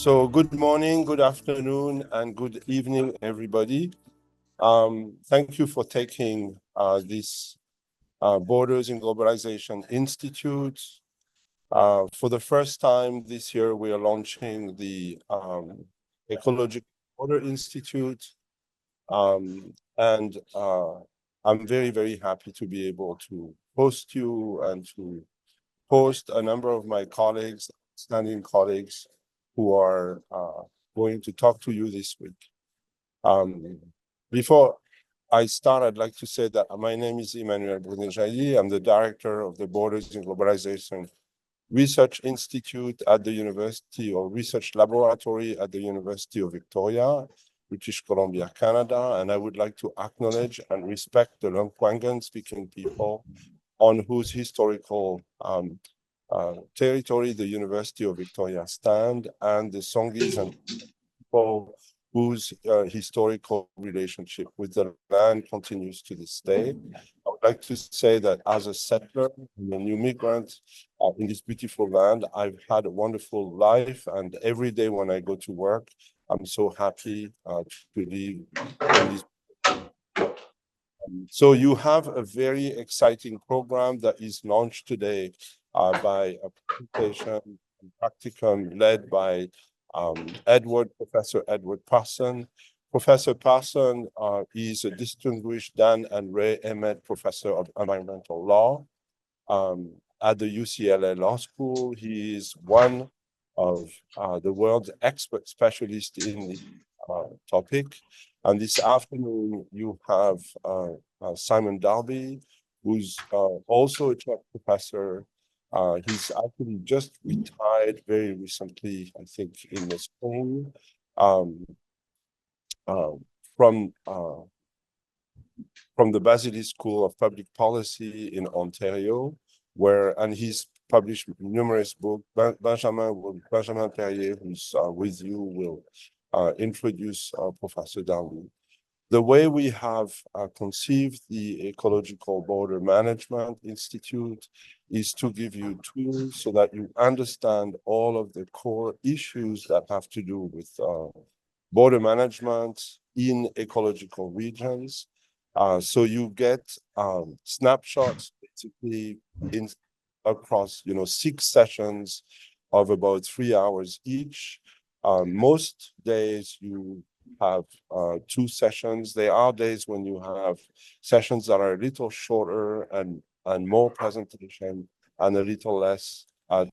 So good morning, good afternoon, and good evening, everybody. Thank you for taking this Borders in Globalization Institute. For the first time this year, we are launching the Ecological Border Institute. And I'm very, very happy to be able to host you and to host a number of my colleagues, standing colleagues, who are going to talk to you this week. Before I start, I'd like to say that my name is Emmanuel Brunet-Jailly. I'm the director of the Borders in Globalization Research Institute at the University, or Research Laboratory at the University of Victoria, British Columbia, Canada. And I would like to acknowledge and respect the Lungwangan speaking people on whose historical territory the University of Victoria stand, and the Songhees and people whose historical relationship with the land continues to this day. I would like to say that as a settler and a new migrant in this beautiful land, I've had a wonderful life, and every day when I go to work, I'm so happy to live in this. So you have a very exciting program that is launched today by a presentation and practicum led by Professor Edward Parson. Professor Parson is a distinguished Dan and Ray Emmett Professor of Environmental Law at the UCLA Law School. He is one of the world's expert specialists in the topic. And this afternoon, you have Simon Darby, who's also a Chapter Professor. He's actually just retired very recently, I think in the spring, um, uh, from the Basile School of Public Policy in Ontario, and he's published numerous books. Benjamin Perrier, who's with you, will introduce Professor Darby. The way we have conceived the Ecological Border Management Institute is to give you tools so that you understand all of the core issues that have to do with border management in ecological regions. So you get snapshots basically across 6 sessions of about 3 hours each. Most days you have 2 sessions. There are days when you have sessions that are a little shorter and more presentation and a little less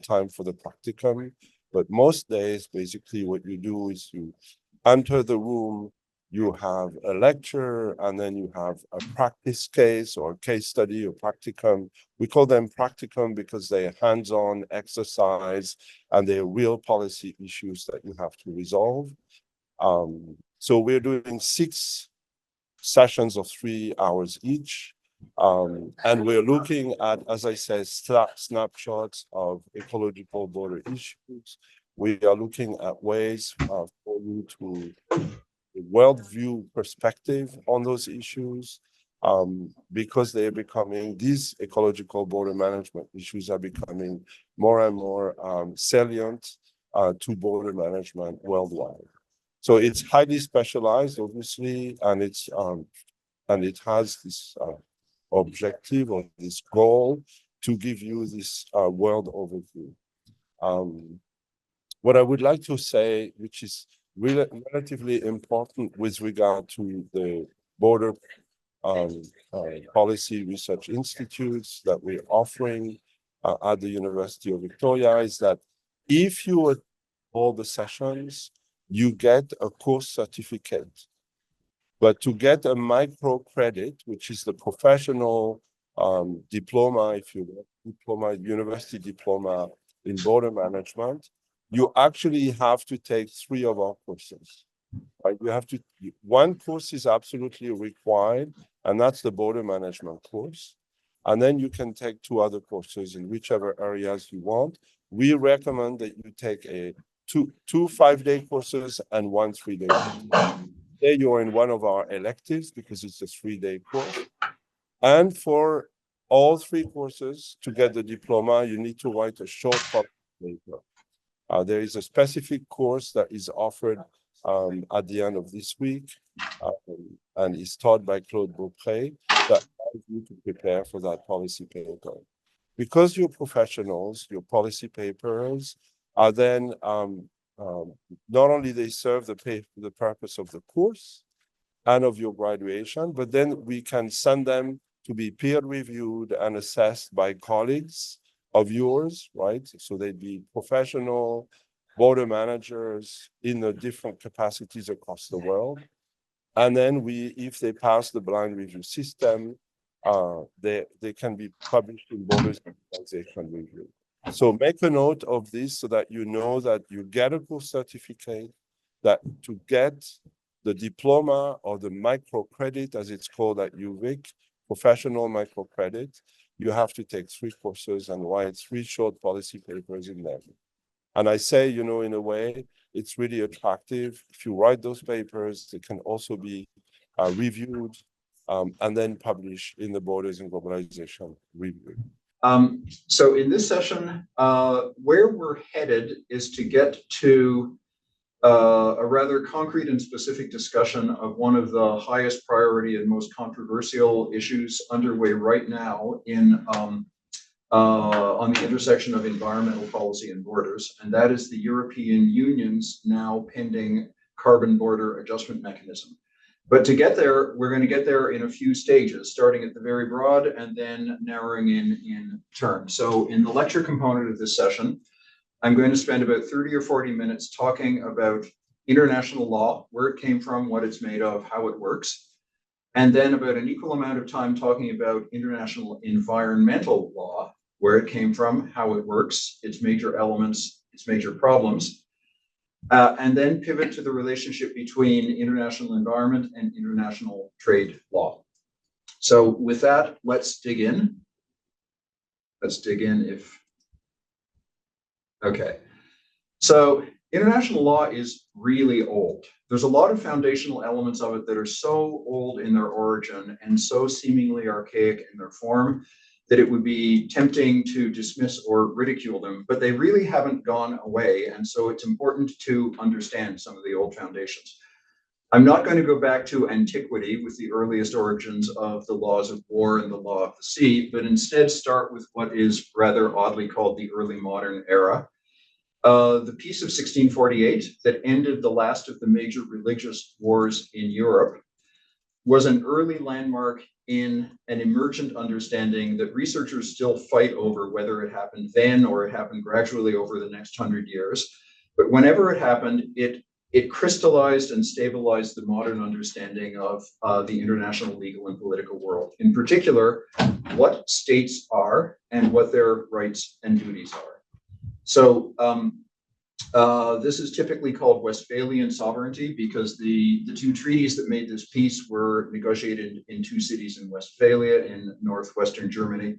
time for the practicum. But most days, basically, what you do is you enter the room, you have a lecture, and then you have a practice case or case study or practicum. We call them practicum because they're hands-on exercise and they're real policy issues that you have to resolve. So we're doing 6 sessions of 3 hours each. And we're looking at, as I said, snapshots of ecological border issues. We are looking at ways for you to worldview perspective on those issues, because these ecological border management issues are becoming more and more salient to border management worldwide. So it's highly specialized, obviously, and it has this objective or this goal to give you this world overview. What I would like to say, which is relatively important with regard to the border policy research institutes that we're offering at the University of Victoria, is that if you attend all the sessions, you get a course certificate. But to get a micro credit, which is the professional diploma, if you will, university diploma in border management, you actually have to take 3 of our courses. Right? One course is absolutely required, and that's the border management course. And then you can take 2 other courses in whichever areas you want. We recommend that you take two 5-day courses and 1 3-day course. There you're in one of our electives because it's a 3-day course. And for all 3 courses, to get the diploma, you need to write a short paper. There is a specific course that is offered at the end of this week and is taught by Claude Beaupré that allows you to prepare for that policy paper. Because you're professionals, your policy papers are then not only they serve the purpose of the course and of your graduation, but then we can send them to be peer reviewed and assessed by colleagues of yours, right? So they'd be professional border managers in the different capacities across the world. And then if they pass the blind review system, they can be published in Borders and Globalization Review. So make a note of this so that you know that you get a course certificate, that to get the diploma or the microcredit, as it's called at UVic, professional microcredit, you have to take 3 courses and write 3 short policy papers in them. And I say, in a way, it's really attractive. If you write those papers, they can also be reviewed and then published in the Borders and Globalization Review. So in this session, where we're headed is to get to a rather concrete and specific discussion of one of the highest priority and most controversial issues underway right now on the intersection of environmental policy and borders, and that is the European Union's now pending carbon border adjustment mechanism. But to get there, we're going to get there in a few stages, starting at the very broad and then narrowing in turn. So in the lecture component of this session, I'm going to spend about 30 or 40 minutes talking about international law, where it came from, what it's made of, how it works, and then about an equal amount of time talking about international environmental law, where it came from, how it works, its major elements, its major problems, and then pivot to the relationship between international environment and international trade law. So with that, let's dig in. Okay. So international law is really old. There's a lot of foundational elements of it that are so old in their origin and so seemingly archaic in their form that it would be tempting to dismiss or ridicule them, but they really haven't gone away. And so it's important to understand some of the old foundations. I'm not going to go back to antiquity with the earliest origins of the laws of war and the law of the sea, but instead start with what is rather oddly called the early modern era. The Peace of 1648 that ended the last of the major religious wars in Europe was an early landmark in an emergent understanding that researchers still fight over whether it happened then or it happened gradually over the next 100 years. But whenever it happened, it crystallized and stabilized the modern understanding of the international legal and political world. In particular, what states are and what their rights and duties are. So this is typically called Westphalian sovereignty because the 2 treaties that made this peace were negotiated in 2 cities in Westphalia in northwestern Germany.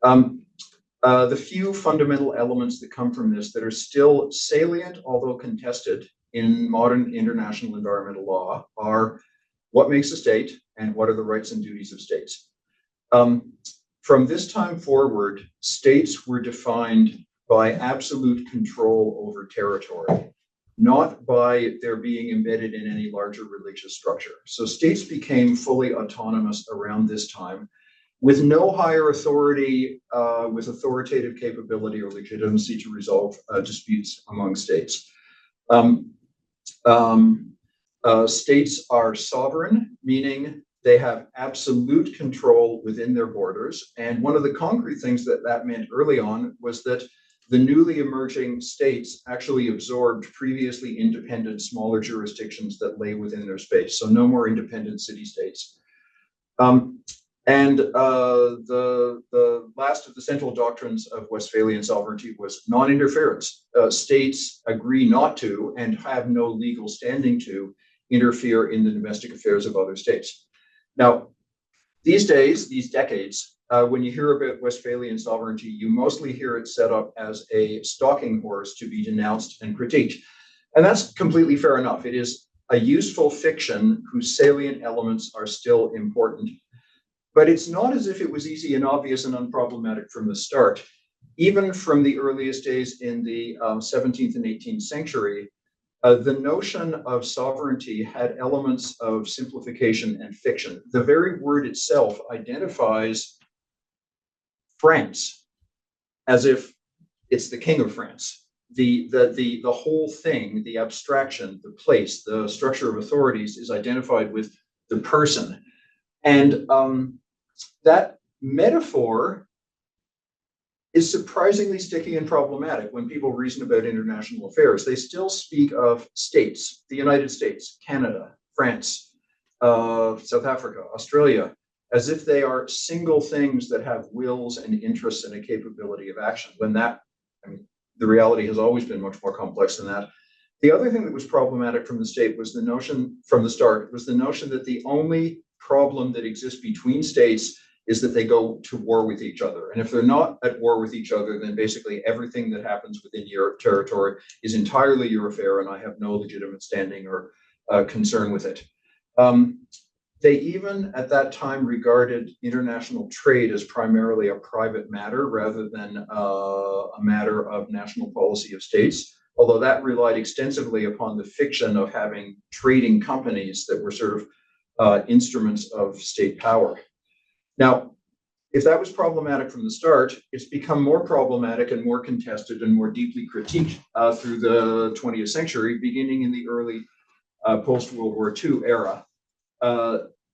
The few fundamental elements that come from this that are still salient, although contested, in modern international environmental law are what makes a state and what are the rights and duties of states. From this time forward, states were defined by absolute control over territory, not by their being embedded in any larger religious structure. So states became fully autonomous around this time with no higher authority, with authoritative capability or legitimacy to resolve disputes among states. States are sovereign, meaning they have absolute control within their borders. And one of the concrete things that meant early on was that the newly emerging states actually absorbed previously independent smaller jurisdictions that lay within their space. So no more independent city-states. The last of the central doctrines of Westphalian sovereignty was non-interference. States agree not to and have no legal standing to interfere in the domestic affairs of other states. Now, these days, these decades, when you hear about Westphalian sovereignty, you mostly hear it set up as a stalking horse to be denounced and critiqued. And that's completely fair enough. It is a useful fiction whose salient elements are still important. But it's not as if it was easy and obvious and unproblematic from the start. even from the earliest days in the 17th and 18th century, the notion of sovereignty had elements of simplification and fiction. The very word itself identifies France as if it's the king of France. The whole thing, the abstraction, the place, the structure of authorities is identified with the person. And that metaphor is surprisingly sticky and problematic when people reason about international affairs. They still speak of states, the United States, Canada, France, South Africa, Australia, as if they are single things that have wills and interests and a capability of action, when that, I mean, the reality has always been much more complex than that. The other thing that was problematic from the state was the notion, from the start, was the notion that the only problem that exists between states is that they go to war with each other. And if they're not at war with each other, then basically everything that happens within your territory is entirely your affair, and I have no legitimate standing or concern with it. They even at that time regarded international trade as primarily a private matter rather than a matter of national policy of states, although that relied extensively upon the fiction of having trading companies that were sort of instruments of state power. Now, if that was problematic from the start, it's become more problematic and more contested and more deeply critiqued through the 20th century, beginning in the early post-World War II era.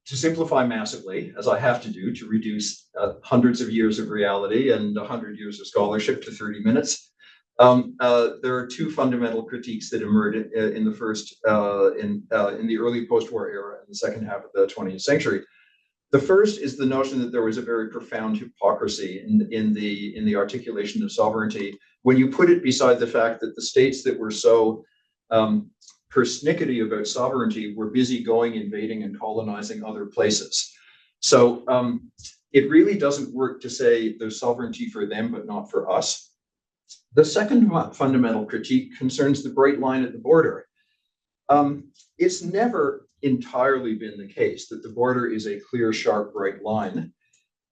To simplify massively, as I have to do, to reduce hundreds of years of reality and 100 years of scholarship to 30 minutes, there are two fundamental critiques that emerged in the first, in the early post-war era and the second half of the 20th century. The first is the notion that there was a very profound hypocrisy in the articulation of sovereignty when you put it beside the fact that the states that were so persnickety about sovereignty were busy going, invading, and colonizing other places. So it really doesn't work to say there's sovereignty for them, but not for us. The second fundamental critique concerns the bright line at the border. It's never entirely been the case that the border is a clear, sharp, bright line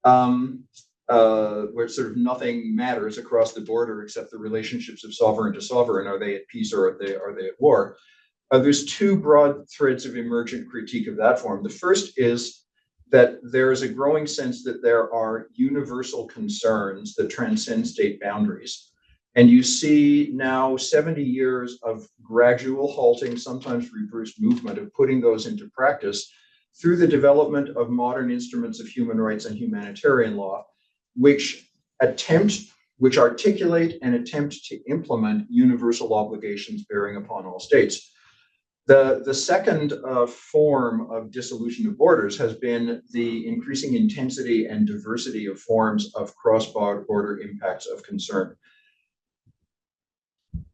where sort of nothing matters across the border except the relationships of sovereign to sovereign. Are they at peace or are they at war? There's two broad threads of emergent critique of that form. The first is that there is a growing sense that there are universal concerns that transcend state boundaries. And you see now 70 years of gradual halting, sometimes reversed movement of putting those into practice through the development of modern instruments of human rights and humanitarian law, which articulate and attempt to implement universal obligations bearing upon all states. The second form of dissolution of borders has been the increasing intensity and diversity of forms of cross-border impacts of concern.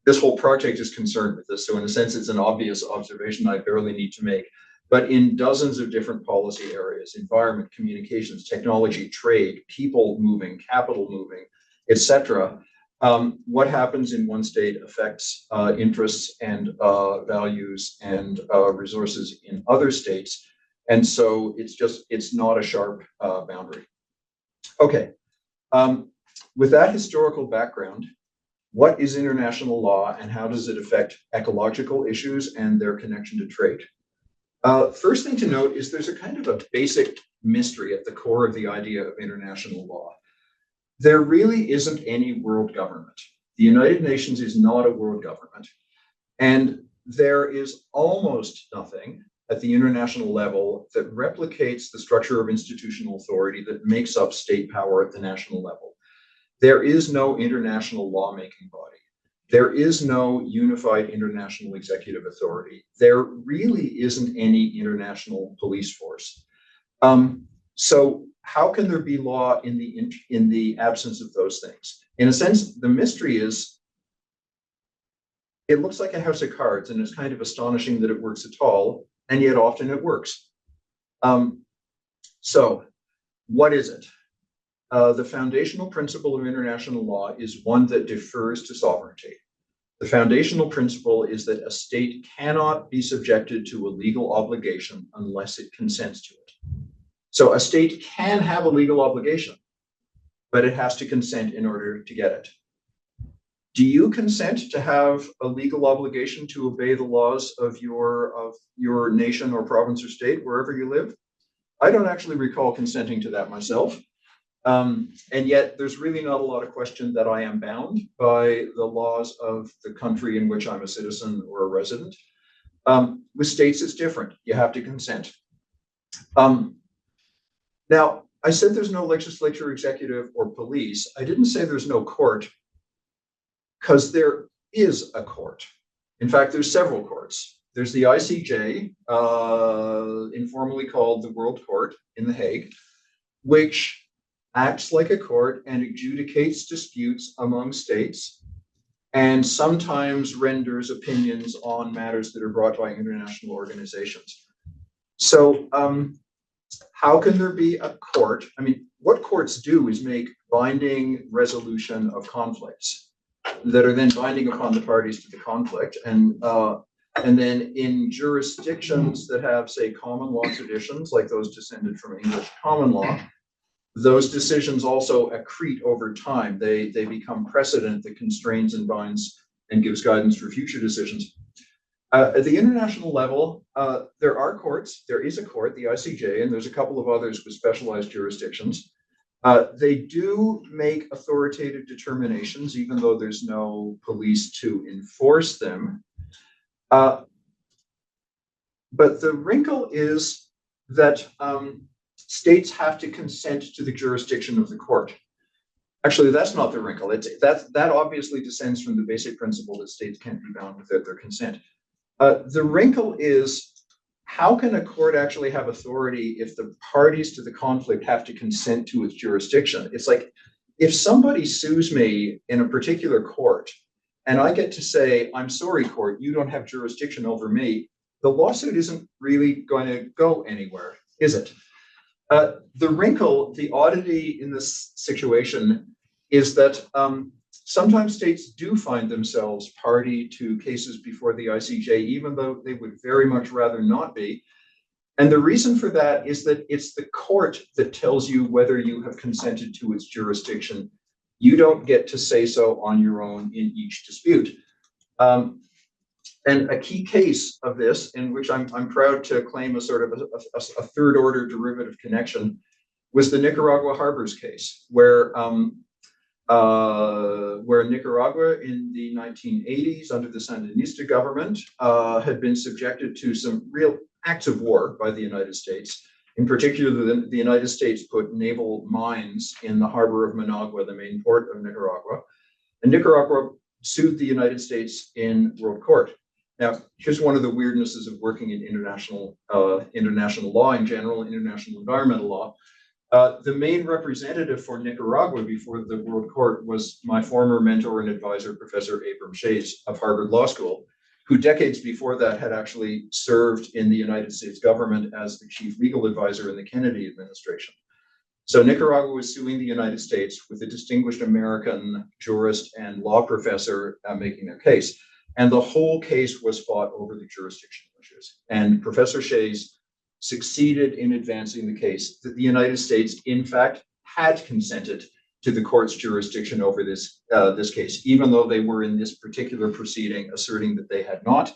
This whole project is concerned with this, so in a sense, it's an obvious observation I barely need to make. But in dozens of different policy areas, environment, communications, technology, trade, people moving, capital moving, etc., what happens in one state affects interests and values and resources in other states. And so it's not a sharp boundary. Okay, with that historical background, what is international law and how does it affect ecological issues and their connection to trade? First thing to note is there's a kind of a basic mystery at the core of the idea of international law. There really isn't any world government. The United Nations is not a world government. And there is almost nothing at the international level that replicates the structure of institutional authority that makes up state power at the national level. There is no international lawmaking body. There is no unified international executive authority. There really isn't any international police force. So how can there be law in the absence of those things? In a sense, the mystery is, it looks like a house of cards, and it's kind of astonishing that it works at all, and yet often it works. So what is it? The foundational principle of international law is one that defers to sovereignty. The foundational principle is that a state cannot be subjected to a legal obligation unless it consents to it. So a state can have a legal obligation, but it has to consent in order to get it. Do you consent to have a legal obligation to obey the laws of your nation or province or state, wherever you live? I don't actually recall consenting to that myself. And yet there's really not a lot of question that I am bound by the laws of the country in which I'm a citizen or a resident. With states, it's different. You have to consent. Now, I said there's no legislature, executive, or police. I didn't say there's no court, because there is a court. In fact, there's several courts. There's the ICJ, informally called the World Court in The Hague, which acts like a court and adjudicates disputes among states, and sometimes renders opinions on matters that are brought by international organizations. So how can there be a court? I mean, what courts do is make binding resolution of conflicts that are then binding upon the parties to the conflict. And then in jurisdictions that have, say, common law traditions, like those descended from English common law, those decisions also accrete over time. They become precedent that constrains and binds and gives guidance for future decisions. At the international level, there are courts. There is a court, the ICJ, and there's a couple of others with specialized jurisdictions. They do make authoritative determinations, even though there's no police to enforce them. But the wrinkle is that states have to consent to the jurisdiction of the court. Actually, that's not the wrinkle. That obviously descends from the basic principle that states can't be bound without their consent. The wrinkle is, how can a court actually have authority if the parties to the conflict have to consent to its jurisdiction? It's like, if somebody sues me in a particular court and I get to say, I'm sorry, court, you don't have jurisdiction over me, the lawsuit isn't really going to go anywhere, is it? The wrinkle, the oddity in this situation is that sometimes states do find themselves party to cases before the ICJ, even though they would very much rather not be. And the reason for that is that it's the court that tells you whether you have consented to its jurisdiction. You don't get to say so on your own in each dispute. And a key case of this, in which I'm proud to claim a sort of a third order derivative connection, was the Nicaragua harbors case, where Nicaragua in the 1980s, under the Sandinista government, had been subjected to some real acts of war by the United States. In particular, the United States put naval mines in the harbor of Managua, the main port of Nicaragua. And Nicaragua sued the United States in world court. Now, here's one of the weirdnesses of working in international law in general, international environmental law. The main representative for Nicaragua before the World Court was my former mentor and advisor, Professor Abram Shays of Harvard Law School, who decades before that had actually served in the United States government as the chief legal advisor in the Kennedy administration. So Nicaragua was suing the United States with a distinguished American jurist and law professor making their case. And the whole case was fought over the jurisdictional issues. And Professor Shays succeeded in advancing the case that the United States, in fact, had consented to the court's jurisdiction over this case, even though they were in this particular proceeding asserting that they had not.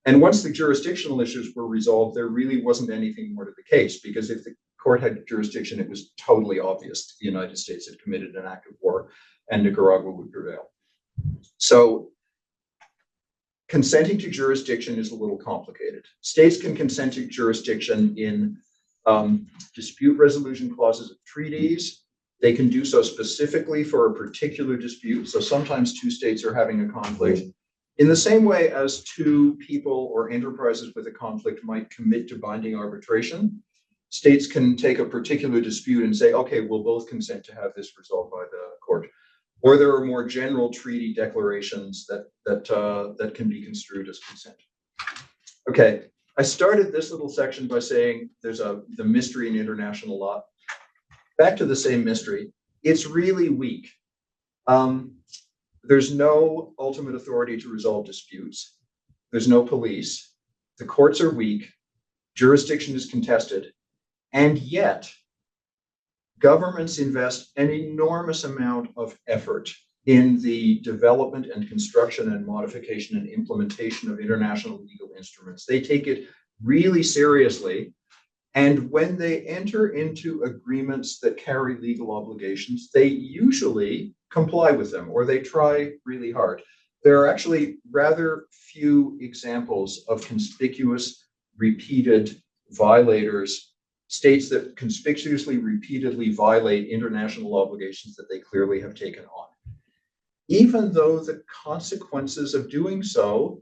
And once the jurisdictional issues were resolved, there really wasn't anything more to the case, because if the court had jurisdiction, it was totally obvious the United States had committed an act of war and Nicaragua would prevail. So consenting to jurisdiction is a little complicated. States can consent to jurisdiction in dispute resolution clauses of treaties. They can do so specifically for a particular dispute. So sometimes two states are having a conflict. In the same way as two people or enterprises with a conflict might commit to binding arbitration, states can take a particular dispute and say, okay, we'll both consent to have this resolved by the court. Or there are more general treaty declarations that can be construed as consent. Okay, I started this little section by saying there's the mystery in international law. Back to the same mystery. It's really weak. There's no ultimate authority to resolve disputes. There's no police. The courts are weak. Jurisdiction is contested. And yet, governments invest an enormous amount of effort in the development and construction and modification and implementation of international legal instruments. They take it really seriously. And when they enter into agreements that carry legal obligations, they usually comply with them, or they try really hard. There are actually rather few examples of conspicuous, repeated violators, states that conspicuously, repeatedly violate international obligations that they clearly have taken on, even though the consequences of doing so,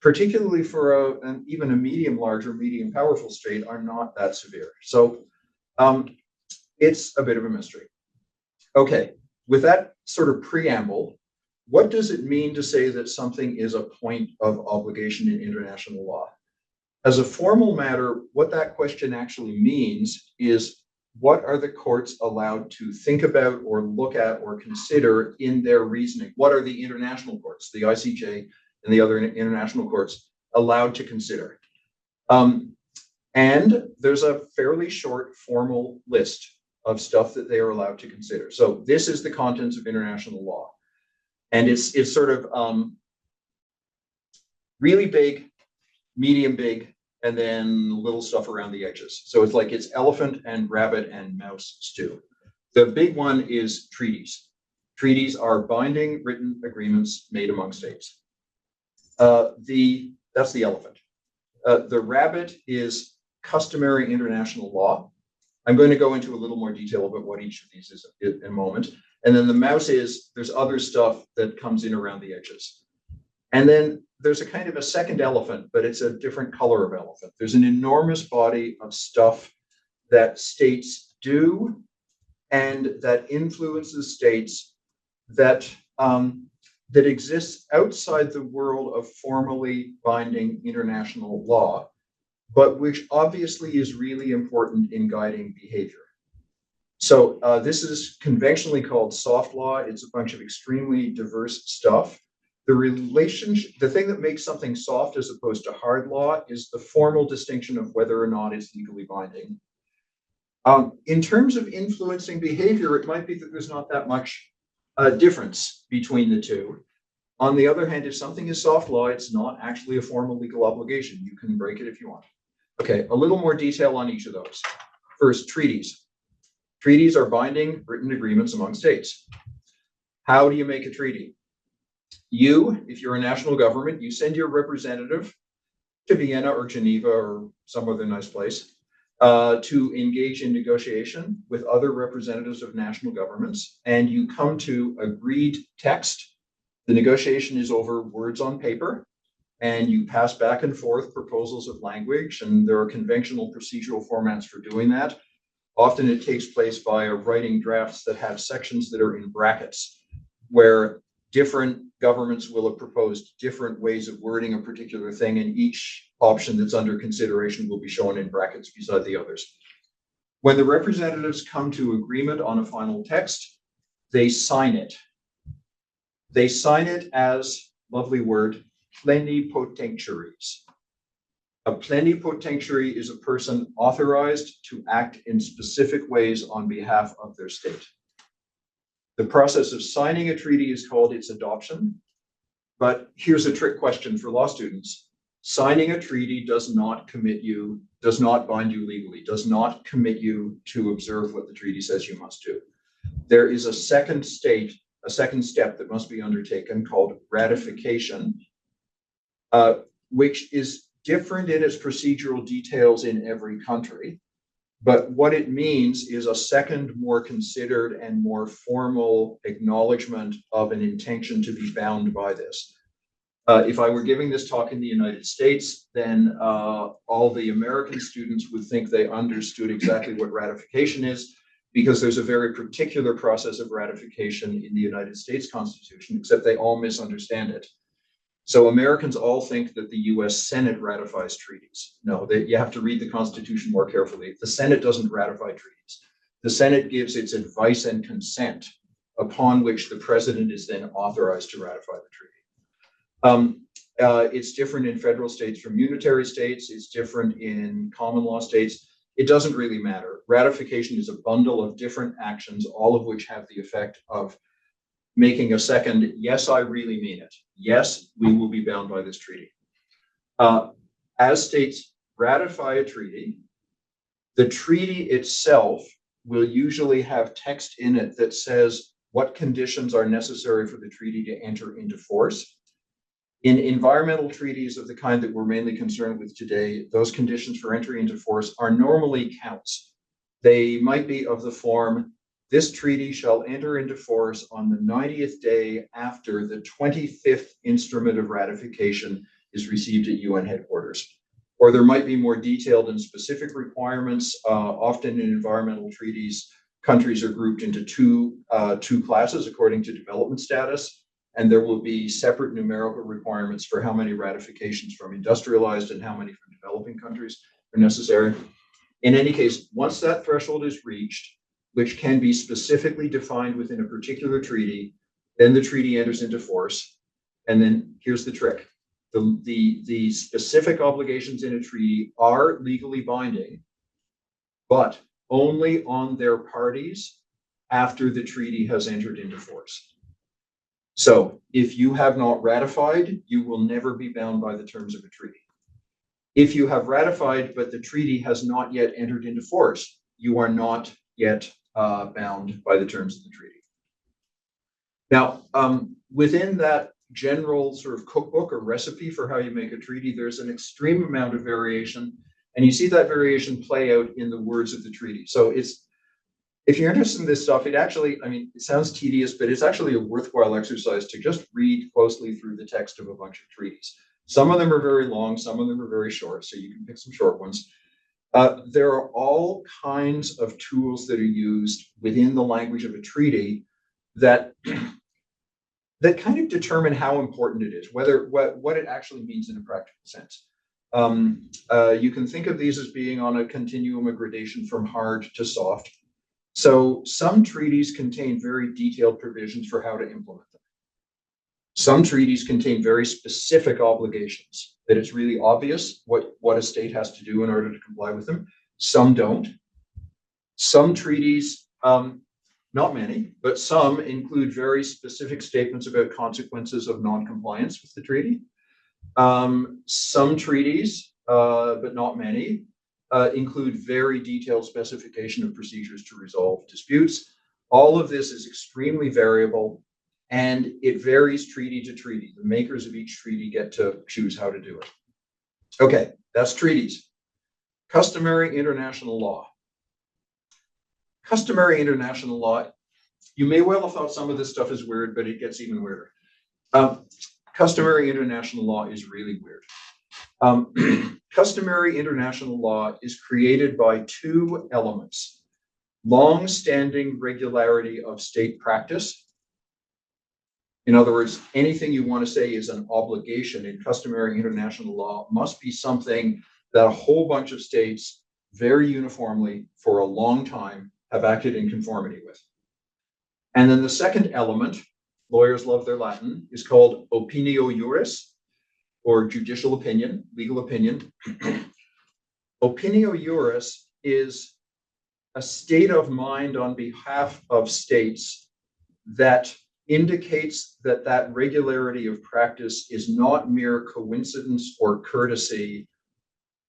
particularly for even a medium large or medium powerful state, are not that severe. So it's a bit of a mystery. Okay, with that sort of preamble, what does it mean to say that something is a point of obligation in international law? As a formal matter, what that question actually means is, what are the courts allowed to think about or look at or consider in their reasoning? What are the international courts, the ICJ and the other international courts, allowed to consider? And there's a fairly short formal list of stuff that they are allowed to consider. So this is the contents of international law. And it's sort of really big, medium big, and then little stuff around the edges. So it's like it's elephant and rabbit and mouse stew. The big one is treaties. Treaties are binding written agreements made among states. That's the elephant. The rabbit is customary international law. I'm going to go into a little more detail about what each of these is in a moment. And then the mouse is, there's other stuff that comes in around the edges. And then there's a kind of a second elephant, but it's a different color of elephant. There's an enormous body of stuff that states do and that influences states that that exists outside the world of formally binding international law, but which obviously is really important in guiding behavior. So this is conventionally called soft law. It's a bunch of extremely diverse stuff. The relationship, the thing that makes something soft as opposed to hard law is the formal distinction of whether or not it's legally binding. In terms of influencing behavior, it might be that there's not that much difference between the two. On the other hand, if something is soft law, it's not actually a formal legal obligation. You can break it if you want. Okay, a little more detail on each of those. First, treaties. Treaties are binding written agreements among states. How do you make a treaty? You, if you're a national government, you send your representative to Vienna or Geneva or some other nice place to engage in negotiation with other representatives of national governments, and you come to agreed text. The negotiation is over words on paper, and you pass back and forth proposals of language, and there are conventional procedural formats for doing that. Often it takes place via writing drafts that have sections that are in brackets, where different governments will have proposed different ways of wording a particular thing, and each option that's under consideration will be shown in brackets beside the others. When the representatives come to agreement on a final text, they sign it. They sign it as, lovely word, plenipotentiaries. A plenipotentiary is a person authorized to act in specific ways on behalf of their state. The process of signing a treaty is called its adoption. But here's a trick question for law students. Signing a treaty does not commit you, does not bind you legally, does not commit you to observe what the treaty says you must do. There is a second step that must be undertaken called ratification, which is different in its procedural details in every country. But what it means is a second, more considered and more formal acknowledgement of an intention to be bound by this. If I were giving this talk in the United States, then all the American students would think they understood exactly what ratification is, because there's a very particular process of ratification in the United States Constitution, except they all misunderstand it. So Americans all think that the US Senate ratifies treaties. No, you have to read the Constitution more carefully. The Senate doesn't ratify treaties. The Senate gives its advice and consent, upon which the president is then authorized to ratify the treaty. It's different in federal states from unitary states. It's different in common law states. it doesn't really matter. Ratification is a bundle of different actions, all of which have the effect of making a second, yes, I really mean it. Yes, we will be bound by this treaty. As states ratify a treaty, the treaty itself will usually have text in it that says what conditions are necessary for the treaty to enter into force. In environmental treaties of the kind that we're mainly concerned with today, those conditions for entry into force are normally counts. They might be of the form, this treaty shall enter into force on the 90th day after the 25th instrument of ratification is received at UN headquarters. Or there might be more detailed and specific requirements. Often in environmental treaties, countries are grouped into two classes according to development status. And there will be separate numerical requirements for how many ratifications from industrialized and how many from developing countries are necessary. In any case, once that threshold is reached, which can be specifically defined within a particular treaty, then the treaty enters into force. And then here's the trick. The specific obligations in a treaty are legally binding, but only on their parties after the treaty has entered into force. So if you have not ratified, you will never be bound by the terms of a treaty. If you have ratified, but the treaty has not yet entered into force, you are not yet bound by the terms of the treaty. Now, within that general sort of cookbook or recipe for how you make a treaty, there's an extreme amount of variation. And you see that variation play out in the words of the treaty. So if you're interested in this stuff, it actually, I mean, it sounds tedious, but it's actually a worthwhile exercise to just read closely through the text of a bunch of treaties. Some of them are very long, some of them are very short, so you can pick some short ones. There are all kinds of tools that are used within the language of a treaty that kind of determine how important it is, what it actually means in a practical sense. You can think of these as being on a continuum of gradation from hard to soft. So some treaties contain very detailed provisions for how to implement them. Some treaties contain very specific obligations that it's really obvious what a state has to do in order to comply with them. Some don't. Some treaties, not many, but some include very specific statements about consequences of non-compliance with the treaty. Some treaties, but not many, include very detailed specification of procedures to resolve disputes. All of this is extremely variable, and it varies treaty to treaty. The makers of each treaty get to choose how to do it. Okay, that's treaties. Customary international law. Customary international law, you may well have thought some of this stuff is weird, but it gets even weirder. Customary international law is really weird. Customary international law is created by two elements: long-standing regularity of state practice. In other words, anything you want to say is an obligation in customary international law must be something that a whole bunch of states very uniformly for a long time have acted in conformity with. And then the second element, lawyers love their Latin, is called opinio juris, or judicial opinion, legal opinion. Opinio juris is a state of mind on behalf of states that indicates that that regularity of practice is not mere coincidence or courtesy,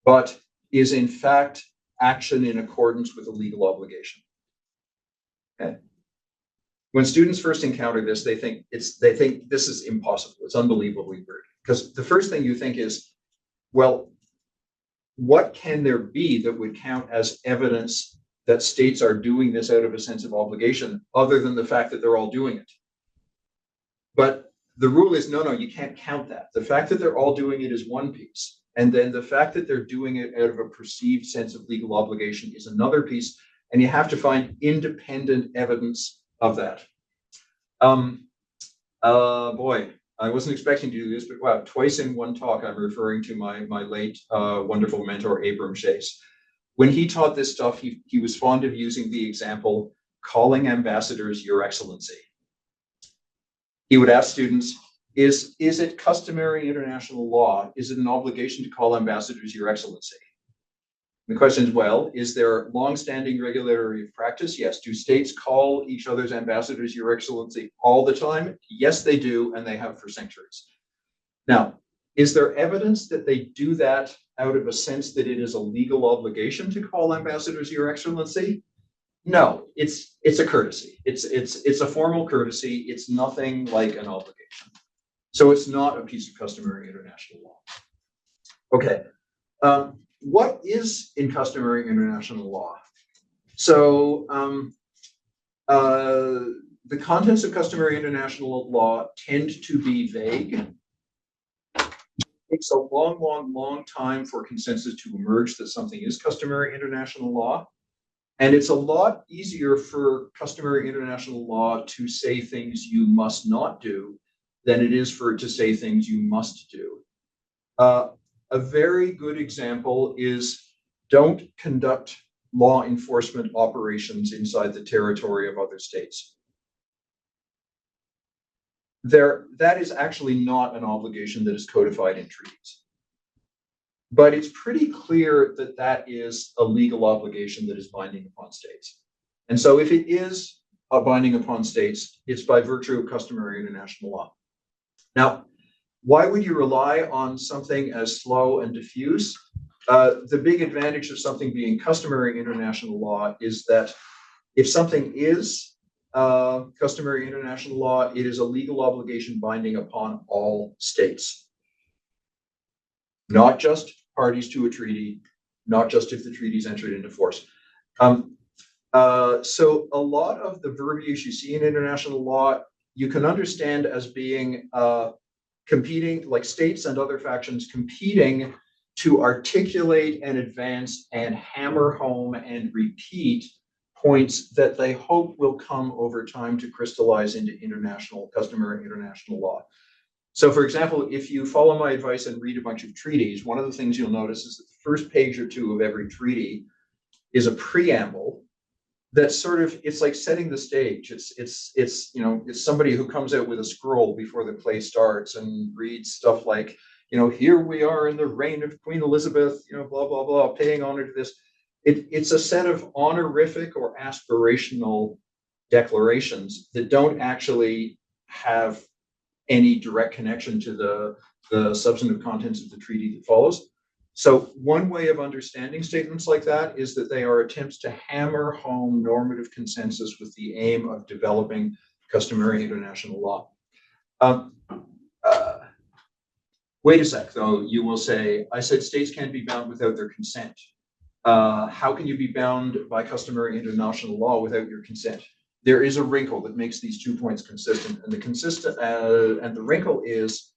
but is in fact action in accordance with a legal obligation. Okay. When students first encounter this, they think this is impossible. It's unbelievably weird. Because the first thing you think is, well, what can there be that would count as evidence that states are doing this out of a sense of obligation, other than the fact that they're all doing it? But the rule is, no, you can't count that. The fact that they're all doing it is one piece. And then the fact that they're doing it out of a perceived sense of legal obligation is another piece. And you have to find independent evidence of that. Boy, I wasn't expecting to do this, but wow, twice in one talk, I'm referring to my late wonderful mentor, Abram Chase. When he taught this stuff, he was fond of using the example, calling ambassadors Your Excellency. He would ask students, is it customary international law? Is it an obligation to call ambassadors Your Excellency? The question is, well, is there longstanding regulatory practice? Yes. Do states call each other's ambassadors Your Excellency all the time? Yes, they do, and they have for centuries. Now, is there evidence that they do that out of a sense that it is a legal obligation to call ambassadors Your Excellency? No, it's a courtesy. It's a formal courtesy. It's nothing like an obligation. So it's not a piece of customary international law. Okay. What is in customary international law? So the contents of customary international law tend to be vague. It takes a long time for consensus to emerge that something is customary international law. And it's a lot easier for customary international law to say things you must not do than it is for it to say things you must do. A very good example is don't conduct law enforcement operations inside the territory of other states. That is actually not an obligation that is codified in treaties. But it's pretty clear that that is a legal obligation that is binding upon states. And so if it is a binding upon states, it's by virtue of customary international law. Now, why would you rely on something as slow and diffuse? The big advantage of something being customary international law is that if something is customary international law, it is a legal obligation binding upon all states, not just parties to a treaty, not just if the treaty is entered into force. So a lot of the verbiage you see in international law, you can understand as being competing, like states and other factions competing to articulate and advance and hammer home and repeat points that they hope will come over time to crystallize into customary international law. So for example, if you follow my advice and read a bunch of treaties, one of the things you'll notice is that the first page or two of every treaty is a preamble that's sort of, it's like setting the stage. It's somebody who comes out with a scroll before the play starts and reads stuff like, here we are in the reign of Queen Elizabeth, blah, blah, blah, paying honor to this. It's a set of honorific or aspirational declarations that don't actually have any direct connection to the substantive contents of the treaty that follows. So one way of understanding statements like that is that they are attempts to hammer home normative consensus with the aim of developing customary international law. Wait a sec, though, you will say, I said states can't be bound without their consent. How can you be bound by customary international law without your consent? There is a wrinkle that makes these 2 points consistent, and the wrinkle is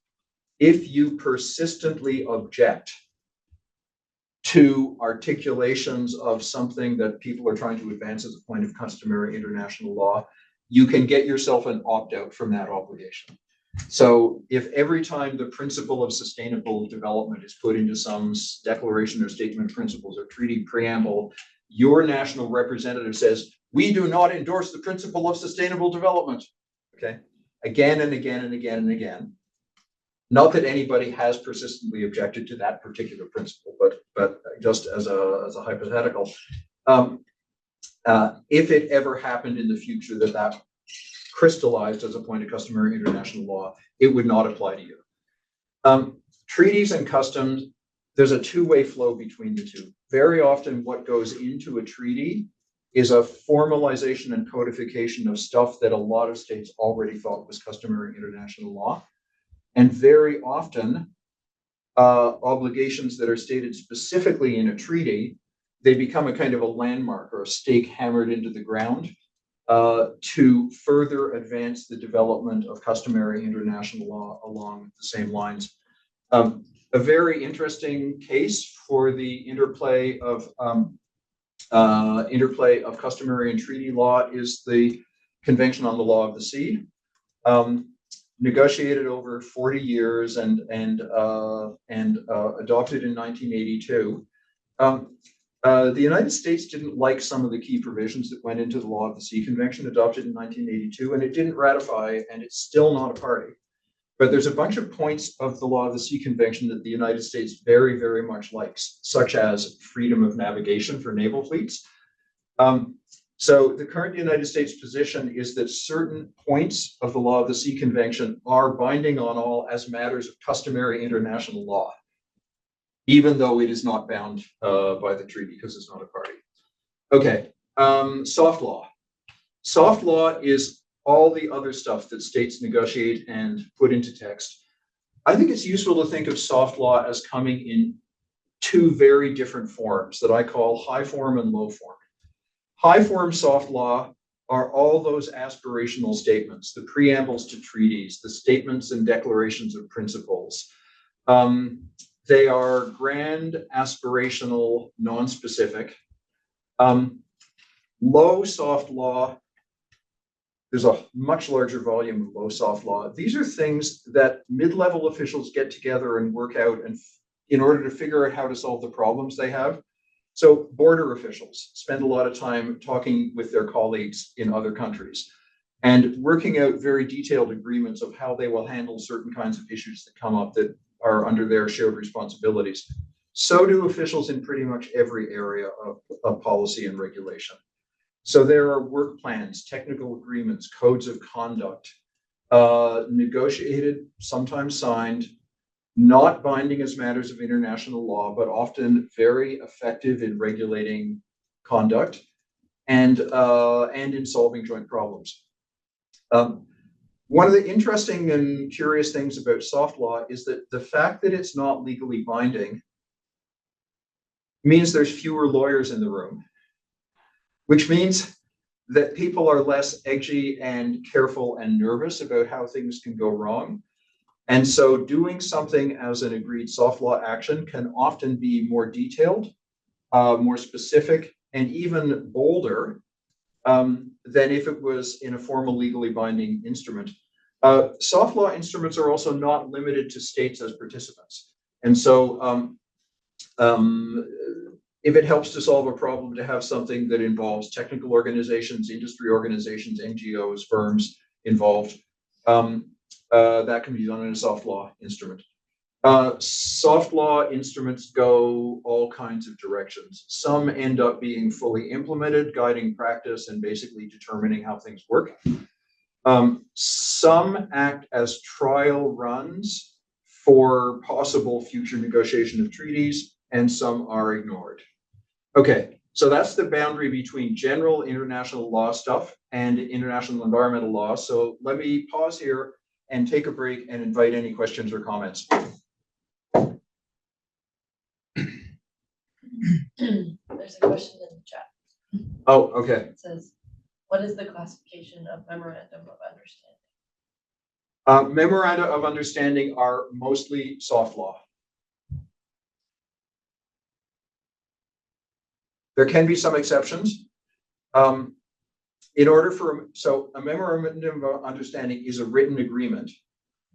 if you persistently object to articulations of something that people are trying to advance as a point of customary international law, you can get yourself an opt-out from that obligation. So if every time the principle of sustainable development is put into some declaration or statement of principles or treaty preamble, your national representative says, we do not endorse the principle of sustainable development, okay? Again and again and again and again. Not that anybody has persistently objected to that particular principle, but just as a hypothetical, if it ever happened in the future that crystallized as a point of customary international law, it would not apply to you. Treaties and customs, there's a two-way flow between the two. Very often what goes into a treaty is a formalization and codification of stuff that a lot of states already thought was customary international law. And very often, obligations that are stated specifically in a treaty, they become a kind of a landmark or a stake hammered into the ground to further advance the development of customary international law along the same lines. A very interesting case for the interplay of customary and treaty law is the Convention on the Law of the Sea. Negotiated over 40 years and adopted in 1982. The United States didn't like some of the key provisions that went into the Law of the Sea Convention adopted in 1982, and it didn't ratify, and it's still not a party. But there's a bunch of points of the Law of the Sea Convention that the United States very, very much likes, such as freedom of navigation for naval fleets. So the current United States position is that certain points of the Law of the Sea Convention are binding on all as matters of customary international law, even though it is not bound by the treaty because it's not a party. Okay, soft law. Soft law is all the other stuff that states negotiate and put into text. I think it's useful to think of soft law as coming in two very different forms that I call high form and low form. High form soft law are all those aspirational statements, the preambles to treaties, the statements and declarations of principles. They are grand, aspirational, non-specific. Low soft law, there's a much larger volume of low soft law. These are things that mid-level officials get together and work out and in order to figure out how to solve the problems they have. So border officials spend a lot of time talking with their colleagues in other countries and working out very detailed agreements of how they will handle certain kinds of issues that come up that are under their shared responsibilities. So do officials in pretty much every area of policy and regulation. So there are work plans, technical agreements, codes of conduct, negotiated, sometimes signed, not binding as matters of international law, but often very effective in regulating conduct and in solving joint problems. One of the interesting and curious things about soft law is that the fact that it's not legally binding means there's fewer lawyers in the room, which means that people are less edgy and careful and nervous about how things can go wrong. And so doing something as an agreed soft law action can often be more detailed, more specific, and even bolder than if it was in a formal legally binding instrument. Soft law instruments are also not limited to states as participants. And so if it helps to solve a problem to have something that involves technical organizations, industry organizations, NGOs, firms involved, that can be done in a soft law instrument. Soft law instruments go all kinds of directions. Some end up being fully implemented, guiding practice and basically determining how things work. Some act as trial runs for possible future negotiation of treaties, and some are ignored. Okay, so that's the boundary between general international law stuff and international environmental law. So let me pause here and take a break and invite any questions or comments. There's a question in the chat. Oh, okay. It says, what is the classification of memorandum of understanding? Memoranda of understanding are mostly soft law. There can be some exceptions. In order for, so a memorandum of understanding is a written agreement.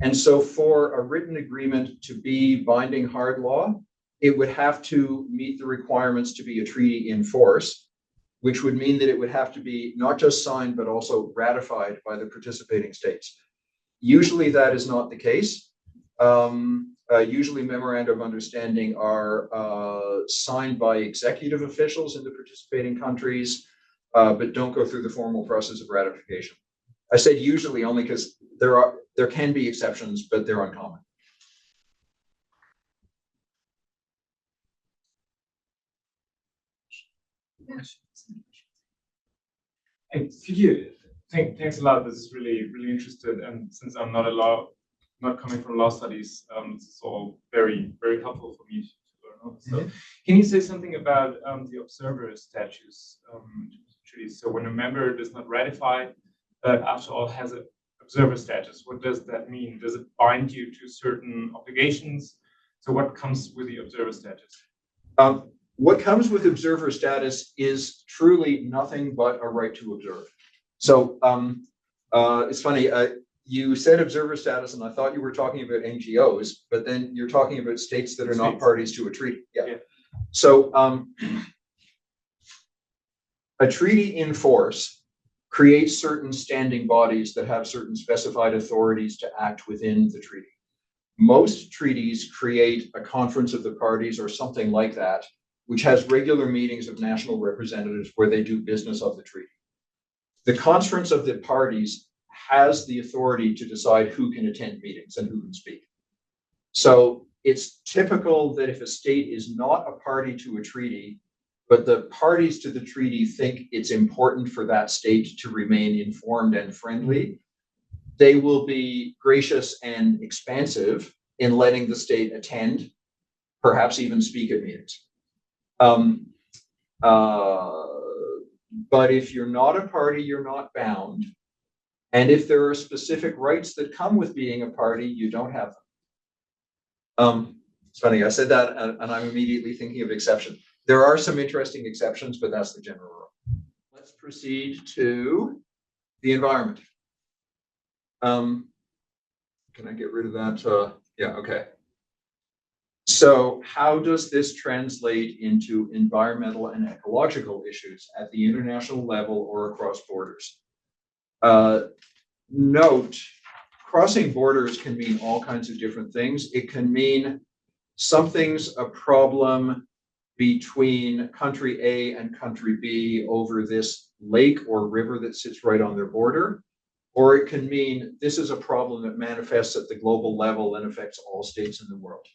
And so for a written agreement to be binding hard law, it would have to meet the requirements to be a treaty in force, which would mean that it would have to be not just signed, but also ratified by the participating states. Usually that is not the case. Usually memoranda of understanding are signed by executive officials in the participating countries, but don't go through the formal process of ratification. I said usually only because there can be exceptions, but they're uncommon. And could you thanks a lot. This is really interested, and since I'm not coming from law studies, this is all very helpful for me to learn. So, can you say something about the observer status? So, when a member does not ratify, but after all has an observer status, what does that mean? Does it bind you to certain obligations? So, what comes with the observer status? What comes with observer status is truly nothing but a right to observe. So it's funny, you said observer status, and I thought you were talking about NGOs, but then you're talking about states that are not parties to a treaty. Yeah. So a treaty in force creates certain standing bodies that have certain specified authorities to act within the treaty. Most treaties create a conference of the parties or something like that, which has regular meetings of national representatives where they do business of the treaty. The conference of the parties has the authority to decide who can attend meetings and who can speak. So it's typical that if a state is not a party to a treaty, but the parties to the treaty think it's important for that state to remain informed and friendly, they will be gracious and expansive in letting the state attend, perhaps even speak at meetings. But if you're not a party, you're not bound. And if there are specific rights that come with being a party, you don't have them. It's funny, I said that and I'm immediately thinking of exceptions. There are some interesting exceptions, but that's the general rule. Let's proceed to the environment. Can I get rid of that? Yeah, okay. So how does this translate into environmental and ecological issues at the international level or across borders? Note, crossing borders can mean all kinds of different things. It can mean something's a problem between country A and country B over this lake or river that sits right on their border. Or it can mean this is a problem that manifests at the global level and affects all states in the world.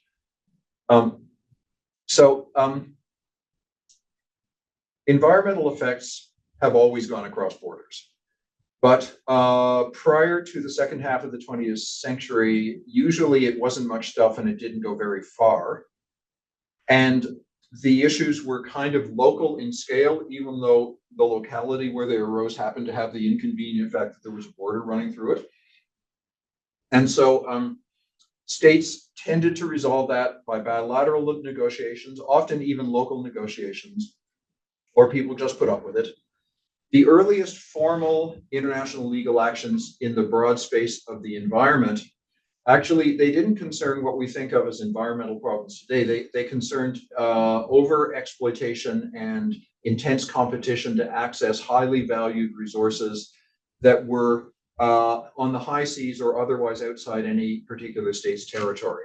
Environmental effects have always gone across borders. But prior to the second half of the 20th century, usually it wasn't much stuff and it didn't go very far. And the issues were kind of local in scale, even though the locality where they arose happened to have the inconvenient fact that there was a border running through it. And so states tended to resolve that by bilateral negotiations, often even local negotiations, or people just put up with it. The earliest formal international legal actions in the broad space of the environment, actually, they didn't concern what we think of as environmental problems today. They concerned over-exploitation and intense competition to access highly valued resources that were on the high seas or otherwise outside any particular state's territory.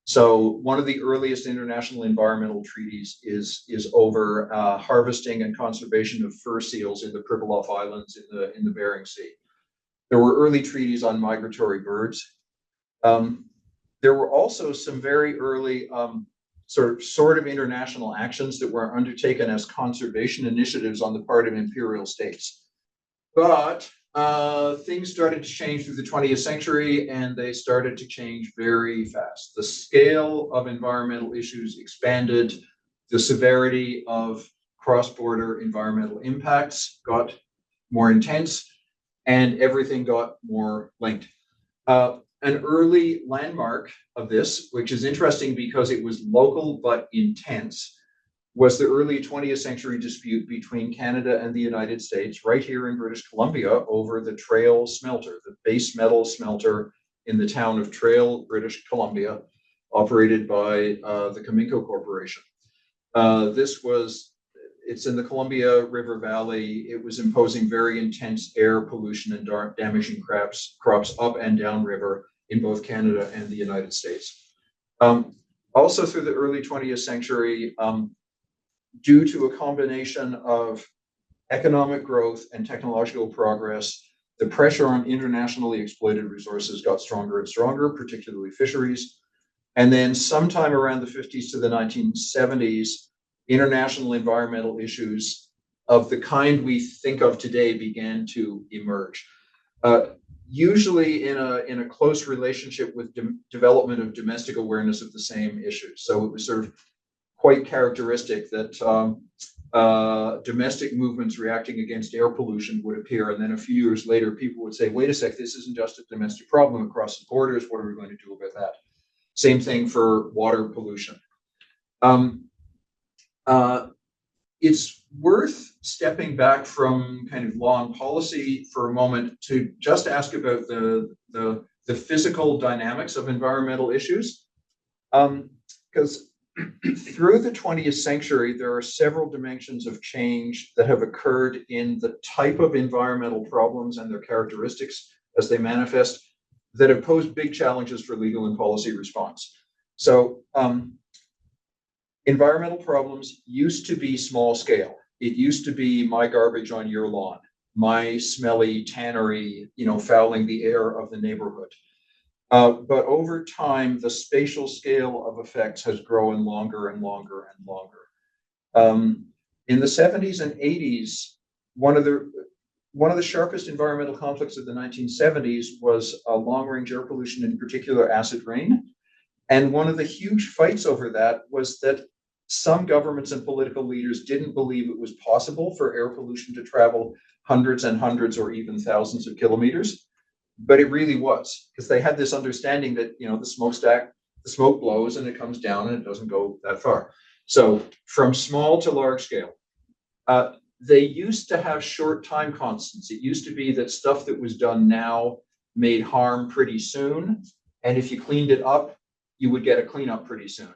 So one of the earliest international environmental treaties is over harvesting and conservation of fur seals in the Pribilof Islands in the Bering Sea. There were early treaties on migratory birds. There were also some very early sort of international actions that were undertaken as conservation initiatives on the part of imperial states. But things started to change through the 20th century, and they started to change very fast. The scale of environmental issues expanded. The severity of cross-border environmental impacts got more intense, and everything got more linked. An early landmark of this, which is interesting because it was local but intense, was the early 20th century dispute between Canada and the United States, right here in British Columbia, over the Trail smelter, the base metal smelter in the town of Trail, British Columbia, operated by the Cominco Corporation. It's in the Columbia River Valley. It was imposing very intense air pollution and damaging crops up and down river in both Canada and the United States. Also through the early 20th century, due to a combination of economic growth and technological progress, the pressure on internationally exploited resources got stronger and stronger, particularly fisheries. And then sometime around the 50s to the 1970s, international environmental issues of the kind we think of today began to emerge. Usually in a close relationship with development of domestic awareness of the same issues. So it was sort of quite characteristic that domestic movements reacting against air pollution would appear, and then a few years later, people would say, wait a sec, this isn't just a domestic problem across the borders, what are we going to do about that? Same thing for water pollution. It's worth stepping back from kind of law and policy for a moment to just ask about the physical dynamics of environmental issues. Because through the 20th century, there are several dimensions of change that have occurred in the type of environmental problems and their characteristics as they manifest that have posed big challenges for legal and policy response. So environmental problems used to be small scale. It used to be my garbage on your lawn, my smelly tannery, fouling the air of the neighborhood. But over time, the spatial scale of effects has grown longer and longer and longer. In the 70s and 80s, one of the sharpest environmental conflicts of the 1970s was long-range air pollution, in particular acid rain. And one of the huge fights over that was that some governments and political leaders didn't believe it was possible for air pollution to travel hundreds and hundreds or even thousands of kilometers. But it really was, because they had this understanding that, the smoke blows and it comes down and it doesn't go that far. So from small to large scale, they used to have short time constants. It used to be that stuff that was done now made harm pretty soon. And if you cleaned it up, you would get a cleanup pretty soon.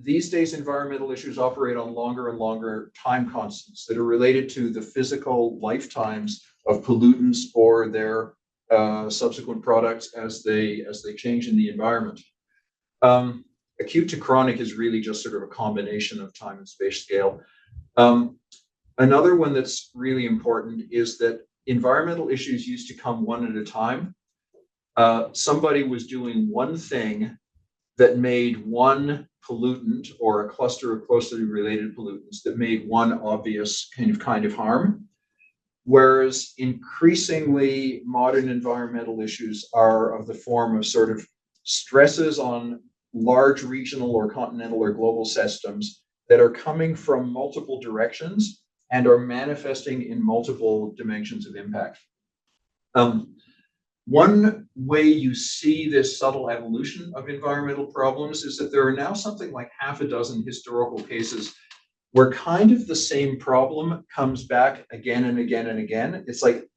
These days, environmental issues operate on longer and longer time constants that are related to the physical lifetimes of pollutants or their subsequent products as they change in the environment. Acute to chronic is really just sort of a combination of time and space scale. Another one that's really important is that environmental issues used to come one at a time. Somebody was doing one thing that made one pollutant or a cluster of closely related pollutants that made one obvious kind of harm. Whereas increasingly modern environmental issues are of the form of sort of stresses on large regional or continental or global systems that are coming from multiple directions and are manifesting in multiple dimensions of impact. One way you see this subtle evolution of environmental problems is that there are now something like half a dozen historical cases where kind of the same problem comes back again and again and again. It's like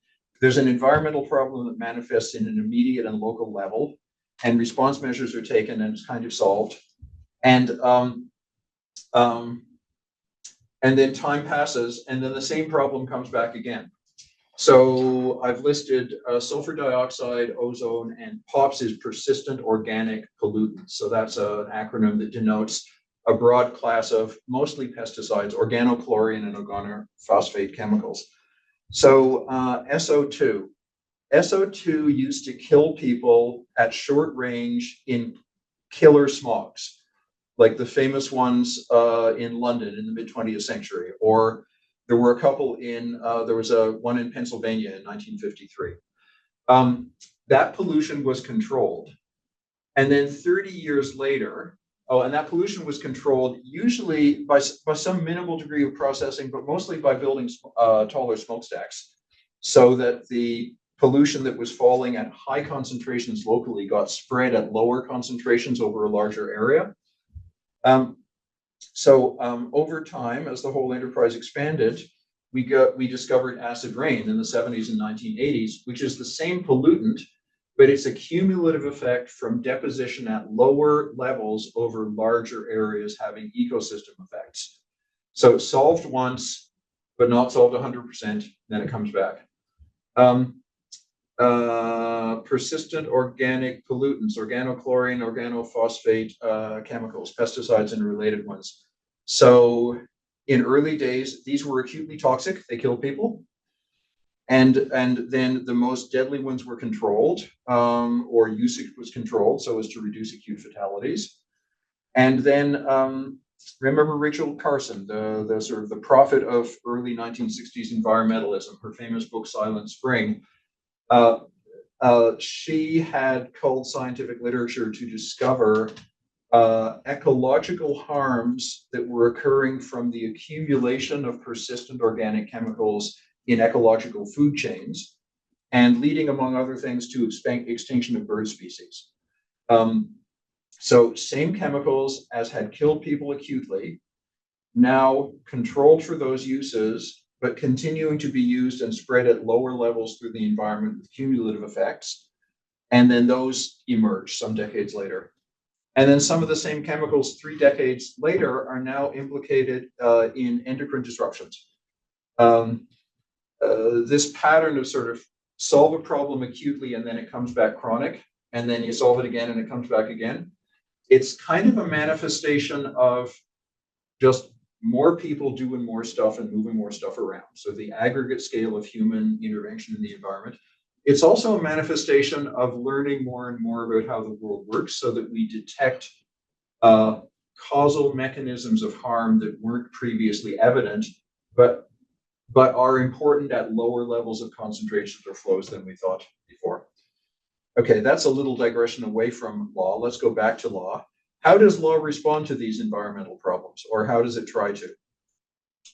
there's an environmental problem that manifests in an immediate and local level, and response measures are taken and it's kind of solved. And then time passes, and then the same problem comes back again. So I've listed sulfur dioxide, ozone, and POPs is persistent organic pollutants. So that's an acronym that denotes a broad class of mostly pesticides, organochlorine and organophosphate chemicals. So SO2. SO2 used to kill people at short range in killer smogs, like the famous ones in London in the mid-20th century, or there were a couple there was one in Pennsylvania in 1953. That pollution was controlled. And then 30 years later, and that pollution was controlled usually by some minimal degree of processing, but mostly by building taller smokestacks, so that the pollution that was falling at high concentrations locally got spread at lower concentrations over a larger area. So over time, as the whole enterprise expanded, we discovered acid rain in the 70s and 1980s, which is the same pollutant, but it's a cumulative effect from deposition at lower levels over larger areas having ecosystem effects. So it's solved once, but not solved 100%, then it comes back. Persistent organic pollutants, organochlorine, organophosphate chemicals, pesticides, and related ones. So in early days, these were acutely toxic. They killed people. And then the most deadly ones were controlled, or usage was controlled so as to reduce acute fatalities. And then remember Rachel Carson, the sort of the prophet of early 1960s environmentalism, her famous book, Silent Spring. She had culled scientific literature to discover ecological harms that were occurring from the accumulation of persistent organic chemicals in ecological food chains, and leading, among other things, to extinction of bird species. So same chemicals as had killed people acutely, now controlled for those uses, but continuing to be used and spread at lower levels through the environment with cumulative effects. And then those emerge some decades later. And then some of the same chemicals 3 decades later are now implicated in endocrine disruptions. This pattern of sort of solve a problem acutely and then it comes back chronic, and then you solve it again and it comes back again. It's kind of a manifestation of just more people doing more stuff and moving more stuff around. So the aggregate scale of human intervention in the environment. It's also a manifestation of learning more and more about how the world works so that we detect causal mechanisms of harm that weren't previously evident, but are important at lower levels of concentrations or flows than we thought before. Okay, that's a little digression away from law. Let's go back to law. How does law respond to these environmental problems, or how does it try to?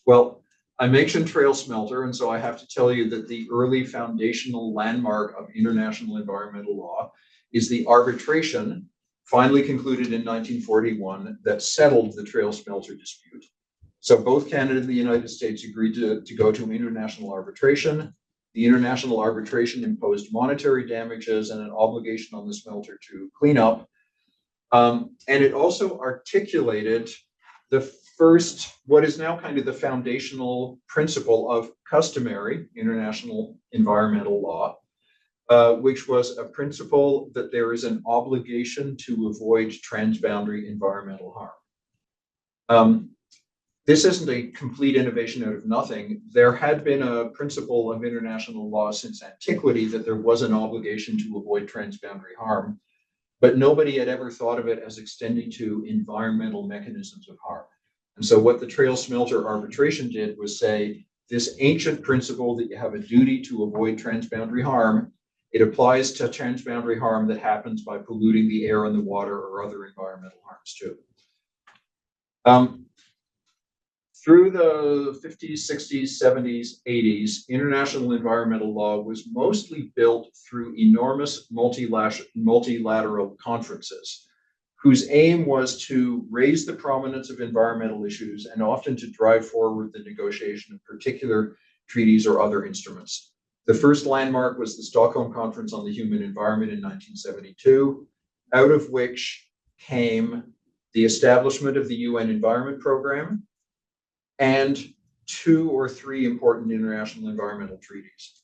Well, I mentioned trail smelter, and so I have to tell you that the early foundational landmark of international environmental law is the arbitration, finally concluded in 1941, that settled the trail smelter dispute. So both Canada and the United States agreed to go to international arbitration. The international arbitration imposed monetary damages and an obligation on the smelter to clean up. And it also articulated the first, what is now kind of the foundational principle of customary international environmental law, which was a principle that there is an obligation to avoid transboundary environmental harm. This isn't a complete innovation out of nothing. There had been a principle of international law since antiquity that there was an obligation to avoid transboundary harm, but nobody had ever thought of it as extending to environmental mechanisms of harm. And so what the trail smelter arbitration did was say, this ancient principle that you have a duty to avoid transboundary harm, it applies to transboundary harm that happens by polluting the air and the water or other environmental harms too. Through the 50s, 60s, 70s, 80s, international environmental law was mostly built through enormous multilateral conferences, whose aim was to raise the prominence of environmental issues and often to drive forward the negotiation of particular treaties or other instruments. The first landmark was the Stockholm Conference on the Human Environment in 1972, out of which came the establishment of the UN Environment Programme, and 2 or 3 important international environmental treaties.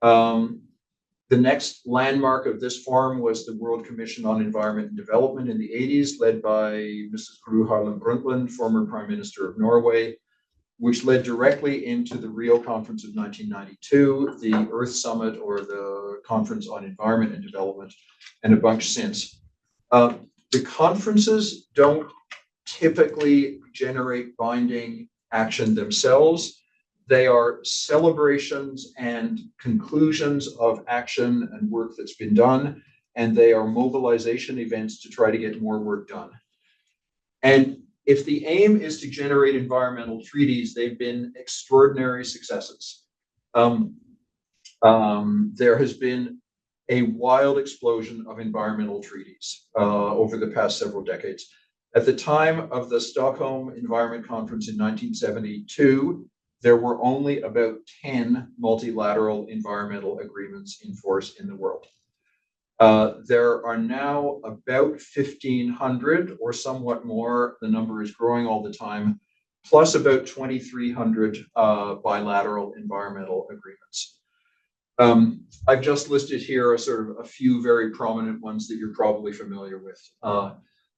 The next landmark of this forum was the World Commission on Environment and Development in the 80s, led by Mrs. Gro Harlem Brundtland, former Prime Minister of Norway, which led directly into the Rio Conference of 1992, the Earth Summit, or the Conference on Environment and Development, and a bunch since. The conferences don't typically generate binding action themselves. They are celebrations and conclusions of action and work that's been done, and they are mobilization events to try to get more work done. And if the aim is to generate environmental treaties, they've been extraordinary successes. There has been a wild explosion of environmental treaties over the past several decades. At the time of the Stockholm Environment Conference in 1972, there were only about 10 multilateral environmental agreements in force in the world. There are now about 1,500 or somewhat more, the number is growing all the time, plus about 2,300 bilateral environmental agreements. I've just listed here a few very prominent ones that you're probably familiar with.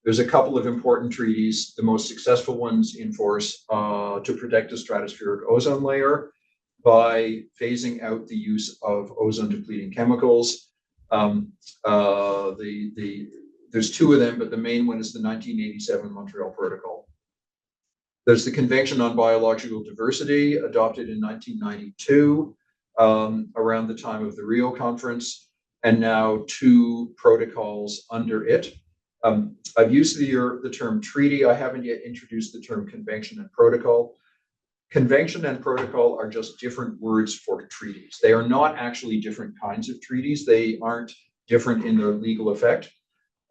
There's a couple of important treaties, the most successful ones in force to protect the stratospheric ozone layer by phasing out the use of ozone depleting chemicals. There's 2 of them, but the main one is the 1987 Montreal Protocol. There's the Convention on Biological Diversity, adopted in 1992, around the time of the Rio Conference, and now 2 protocols under it. I've used the term treaty. I haven't yet introduced the term convention and protocol. Convention and protocol are just different words for treaties. They are not actually different kinds of treaties. They aren't different in their legal effect,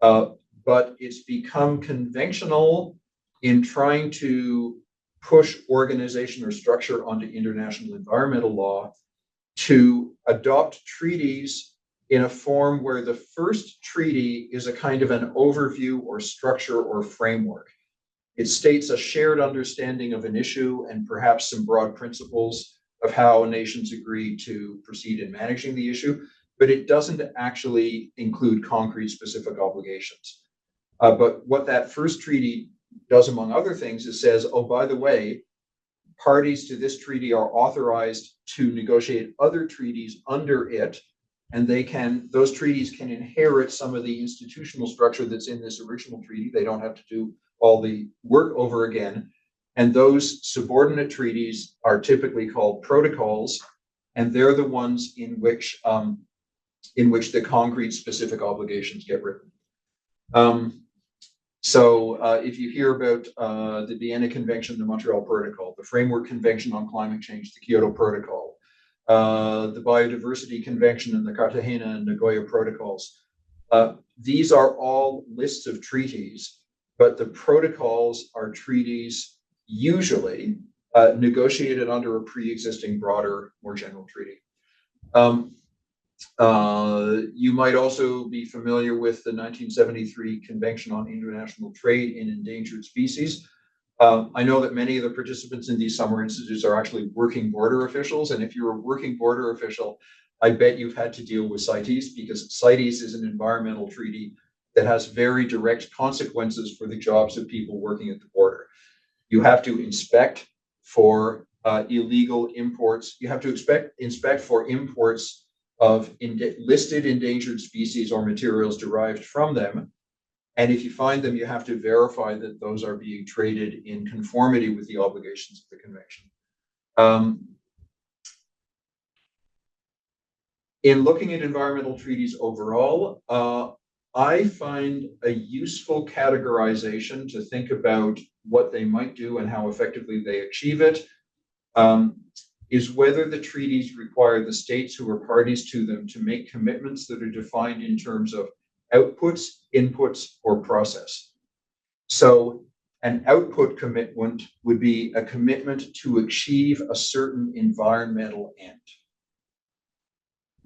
but it's become conventional in trying to push organization or structure onto international environmental law to adopt treaties in a form where the first treaty is a kind of an overview or structure or framework. It states a shared understanding of an issue and perhaps some broad principles of how nations agree to proceed in managing the issue, but it doesn't actually include concrete specific obligations. But what that first treaty does, among other things, is says, oh, by the way, parties to this treaty are authorized to negotiate other treaties under it, and those treaties can inherit some of the institutional structure that's in this original treaty. They don't have to do all the work over again. And those subordinate treaties are typically called protocols, and they're the ones in which the concrete specific obligations get written. So if you hear about the Vienna Convention, the Montreal Protocol, the Framework Convention on Climate Change, the Kyoto Protocol, the Biodiversity Convention and the Cartagena and Nagoya Protocols, these are all lists of treaties, but the protocols are treaties usually negotiated under a pre-existing broader, more general treaty. You might also be familiar with the 1973 Convention on International Trade in Endangered Species. I know that many of the participants in these summer institutes are actually working border officials, and if you're a working border official, I bet you've had to deal with CITES, because CITES is an environmental treaty that has very direct consequences for the jobs of people working at the border. You have to inspect for illegal imports. You have to inspect for imports of listed endangered species or materials derived from them. And if you find them, you have to verify that those are being traded in conformity with the obligations of the convention. In looking at environmental treaties overall, I find a useful categorization to think about what they might do and how effectively they achieve it, is whether the treaties require the states who are parties to them to make commitments that are defined in terms of outputs, inputs, or process. So an output commitment would be a commitment to achieve a certain environmental end.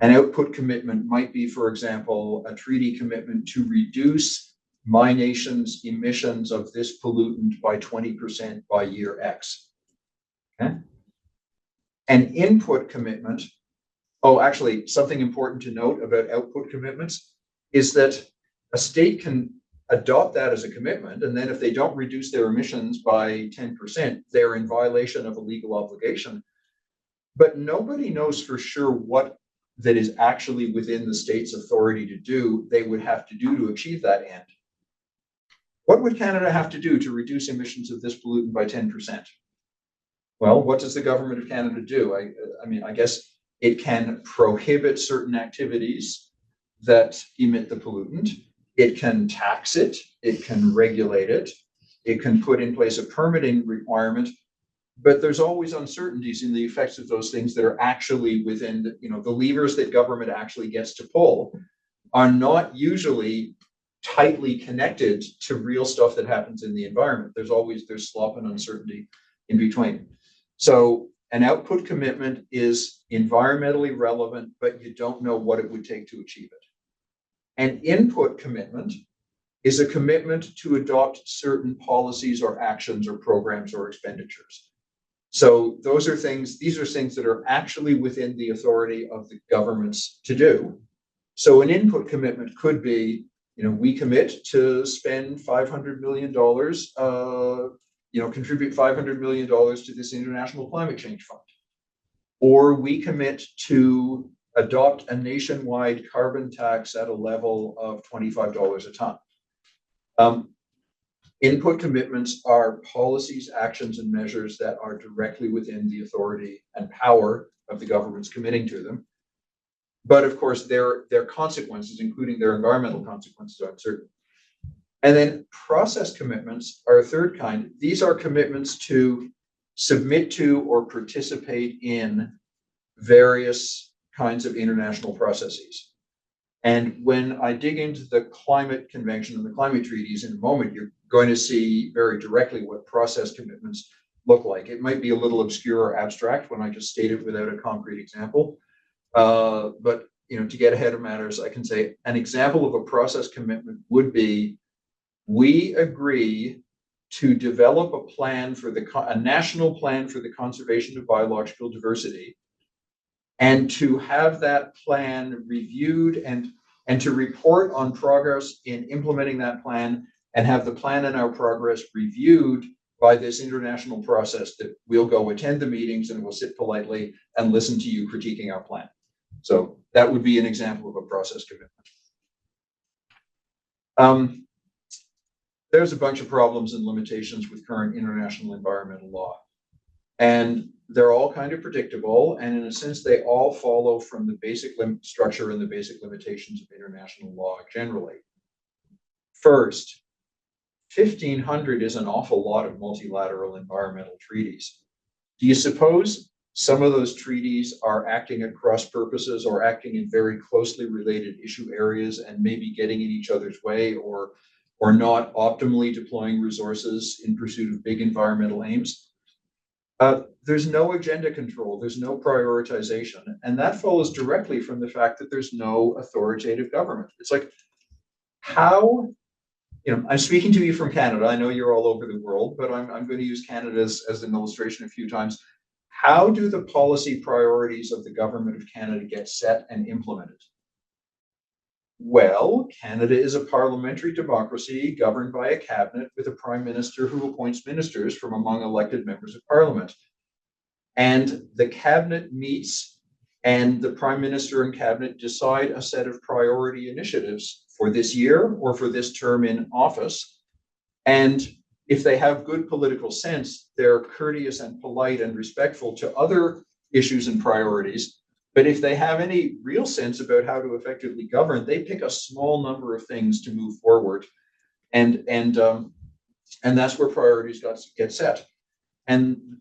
An output commitment might be, for example, a treaty commitment to reduce my nation's emissions of this pollutant by 20% by year X. Okay? An input commitment, actually, something important to note about output commitments is that a state can adopt that as a commitment, and then if they don't reduce their emissions by 10%, they're in violation of a legal obligation. But nobody knows for sure what that is actually within the state's authority to do, they would have to do to achieve that end. What would Canada have to do to reduce emissions of this pollutant by 10%? Well, what does the government of Canada do? I guess it can prohibit certain activities that emit the pollutant. It can tax it. It can regulate it. It can put in place a permitting requirement. But there's always uncertainties in the effects of those things that are actually within the levers that government actually gets to pull are not usually tightly connected to real stuff that happens in the environment. There's slop and uncertainty in between. So an output commitment is environmentally relevant, but you don't know what it would take to achieve it. An input commitment is a commitment to adopt certain policies or actions or programs or expenditures. So these are things that are actually within the authority of the governments to do. So an input commitment could be, we commit to spend $500 million, contribute $500 million to this international climate change fund. Or we commit to adopt a nationwide carbon tax at a level of $25 a ton. Input commitments are policies, actions, and measures that are directly within the authority and power of the governments committing to them. But of course, their consequences, including their environmental consequences, are uncertain. And then process commitments are a third kind. These are commitments to submit to or participate in various kinds of international processes. And when I dig into the climate convention and the climate treaties in a moment, you're going to see very directly what process commitments look like. It might be a little obscure or abstract when I just state it without a concrete example. But to get ahead of matters, I can say an example of a process commitment would be, we agree to develop a plan for a national plan for the conservation of biological diversity, and to have that plan reviewed and to report on progress in implementing that plan, and have the plan and our progress reviewed by this international process that we'll go attend the meetings and we'll sit politely and listen to you critiquing our plan. So that would be an example of a process commitment. There's a bunch of problems and limitations with current international environmental law. And they're all kind of predictable. And in a sense, they all follow from the basic structure and the basic limitations of international law generally. First, 1,500 is an awful lot of multilateral environmental treaties. Do you suppose some of those treaties are acting at cross purposes or acting in very closely related issue areas and maybe getting in each other's way, or not optimally deploying resources in pursuit of big environmental aims? There's no agenda control, there's no prioritization, and that follows directly from the fact that there's no authoritative government. It's like, how, I'm speaking to you from Canada. I know you're all over the world, but I'm going to use Canada as an illustration a few times. How do the policy priorities of the government of Canada get set and implemented? Well, Canada is a parliamentary democracy governed by a cabinet with a prime minister who appoints ministers from among elected members of parliament. And the cabinet meets, and the prime minister and cabinet decide a set of priority initiatives for this year or for this term in office. And if they have good political sense, they're courteous and polite and respectful to other issues and priorities. But if they have any real sense about how to effectively govern, they pick a small number of things to move forward, and that's where priorities get set. And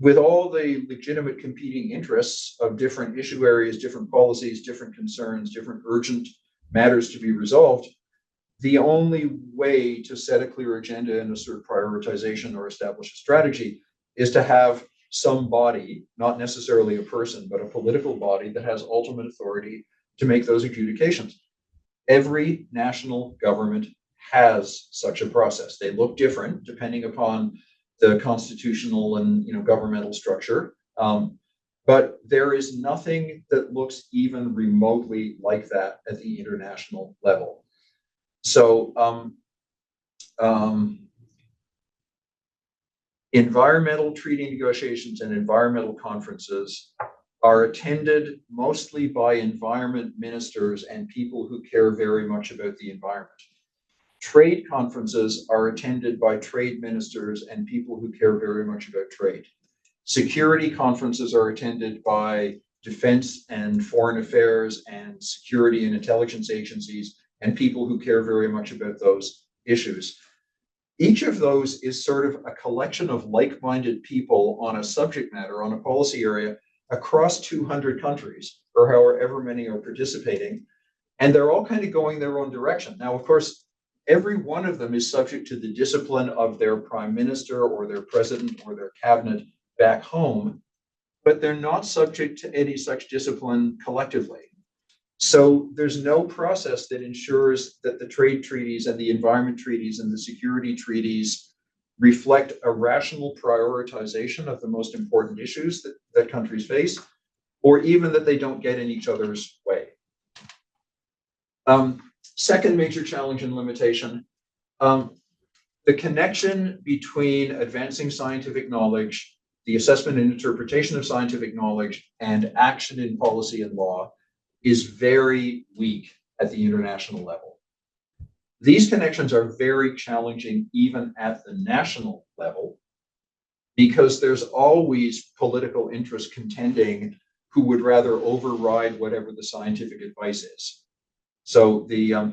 with all the legitimate competing interests of different issue areas, different policies, different concerns, different urgent matters to be resolved, the only way to set a clear agenda and assert prioritization or establish a strategy is to have some body, not necessarily a person, but a political body that has ultimate authority to make those adjudications. Every national government has such a process. They look different depending upon the constitutional and governmental structure, but there is nothing that looks even remotely like that at the international level. So environmental treaty negotiations and environmental conferences are attended mostly by environment ministers and people who care very much about the environment. Trade conferences are attended by trade ministers and people who care very much about trade. Security conferences are attended by defense and foreign affairs and security and intelligence agencies and people who care very much about those issues. Each of those is sort of a collection of like-minded people on a subject matter, on a policy area, across 200 countries, or however many are participating, and they're all kind of going their own direction. Now, of course, every one of them is subject to the discipline of their prime minister or their president or their cabinet back home, but they're not subject to any such discipline collectively. So there's no process that ensures that the trade treaties and the environment treaties and the security treaties reflect a rational prioritization of the most important issues that countries face, or even that they don't get in each other's way. Second major challenge and limitation, the connection between advancing scientific knowledge, the assessment and interpretation of scientific knowledge, and action in policy and law is very weak at the international level. These connections are very challenging even at the national level, because there's always political interest contending who would rather override whatever the scientific advice is. So the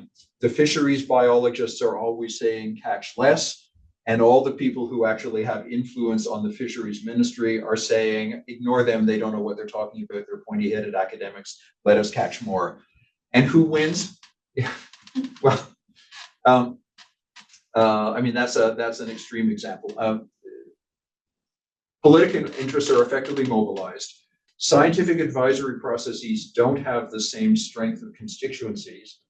fisheries biologists are always saying catch less, and all the people who actually have influence on the fisheries ministry are saying ignore them, they don't know what they're talking about, they're pointy-headed academics, let us catch more. And who wins? Well, I mean, that's an extreme example. Political interests are effectively mobilized. Scientific advisory processes don't have the same strength of constituencies.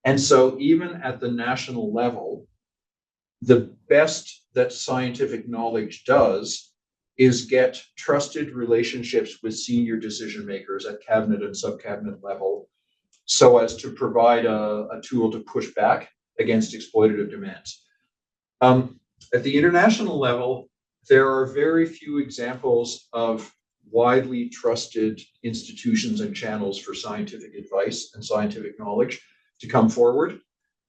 And so even at the national level, the best that scientific knowledge does is get trusted relationships with senior decision makers at cabinet and sub-cabinet level so as to provide a tool to push back against exploitative demands. At the international level, there are very few examples of widely trusted institutions and channels for scientific advice and scientific knowledge to come forward.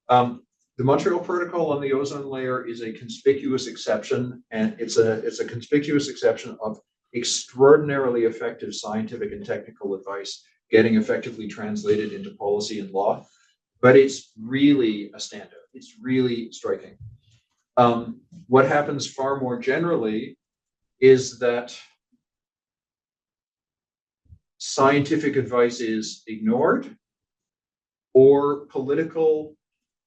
The Montreal Protocol on the ozone layer is a conspicuous exception, and it's a conspicuous exception of extraordinarily effective scientific and technical advice getting effectively translated into policy and law. But it's really a standout. It's really striking. What happens far more generally is that scientific advice is ignored, or political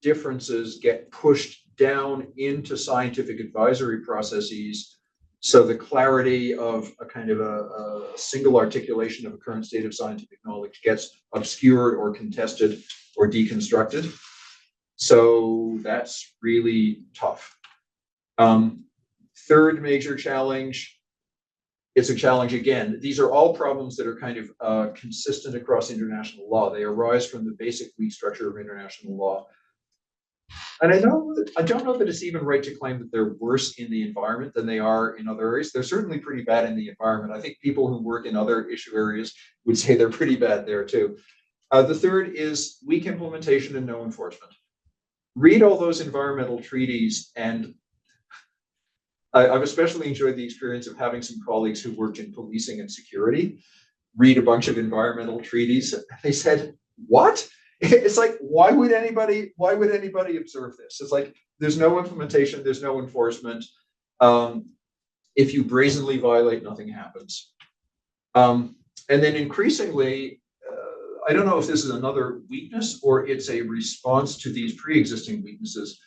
differences get pushed down into scientific advisory processes. So the clarity of a kind of a single articulation of a current state of scientific knowledge gets obscured or contested or deconstructed. So that's really tough. Third major challenge, it's a challenge again. These are all problems that are kind of consistent across international law. They arise from the basic weak structure of international law. And I don't know that it's even right to claim that they're worse in the environment than they are in other areas. They're certainly pretty bad in the environment. I think people who work in other issue areas would say they're pretty bad there too. The third is weak implementation and no enforcement. Read all those environmental treaties, and I've especially enjoyed the experience of having some colleagues who worked in policing and security read a bunch of environmental treaties. They said, what? It's like, why would anybody observe this? It's like, there's no implementation, there's no enforcement. If you brazenly violate, nothing happens. And then increasingly, I don't know if this is another weakness or it's a response to these pre-existing weaknesses.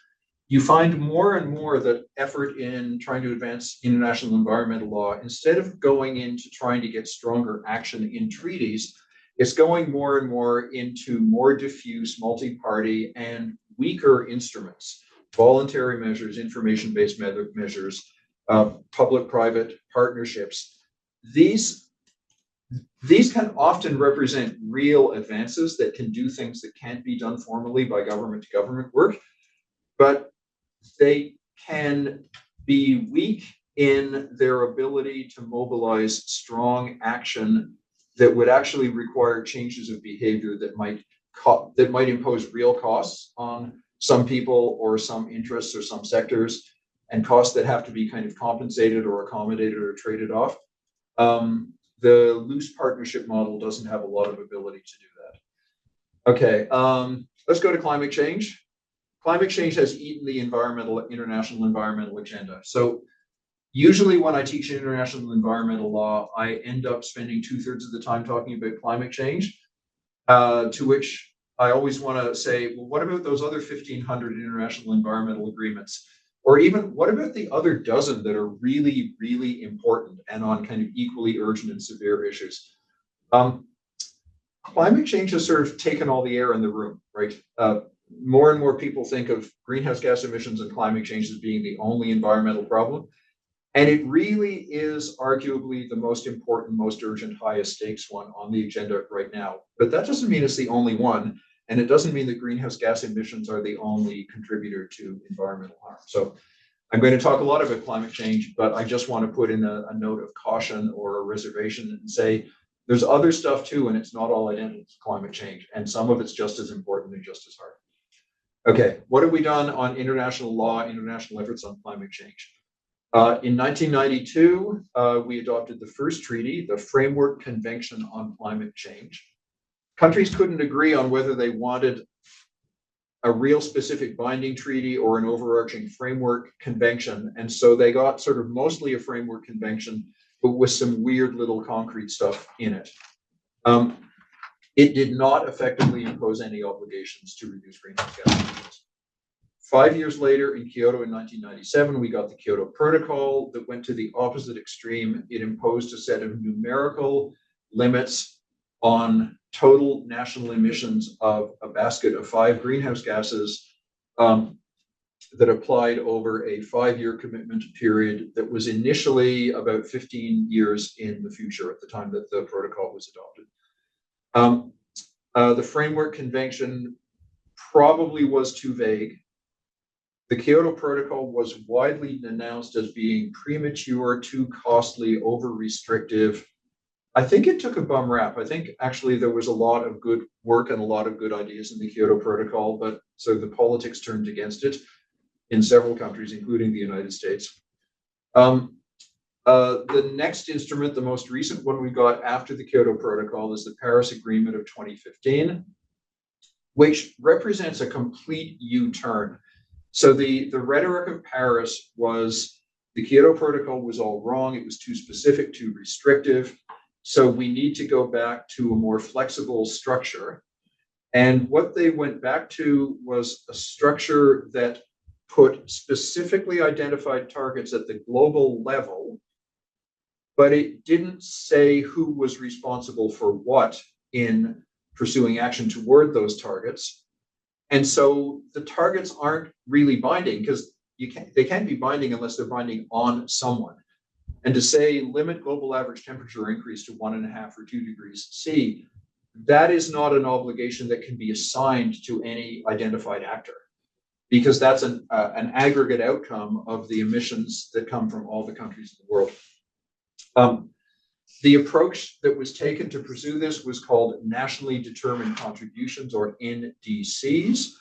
You find more and more that effort in trying to advance international environmental law, instead of going into trying to get stronger action in treaties, it's going more and more into more diffuse, multi-party, and weaker instruments, voluntary measures, information-based measures, public-private partnerships. These can often represent real advances that can do things that can't be done formally by government-to-government work, but they can be weak in their ability to mobilize strong action that would actually require changes of behavior that might impose real costs on some people or some interests or some sectors, and costs that have to be kind of compensated or accommodated or traded off. The loose partnership model doesn't have a lot of ability to do that. Okay, let's go to climate change. Climate change has eaten the international environmental agenda. So usually when I teach international environmental law, I end up spending 2/3 of the time talking about climate change, to which I always want to say, well, what about those other 1,500 international environmental agreements? Or even, what about the other dozen that are really, really important and on kind of equally urgent and severe issues? Climate change has sort of taken all the air in the room, right? More and more people think of greenhouse gas emissions and climate change as being the only environmental problem. And it really is arguably the most important, most urgent, highest stakes one on the agenda right now. But that doesn't mean it's the only one. And it doesn't mean that greenhouse gas emissions are the only contributor to environmental harm. So I'm going to talk a lot about climate change, but I just want to put in a note of caution or a reservation and say, there's other stuff too, and it's not all identical to climate change. And some of it's just as important and just as hard. Okay, what have we done on international law, international efforts on climate change? In 1992, we adopted the first treaty, the Framework Convention on Climate Change. Countries couldn't agree on whether they wanted a real specific binding treaty or an overarching framework convention. And so they got sort of mostly a framework convention, but with some weird little concrete stuff in it. It did not effectively impose any obligations to reduce greenhouse gas emissions. 5 years later, in Kyoto in 1997, we got the Kyoto Protocol that went to the opposite extreme. It imposed a set of numerical limits on total national emissions of a basket of 5 greenhouse gases that applied over a 5-year commitment period that was initially about 15 years in the future at the time that the protocol was adopted. The Framework Convention probably was too vague. The Kyoto Protocol was widely denounced as being premature, too costly, over-restrictive. I think it took a bum rap. I think actually there was a lot of good work and a lot of good ideas in the Kyoto Protocol, but so the politics turned against it in several countries, including the United States. The next instrument, the most recent one we got after the Kyoto Protocol, is the Paris Agreement of 2015, which represents a complete U-turn. So the rhetoric of Paris was the Kyoto Protocol was all wrong. It was too specific, too restrictive. So we need to go back to a more flexible structure. And what they went back to was a structure that put specifically identified targets at the global level, but it didn't say who was responsible for what in pursuing action toward those targets. And so the targets aren't really binding because they can't be binding unless they're binding on someone. And to say limit global average temperature increase to 1.5 or 2 degrees C, that is not an obligation that can be assigned to any identified actor, because that's an aggregate outcome of the emissions that come from all the countries in the world. The approach that was taken to pursue this was called nationally determined contributions, or NDCs,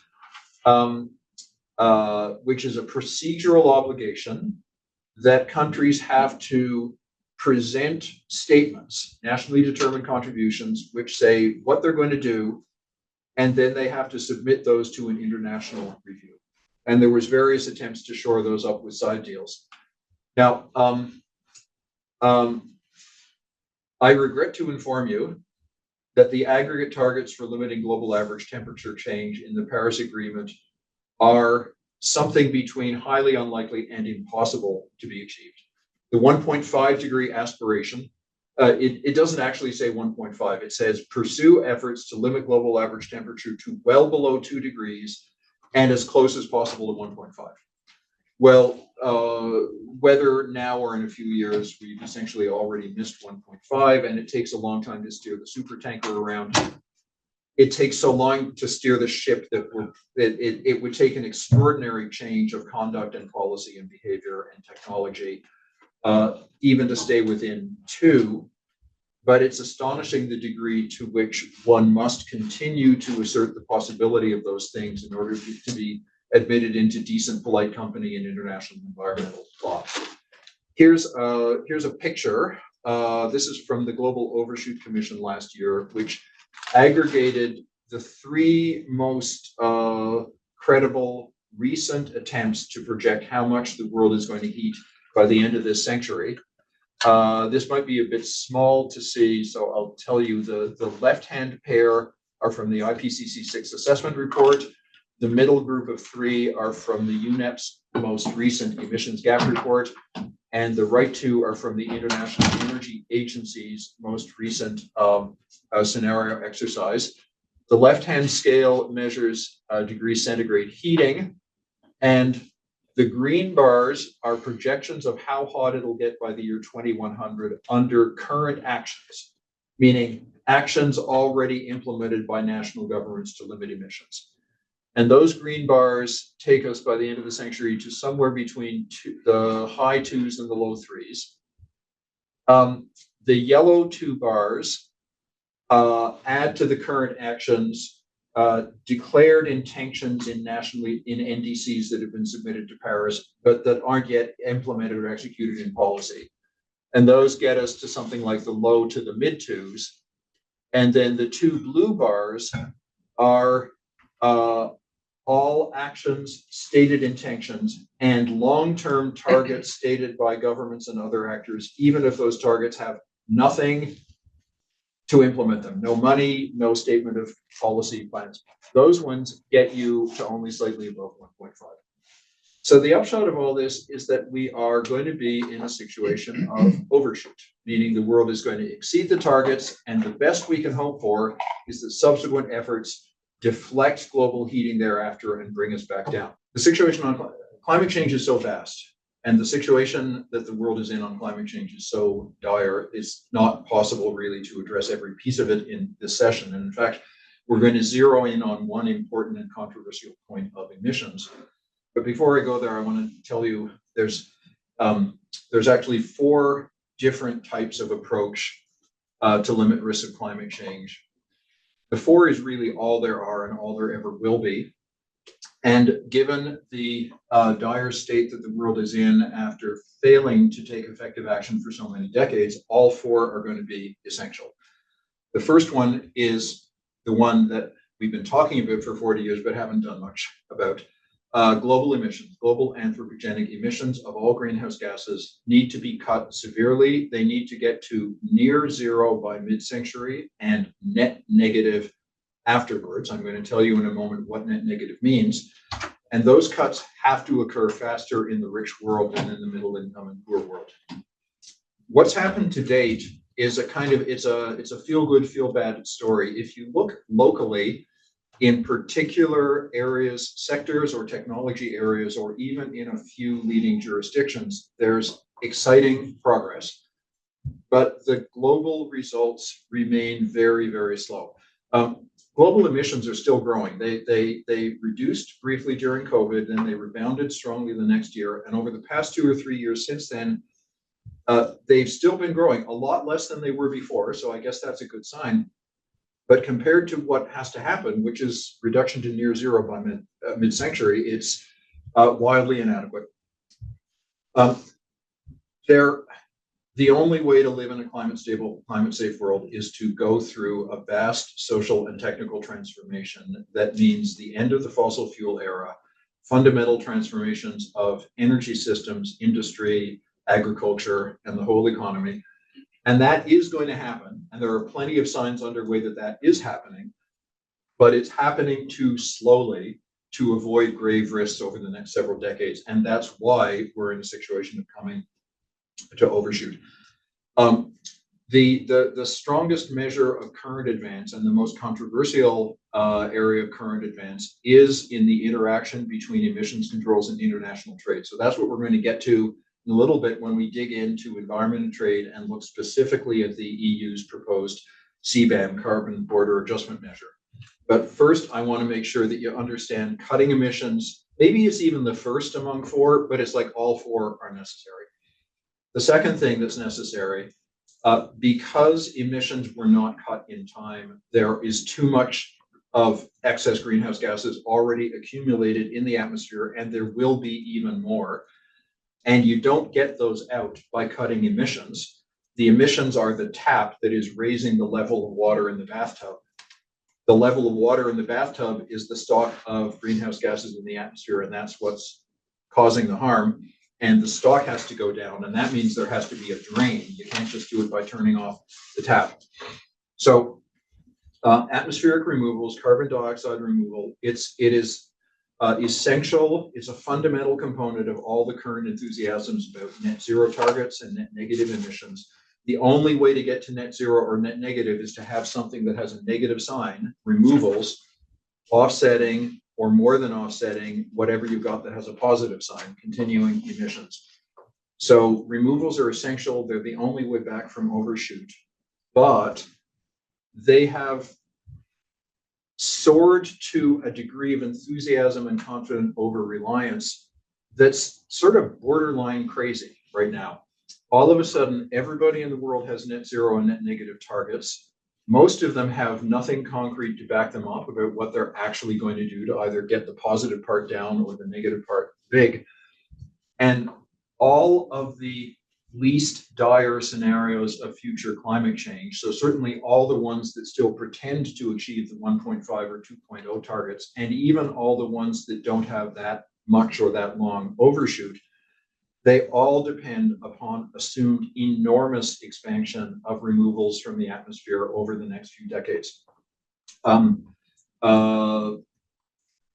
which is a procedural obligation that countries have to present statements, nationally determined contributions, which say what they're going to do, and then they have to submit those to an international review. And there was various attempts to shore those up with side deals. Now, I regret to inform you that the aggregate targets for limiting global average temperature change in the Paris Agreement are something between highly unlikely and impossible to be achieved. The 1.5 degree aspiration, it doesn't actually say 1.5. It says pursue efforts to limit global average temperature to well below 2 degrees and as close as possible to 1.5. Well, whether now or in a few years, we've essentially already missed 1.5, and it takes a long time to steer the super tanker around. It takes so long to steer the ship that it would take an extraordinary change of conduct and policy and behavior and technology, even to stay within 2. But it's astonishing the degree to which one must continue to assert the possibility of those things in order to be admitted into decent, polite company in international environmental law. Here's a picture. This is from the Global Overshoot Commission last year, which aggregated the 3 most credible recent attempts to project how much the world is going to heat by the end of this century. This might be a bit small to see, so I'll tell you the left-hand pair are from the IPCC 6 assessment report. The middle group of 3 are from the UNEP's most recent emissions gap report, and the right 2 are from the International Energy Agency's most recent scenario exercise. The left-hand scale measures degrees centigrade heating, and the green bars are projections of how hot it'll get by the year 2100 under current actions, meaning actions already implemented by national governments to limit emissions. And those green bars take us by the end of the century to somewhere between the high 2s and the low 3s. The yellow 2 bars add to the current actions declared intentions in NDCs that have been submitted to Paris, but that aren't yet implemented or executed in policy. And those get us to something like the low to the mid 2s. And then the 2 blue bars are all actions, stated intentions, and long-term targets stated by governments and other actors, even if those targets have nothing to implement them. No money, no statement of policy plans. Those ones get you to only slightly above 1.5. So the upshot of all this is that we are going to be in a situation of overshoot, meaning the world is going to exceed the targets, and the best we can hope for is that subsequent efforts deflect global heating thereafter and bring us back down. The situation on climate change is so vast, and the situation that the world is in on climate change is so dire, it's not possible really to address every piece of it in this session. And in fact, we're going to zero in on one important and controversial point of emissions. But before I go there, I want to tell you there's actually 4 different types of approach to limit risks of climate change. The 4 is really all there are and all there ever will be. And given the dire state that the world is in after failing to take effective action for so many decades, all 4 are going to be essential. The first one is the one that we've been talking about for 40 years but haven't done much about. Global emissions, global anthropogenic emissions of all greenhouse gases need to be cut severely. They need to get to near zero by mid-century and net negative afterwards. I'm going to tell you in a moment what net negative means. And those cuts have to occur faster in the rich world than in the middle income and poor world. What's happened to date is a kind of, it's a feel good, feel bad story. If you look locally, in particular areas, sectors or technology areas, or even in a few leading jurisdictions, there's exciting progress, but the global results remain very, very slow. Global emissions are still growing. They reduced briefly during COVID, then they rebounded strongly the next year, and over the past 2 or 3 years since then, they've still been growing, a lot less than they were before, so I guess that's a good sign. But compared to what has to happen, which is reduction to near zero by mid-century, it's wildly inadequate. The only way to live in a climate-stable, climate-safe world is to go through a vast social and technical transformation. That means the end of the fossil fuel era, fundamental transformations of energy systems, industry, agriculture, and the whole economy. And that is going to happen. And there are plenty of signs underway that that is happening, but it's happening too slowly to avoid grave risks over the next several decades. And that's why we're in a situation of coming to overshoot. The strongest measure of current advance and the most controversial area of current advance is in the interaction between emissions controls and international trade. So that's what we're going to get to in a little bit when we dig into environment and trade and look specifically at the EU's proposed CBAM, carbon border adjustment measure. But first, I want to make sure that you understand cutting emissions. Maybe it's even the first among 4, but it's like all 4 are necessary. The second thing that's necessary, because emissions were not cut in time, there is too much of excess greenhouse gases already accumulated in the atmosphere, and there will be even more. And you don't get those out by cutting emissions. The emissions are the tap that is raising the level of water in the bathtub. The level of water in the bathtub is the stock of greenhouse gases in the atmosphere, and that's what's causing the harm. And the stock has to go down, and that means there has to be a drain. You can't just do it by turning off the tap. So atmospheric removals, carbon dioxide removal, it is essential. It's a fundamental component of all the current enthusiasms about net zero targets and net negative emissions. The only way to get to net zero or net negative is to have something that has a negative sign, removals, offsetting, or more than offsetting whatever you've got that has a positive sign, continuing emissions. So removals are essential. They're the only way back from overshoot, but they have soared to a degree of enthusiasm and confident over-reliance that's sort of borderline crazy right now. All of a sudden, everybody in the world has net zero and net negative targets. Most of them have nothing concrete to back them up about what they're actually going to do to either get the positive part down or the negative part big. And all of the least dire scenarios of future climate change, so certainly all the ones that still pretend to achieve the 1.5 or 2.0 targets, and even all the ones that don't have that much or that long overshoot, they all depend upon assumed enormous expansion of removals from the atmosphere over the next few decades.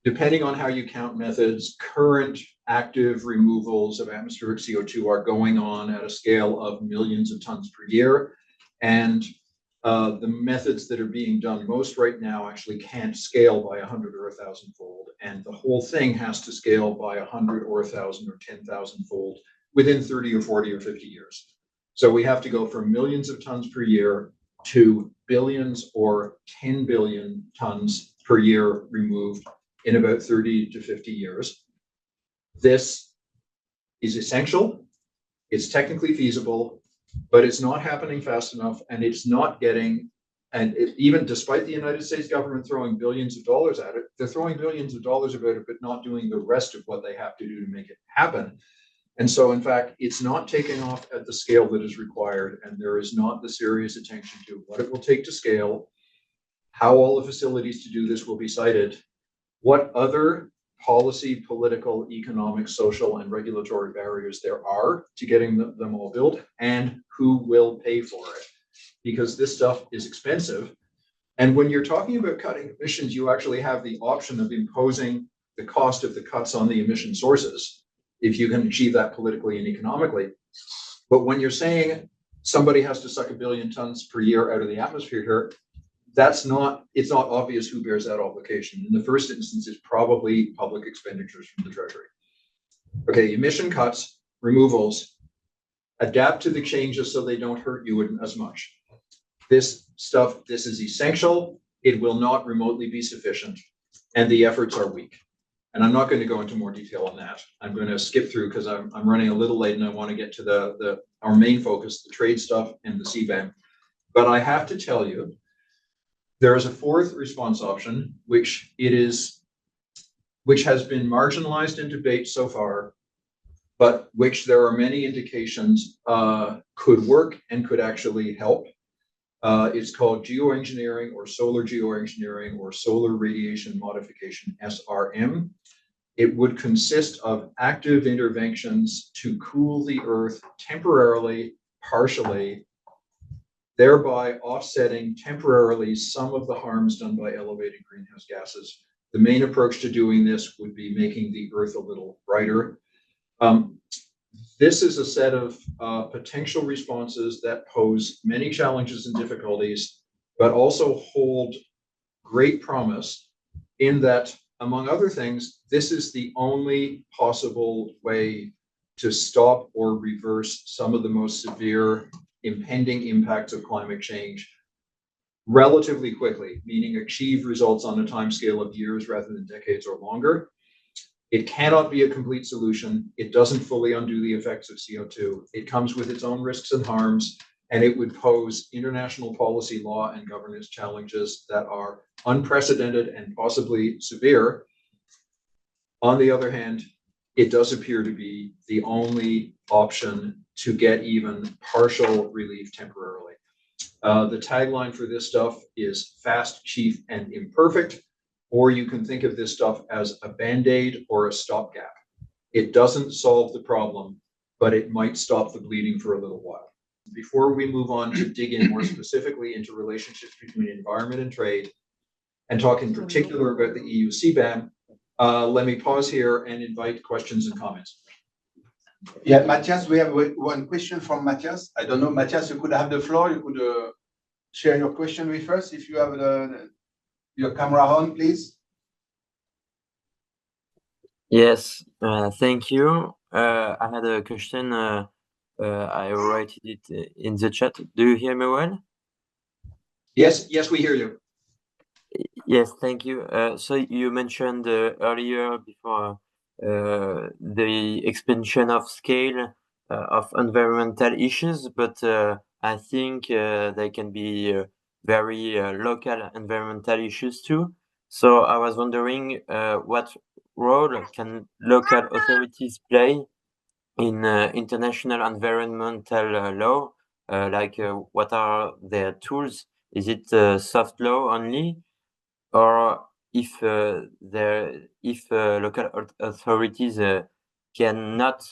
Depending on how you count methods, current active removals of atmospheric CO2 are going on at a scale of millions of tons per year. And the methods that are being done most right now actually can't scale by 100 or 1,000 fold. And the whole thing has to scale by 100 or 1,000 or 10,000 fold within 30 or 40 or 50 years. So we have to go from millions of tons per year to billions or 10 billion tons per year removed in about 30 to 50 years. This is essential. It's technically feasible, but it's not happening fast enough, and it's not getting, even despite the United States government throwing billions of dollars at it, they're throwing billions of dollars about it, but not doing the rest of what they have to do to make it happen. And so, in fact, it's not taking off at the scale that is required, and there is not the serious attention to what it will take to scale, how all the facilities to do this will be sited, what other policy, political, economic, social, and regulatory barriers there are to getting them all built, and who will pay for it. Because this stuff is expensive. And when you're talking about cutting emissions, you actually have the option of imposing the cost of the cuts on the emission sources, if you can achieve that politically and economically. But when you're saying somebody has to suck 1 billion tons per year out of the atmosphere here, it's not obvious who bears that obligation. In the first instance, it's probably public expenditures from the Treasury. Okay, emission cuts, removals, adapt to the changes so they don't hurt you as much. This is essential. It will not remotely be sufficient, and the efforts are weak. And I'm not going to go into more detail on that. I'm going to skip through because I'm running a little late and I want to get to our main focus, the trade stuff and the CBAM. But I have to tell you, there is a fourth response option, which has been marginalized in debate so far, but which there are many indications could work and could actually help. It's called geoengineering or solar geoengineering or solar radiation modification, SRM. It would consist of active interventions to cool the Earth temporarily, partially, thereby offsetting temporarily some of the harms done by elevated greenhouse gases. The main approach to doing this would be making the Earth a little brighter. This is a set of potential responses that pose many challenges and difficulties, but also hold great promise in that, among other things, this is the only possible way to stop or reverse some of the most severe impending impacts of climate change relatively quickly, meaning achieve results on a timescale of years rather than decades or longer. It cannot be a complete solution. It doesn't fully undo the effects of CO2. It comes with its own risks and harms, and it would pose international policy, law, and governance challenges that are unprecedented and possibly severe. On the other hand, it does appear to be the only option to get even partial relief temporarily. The tagline for this stuff is fast, cheap, and imperfect, or you can think of this stuff as a Band-Aid or a stopgap. It doesn't solve the problem, but it might stop the bleeding for a little while. Before we move on to dig in more specifically into relationships between environment and trade, and talk in particular about the EU CBAM, let me pause here and invite questions and comments. Yeah, Matthias, we have one question from Matthias. I don't know, Matthias, you could have the floor. You could share your question with us if you have your camera on, please. Yes, thank you. I had a question. I wrote it in the chat. Do you hear me well? Yes, we hear you. Yes, thank you. So you mentioned earlier before the expansion of scale of environmental issues, but I think they can be very local environmental issues too. So I was wondering what role can local authorities play in international environmental law? What are their tools? Is it soft law only? Or if local authorities cannot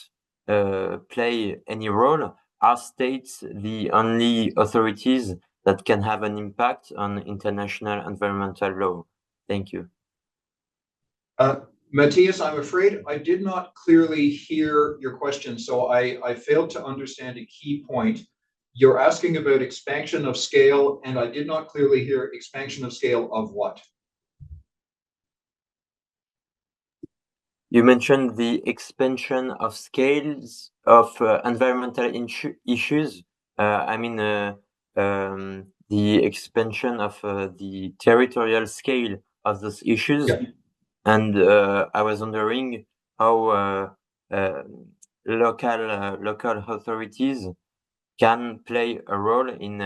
play any role, are states the only authorities that can have an impact on international environmental law? Thank you. Matthias, I'm afraid I did not clearly hear your question, so I failed to understand a key point. You're asking about expansion of scale, and I did not clearly hear expansion of scale of what? You mentioned the expansion of scales of environmental issues. The expansion of the territorial scale of those issues. Yeah. And I was wondering how local authorities can play a role in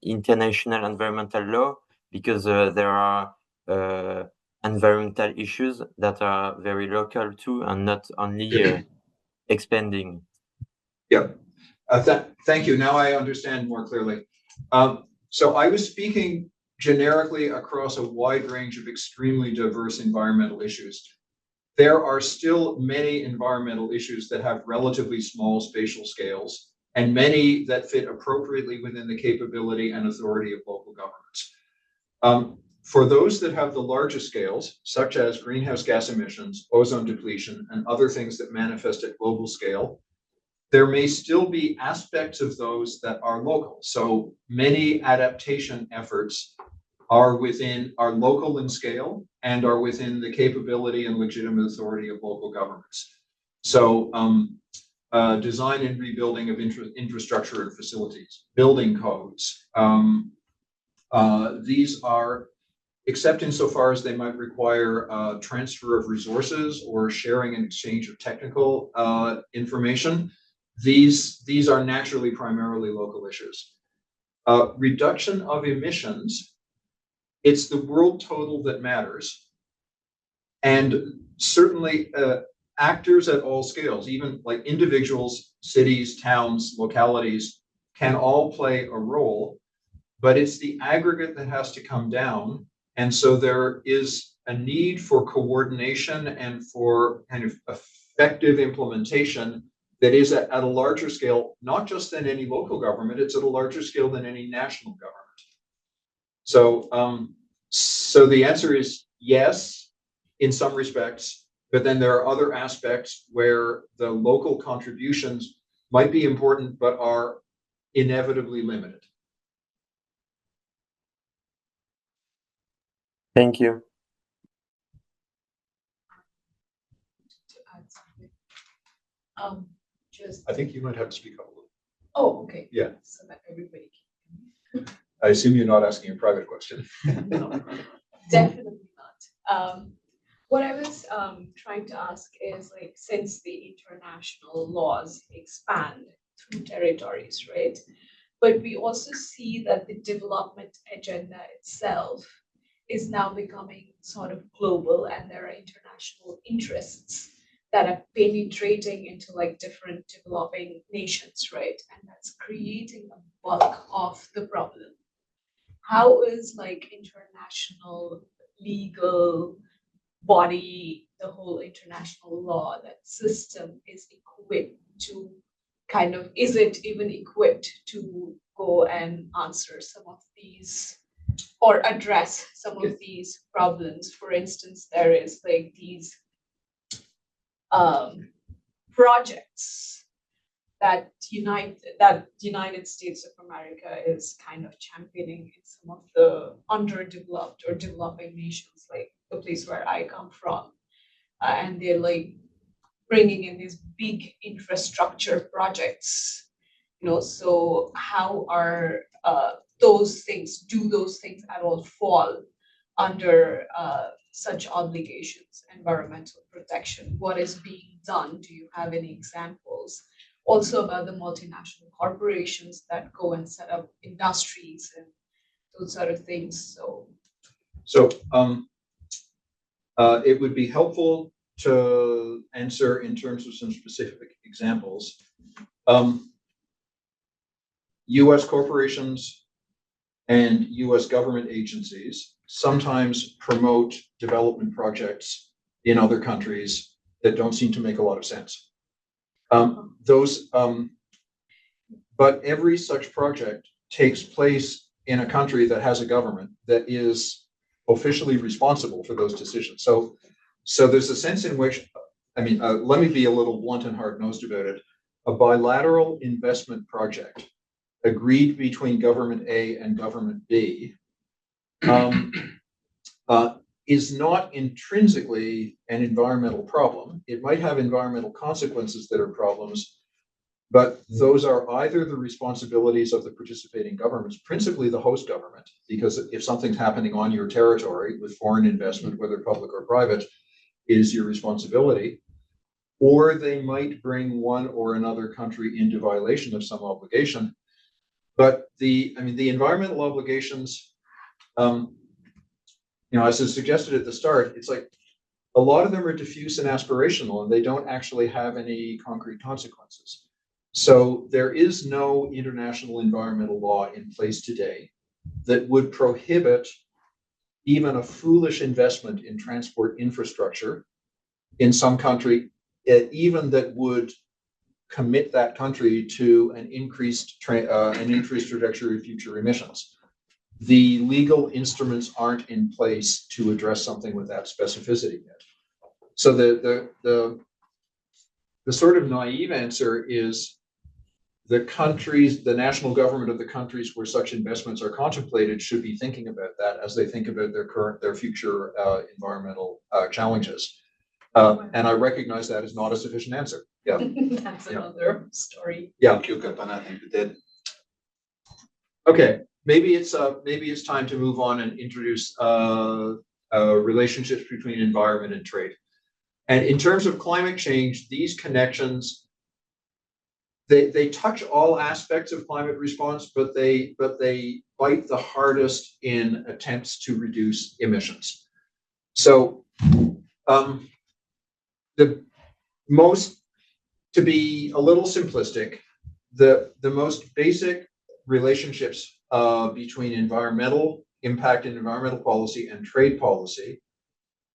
international environmental law, because there are environmental issues that are very local too, and not only expanding. Yeah. Thank you. Now I understand more clearly. So I was speaking generically across a wide range of extremely diverse environmental issues. There are still many environmental issues that have relatively small spatial scales, and many that fit appropriately within the capability and authority of local governments. For those that have the largest scales, such as greenhouse gas emissions, ozone depletion, and other things that manifest at global scale, there may still be aspects of those that are local. So many adaptation efforts are local in scale and are within the capability and legitimate authority of local governments. So design and rebuilding of infrastructure and facilities, building codes. These are, except insofar as they might require transfer of resources or sharing and exchange of technical information, these are naturally primarily local issues. Reduction of emissions, it's the world total that matters. And certainly actors at all scales, even like individuals, cities, towns, localities, can all play a role, but it's the aggregate that has to come down. And so there is a need for coordination and for kind of effective implementation that is at a larger scale, not just than any local government, it's at a larger scale than any national government. So, so the answer is yes, in some respects, but then there are other aspects where the local contributions might be important, but are inevitably limited. Thank you. To add something. Just, I think you might have to speak up a little. oh, okay. Yeah. So that everybody I assume you're not asking a private question. can. No, definitely not. What I was trying to ask is, like, since the international laws expand through territories, right? But we also see that the development agenda itself is now becoming sort of global, and there are international interests that are penetrating into like different developing nations, right? And that's creating a bulk of the problem. How is like international legal body, the whole international law, that system is equipped to kind of, is it even equipped to go and answer some of these or address some of these problems? For instance, there is like these projects that United States of America is kind of championing in some of the underdeveloped or developing nations, like the place where I come from, and they're like bringing in these big infrastructure projects, you know. So how are those things, do those things at all fall under such obligations, environmental protection? What is being done? Do you have any examples? Also about the multinational corporations that go and set up industries and those sort of things. So it would be helpful to answer in terms of some specific examples. US corporations and US government agencies sometimes promote development projects in other countries that don't seem to make a lot of sense. But every such project takes place in a country that has a government that is officially responsible for those decisions. So So there's a sense in which, let me be a little blunt and hard-nosed about it. A bilateral investment project agreed between government A and government B is not intrinsically an environmental problem. It might have environmental consequences that are problems, but those are either the responsibilities of the participating governments, principally the host government, because if something's happening on your territory with foreign investment, whether public or private, it is your responsibility, or they might bring one or another country into violation of some obligation. But the environmental obligations, as I suggested at the start, it's like a lot of them are diffuse and aspirational, and they don't actually have any concrete consequences. So there is no international environmental law in place today that would prohibit even a foolish investment in transport infrastructure in some country, even that would commit that country to an increased trajectory of future emissions. The legal instruments aren't in place to address something with that specificity yet. So the sort of naive answer is the national government of the countries where such investments are contemplated should be thinking about that as they think about their future environmental challenges. And I recognize that is not a sufficient answer. Yeah. That's another story. Yeah. Thank you, Kalpana. Thank you, Ted. Okay. Maybe it's time to move on and introduce relationships between environment and trade. And in terms of climate change, these connections, they touch all aspects of climate response, but they bite the hardest in attempts to reduce emissions. So to be a little simplistic, the most basic relationships between environmental impact and environmental policy and trade policy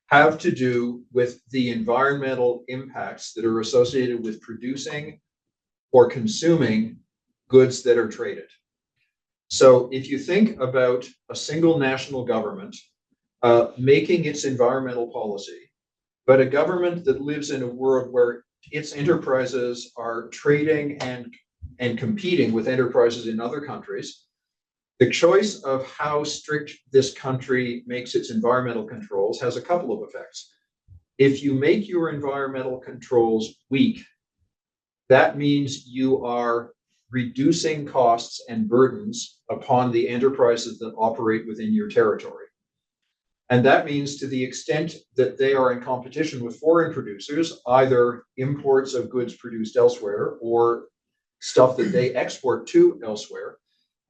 have to do with the environmental impacts that are associated with producing or consuming goods that are traded. So if you think about a single national government making its environmental policy, but a government that lives in a world where its enterprises are trading and competing with enterprises in other countries, the choice of how strict this country makes its environmental controls has a couple of effects. If you make your environmental controls weak, that means you are reducing costs and burdens upon the enterprises that operate within your territory. And that means to the extent that they are in competition with foreign producers, either imports of goods produced elsewhere or stuff that they export to elsewhere,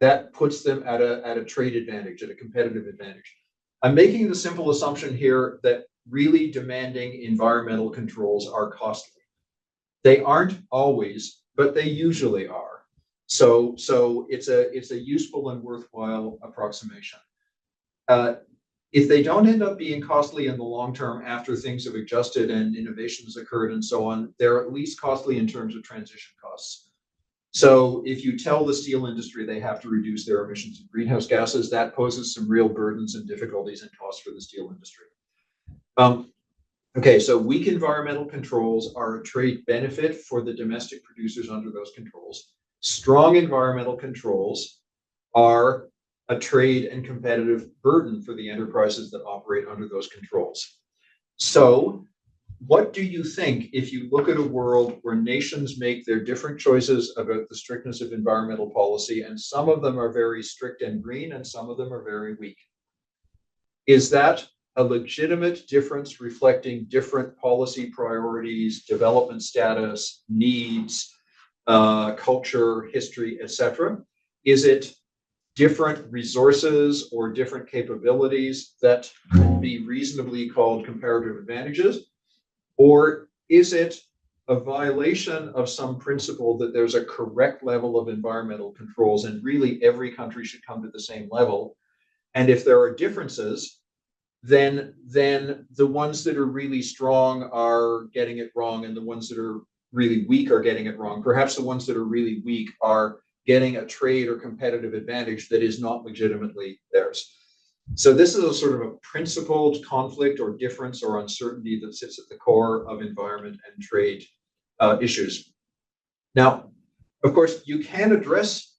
that puts them at a trade advantage, at a competitive advantage. I'm making the simple assumption here that really demanding environmental controls are costly. They aren't always, but they usually are. So it's a useful and worthwhile approximation. If they don't end up being costly in the long term after things have adjusted and innovations occurred and so on, they're at least costly in terms of transition costs. So if you tell the steel industry they have to reduce their emissions of greenhouse gases, that poses some real burdens and difficulties and costs for the steel industry. Okay, so weak environmental controls are a trade benefit for the domestic producers under those controls. Strong environmental controls are a trade and competitive burden for the enterprises that operate under those controls. So what do you think if you look at a world where nations make their different choices about the strictness of environmental policy, and some of them are very strict and green and some of them are very weak? Is that a legitimate difference reflecting different policy priorities, development status, needs, culture, history, etc.? Is it different resources or different capabilities that could be reasonably called comparative advantages? Or is it a violation of some principle that there's a correct level of environmental controls and really every country should come to the same level? And if there are differences, then the ones that are really strong are getting it wrong and the ones that are really weak are getting it wrong. Perhaps the ones that are really weak are getting a trade or competitive advantage that is not legitimately theirs. So this is a sort of a principled conflict or difference or uncertainty that sits at the core of environment and trade issues. Now, of course, you can address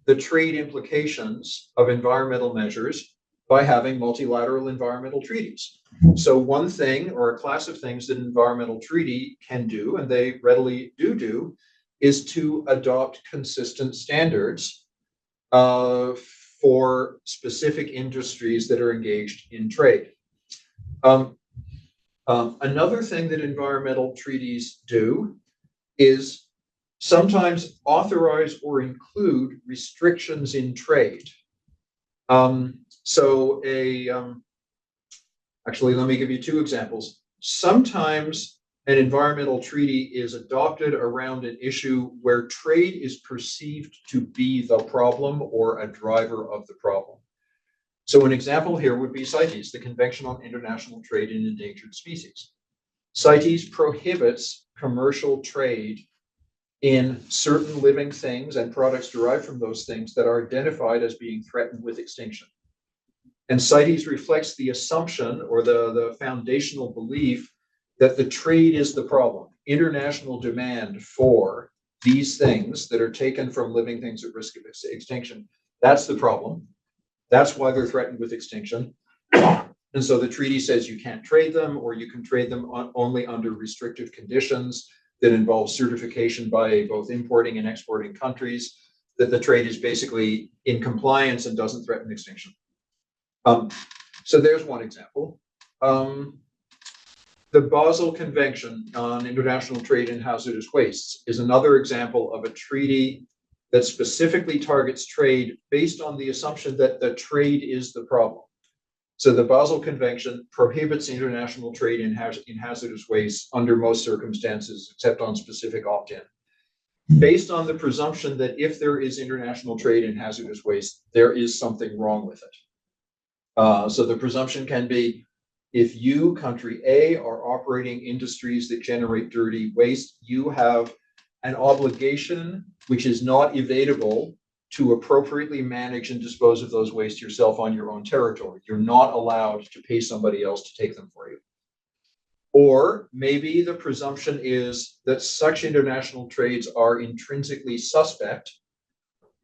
the trade implications of environmental measures by having multilateral environmental treaties. So one thing or a class of things that an environmental treaty can do, and they readily do, is to adopt consistent standards for specific industries that are engaged in trade. Another thing that environmental treaties do is sometimes authorize or include restrictions in trade. Actually, let me give you two examples. Sometimes an environmental treaty is adopted around an issue where trade is perceived to be the problem or a driver of the problem. So an example here would be CITES, the Convention on International Trade in Endangered Species. CITES prohibits commercial trade in certain living things and products derived from those things that are identified as being threatened with extinction. And CITES reflects the assumption or the foundational belief that the trade is the problem. International demand for these things that are taken from living things at risk of extinction, that's the problem. That's why they're threatened with extinction. And so the treaty says you can't trade them, or you can trade them only under restrictive conditions that involve certification by both importing and exporting countries that the trade is basically in compliance and doesn't threaten extinction. So there's one example. The Basel Convention on International Trade in Hazardous Wastes is another example of a treaty that specifically targets trade based on the assumption that the trade is the problem. So the Basel Convention prohibits international trade in hazardous wastes under most circumstances, except on specific opt-in, based on the presumption that if there is international trade in hazardous waste, there is something wrong with it. So the presumption can be, if you, country A, are operating industries that generate dirty waste, you have an obligation which is not evadable to appropriately manage and dispose of those waste yourself on your own territory. You're not allowed to pay somebody else to take them for you. Or maybe the presumption is that such international trades are intrinsically suspect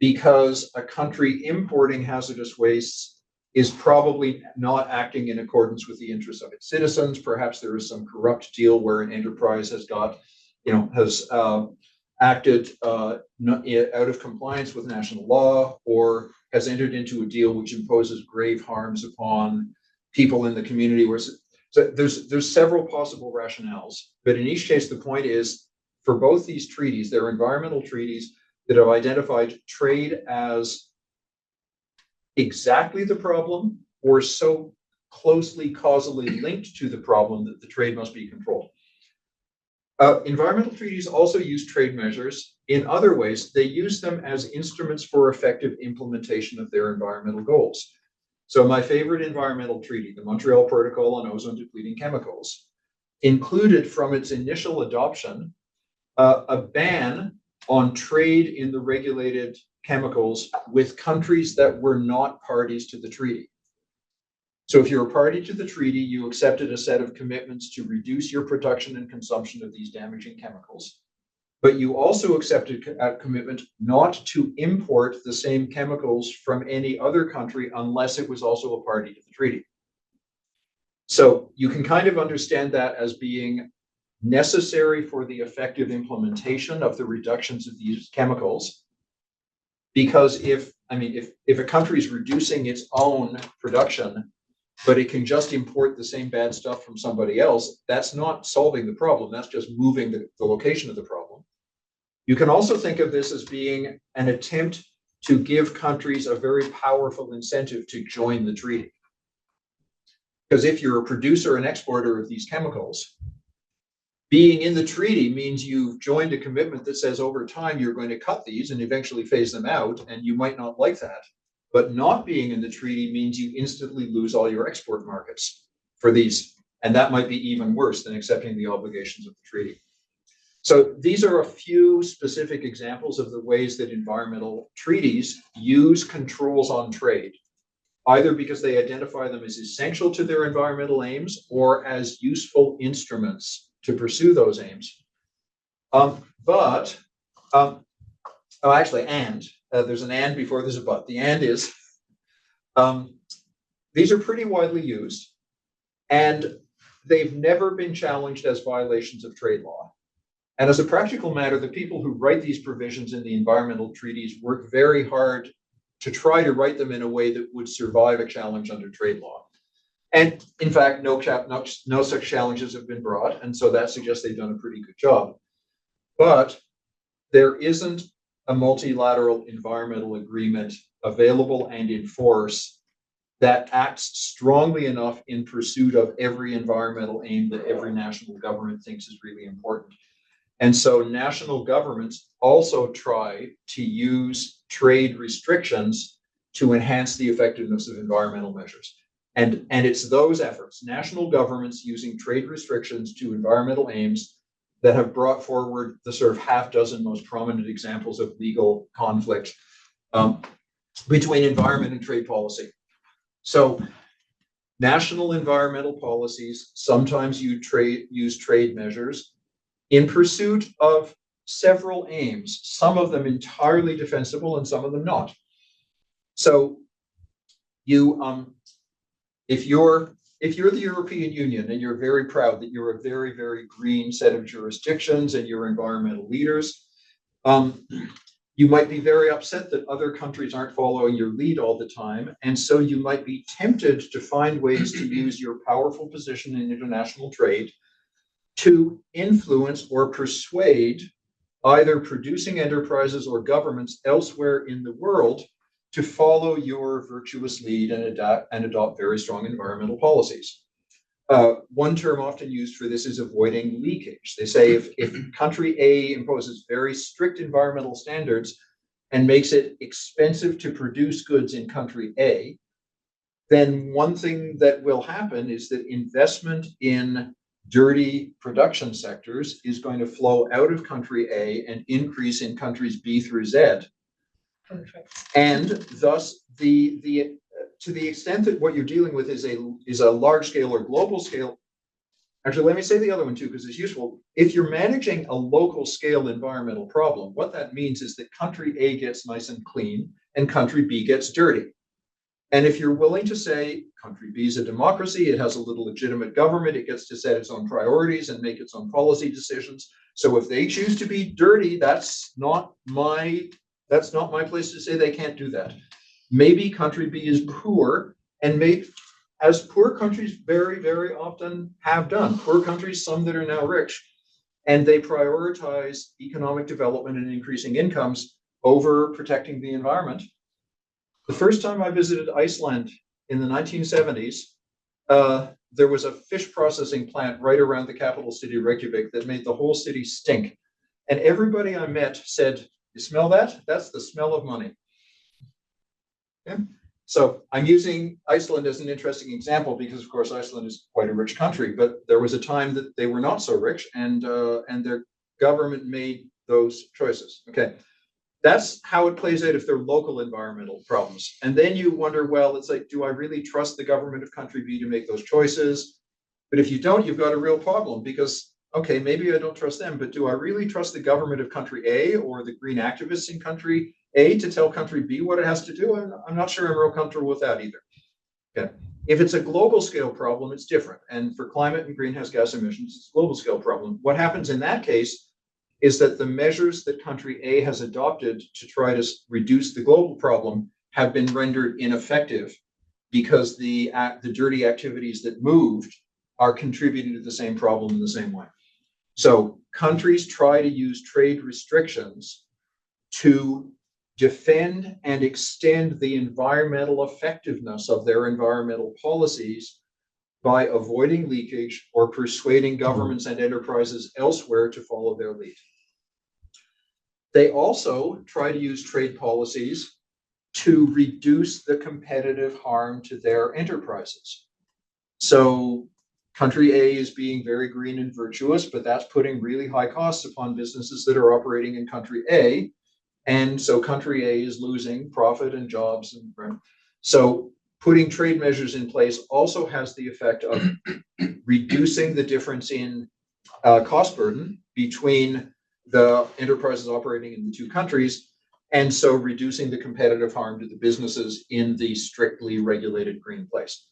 because a country importing hazardous wastes is probably not acting in accordance with the interests of its citizens. Perhaps there is some corrupt deal where an enterprise has acted out of compliance with national law, or has entered into a deal which imposes grave harms upon people in the community. So there's several possible rationales, but in each case, the point is, for both these treaties, they're environmental treaties that have identified trade as exactly the problem or so closely causally linked to the problem that the trade must be controlled. Environmental treaties also use trade measures in other ways. They use them as instruments for effective implementation of their environmental goals. So my favorite environmental treaty, the Montreal Protocol on ozone-depleting chemicals, included from its initial adoption a ban on trade in the regulated chemicals with countries that were not parties to the treaty. So if you're a party to the treaty, you accepted a set of commitments to reduce your production and consumption of these damaging chemicals, but you also accepted a commitment not to import the same chemicals from any other country unless it was also a party to the treaty. So you can kind of understand that as being necessary for the effective implementation of the reductions of these chemicals. Because if a country is reducing its own production, but it can just import the same bad stuff from somebody else, that's not solving the problem. That's just moving the location of the problem. You can also think of this as being an attempt to give countries a very powerful incentive to join the treaty. Because if you're a producer and exporter of these chemicals, being in the treaty means you've joined a commitment that says over time you're going to cut these and eventually phase them out, and you might not like that. But not being in the treaty means you instantly lose all your export markets for these. And that might be even worse than accepting the obligations of the treaty. So these are a few specific examples of the ways that environmental treaties use controls on trade either because they identify them as essential to their environmental aims or as useful instruments to pursue those aims. There's an and before there's a but. The and is, these are pretty widely used, and they've never been challenged as violations of trade law. And as a practical matter, the people who write these provisions in the environmental treaties work very hard to try to write them in a way that would survive a challenge under trade law. And in fact, no such challenges have been brought, and so that suggests they've done a pretty good job. But there isn't a multilateral environmental agreement available and in force that acts strongly enough in pursuit of every environmental aim that every national government thinks is really important. And so national governments also try to use trade restrictions to enhance the effectiveness of environmental measures. And it's those efforts, national governments using trade restrictions to environmental aims, that have brought forward the sort of half dozen most prominent examples of legal conflict between environment and trade policy. So national environmental policies sometimes use trade measures in pursuit of several aims, some of them entirely defensible and some of them not. So if you're the European Union and you're very proud that you're a very, very green set of jurisdictions and you're environmental leaders, you might be very upset that other countries aren't following your lead all the time. And so you might be tempted to find ways to use your powerful position in international trade to influence or persuade either producing enterprises or governments elsewhere in the world to follow your virtuous lead and adopt very strong environmental policies. One term often used for this is avoiding leakage. They say if country A imposes very strict environmental standards and makes it expensive to produce goods in country A, then one thing that will happen is that investment in dirty production sectors is going to flow out of country A and increase in countries B through Z. And thus, to the extent that what you're dealing with is a large scale or global scale. Actually, let me say the other one too, because it's useful. If you're managing a local scale environmental problem, what that means is that country A gets nice and clean and country B gets dirty. And if you're willing to say country B is a democracy, it has a little legitimate government, it gets to set its own priorities and make its own policy decisions. So if they choose to be dirty, that's not my place to say they can't do that. Maybe country B is poor, and as poor countries very, very often have done, poor countries, some that are now rich, and they prioritize economic development and increasing incomes over protecting the environment. The first time I visited Iceland in the 1970s, there was a fish processing plant right around the capital city, Reykjavik, that made the whole city stink. And everybody I met said, "You smell that? That's the smell of money." Okay? So I'm using Iceland as an interesting example because, of course, Iceland is quite a rich country, but there was a time that they were not so rich, and their government made those choices. Okay, that's how it plays out if they're local environmental problems. And then you wonder, well, it's like, do I really trust the government of country B to make those choices? But if you don't, you've got a real problem because, okay, maybe I don't trust them, but do I really trust the government of country A or the green activists in country A to tell country B what it has to do? I'm not sure I'm real comfortable with that either. Okay. If it's a global scale problem, it's different. And for climate and greenhouse gas emissions, it's a global scale problem. What happens in that case is that the measures that country A has adopted to try to reduce the global problem have been rendered ineffective because the dirty activities that moved are contributing to the same problem in the same way. So countries try to use trade restrictions to defend and extend the environmental effectiveness of their environmental policies by avoiding leakage or persuading governments and enterprises elsewhere to follow their lead. They also try to use trade policies to reduce the competitive harm to their enterprises. So country A is being very green and virtuous, but that's putting really high costs upon businesses that are operating in country A. And so country A is losing profit and jobs. And so putting trade measures in place also has the effect of reducing the difference in cost burden between the enterprises operating in the two countries, and so reducing the competitive harm to the businesses in the strictly regulated green place.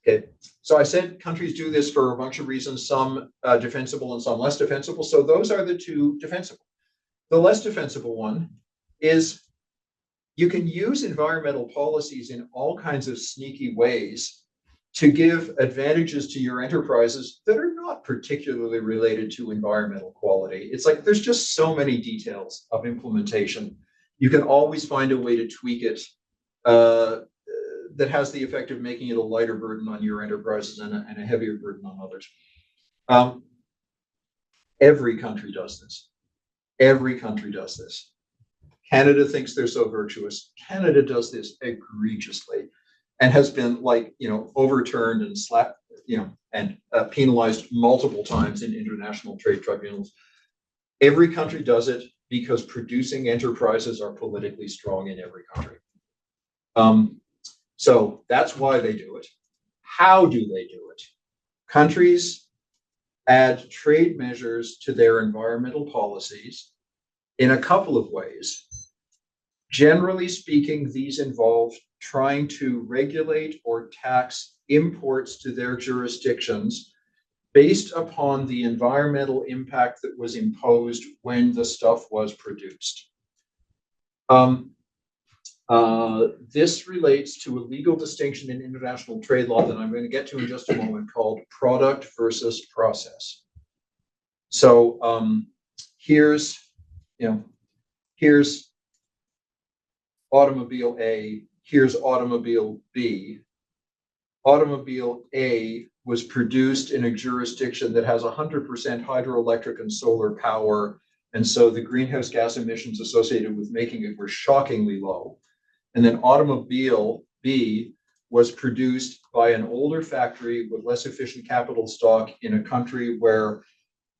Okay, so I said countries do this for a bunch of reasons, some defensible and some less defensible. So those are the two defensible. The less defensible one is you can use environmental policies in all kinds of sneaky ways to give advantages to your enterprises that are not particularly related to environmental quality. It's like there's just so many details of implementation. You can always find a way to tweak it that has the effect of making it a lighter burden on your enterprises and a heavier burden on others. Every country does this. Every country does this. Canada thinks they're so virtuous. Canada does this egregiously and has been overturned and slapped, and penalized multiple times in international trade tribunals. Every country does it because producing enterprises are politically strong in every country. So that's why they do it. How do they do it? Countries add trade measures to their environmental policies in a couple of ways. Generally speaking, these involve trying to regulate or tax imports to their jurisdictions based upon the environmental impact that was imposed when the stuff was produced. This relates to a legal distinction in international trade law that I'm going to get to in just a moment called product versus process. So here's automobile A, here's automobile B. Automobile A was produced in a jurisdiction that has 100% hydroelectric and solar power, and so the greenhouse gas emissions associated with making it were shockingly low. And then automobile B was produced by an older factory with less efficient capital stock in a country where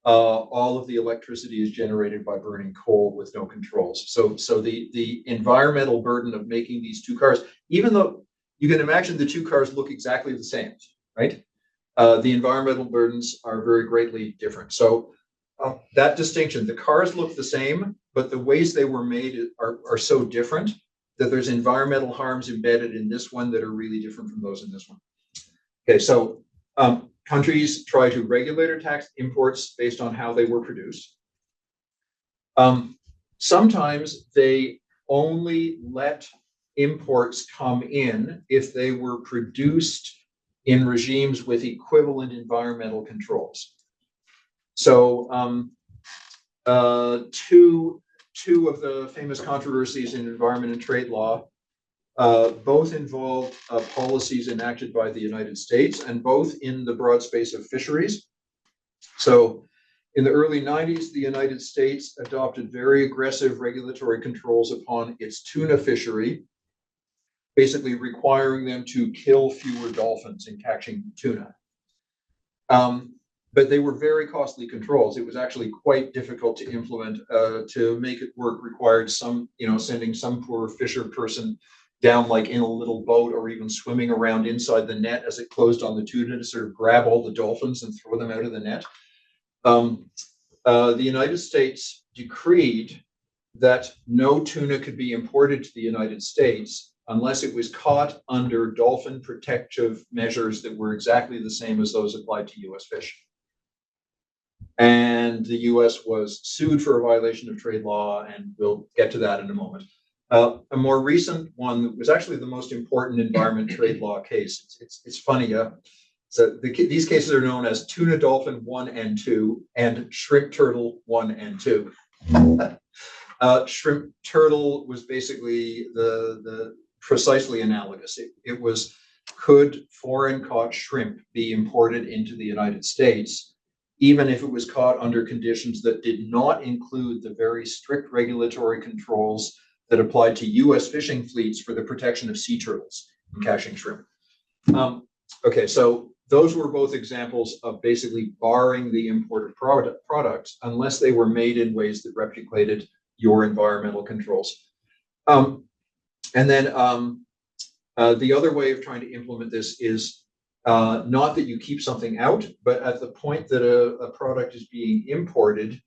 all of the electricity is generated by burning coal with no controls. So the environmental burden of making these two cars, even though you can imagine the two cars look exactly the same, right? The environmental burdens are very greatly different. So that distinction, the cars look the same, but the ways they were made are so different that there's environmental harms embedded in this one that are really different from those in this one. Okay, so countries try to regulate or tax imports based on how they were produced. Sometimes they only let imports come in if they were produced in regimes with equivalent environmental controls. So two of the famous controversies in environment and trade law both involved policies enacted by the United States and both in the broad space of fisheries. So in the early 90s, the United States adopted very aggressive regulatory controls upon its tuna fishery, basically requiring them to kill fewer dolphins in catching tuna. But they were very costly controls. It was actually quite difficult to implement. To make it work required sending some poor fisher person down like in a little boat or even swimming around inside the net as it closed on the tuna to sort of grab all the dolphins and throw them out of the net. The United States decreed that no tuna could be imported to the United States unless it was caught under dolphin protective measures that were exactly the same as those applied to US fish. And the US was sued for a violation of trade law, and we'll get to that in a moment. A more recent one that was actually the most important environment trade law case. It's funny. So these cases are known as tuna dolphin 1 and 2 and shrimp turtle 1 and 2. Shrimp turtle was basically the precisely analogous. It was, could foreign caught shrimp be imported into the United States, even if it was caught under conditions that did not include the very strict regulatory controls that applied to US fishing fleets for the protection of sea turtles and catching shrimp. Okay, so those were both examples of basically barring the import of products unless they were made in ways that replicated your environmental controls. And then The other way of trying to implement this is not that you keep something out, but at the point that a product is being imported,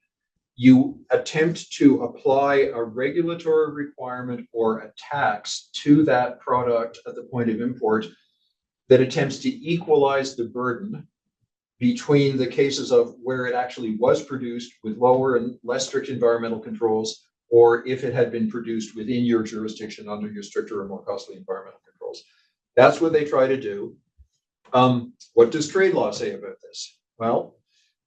you attempt to apply a regulatory requirement or a tax to that product at the point of import that attempts to equalize the burden between the cases of where it actually was produced with lower and less strict environmental controls, or if it had been produced within your jurisdiction under your stricter or more costly environmental controls. That's what they try to do. What does trade law say about this? Well,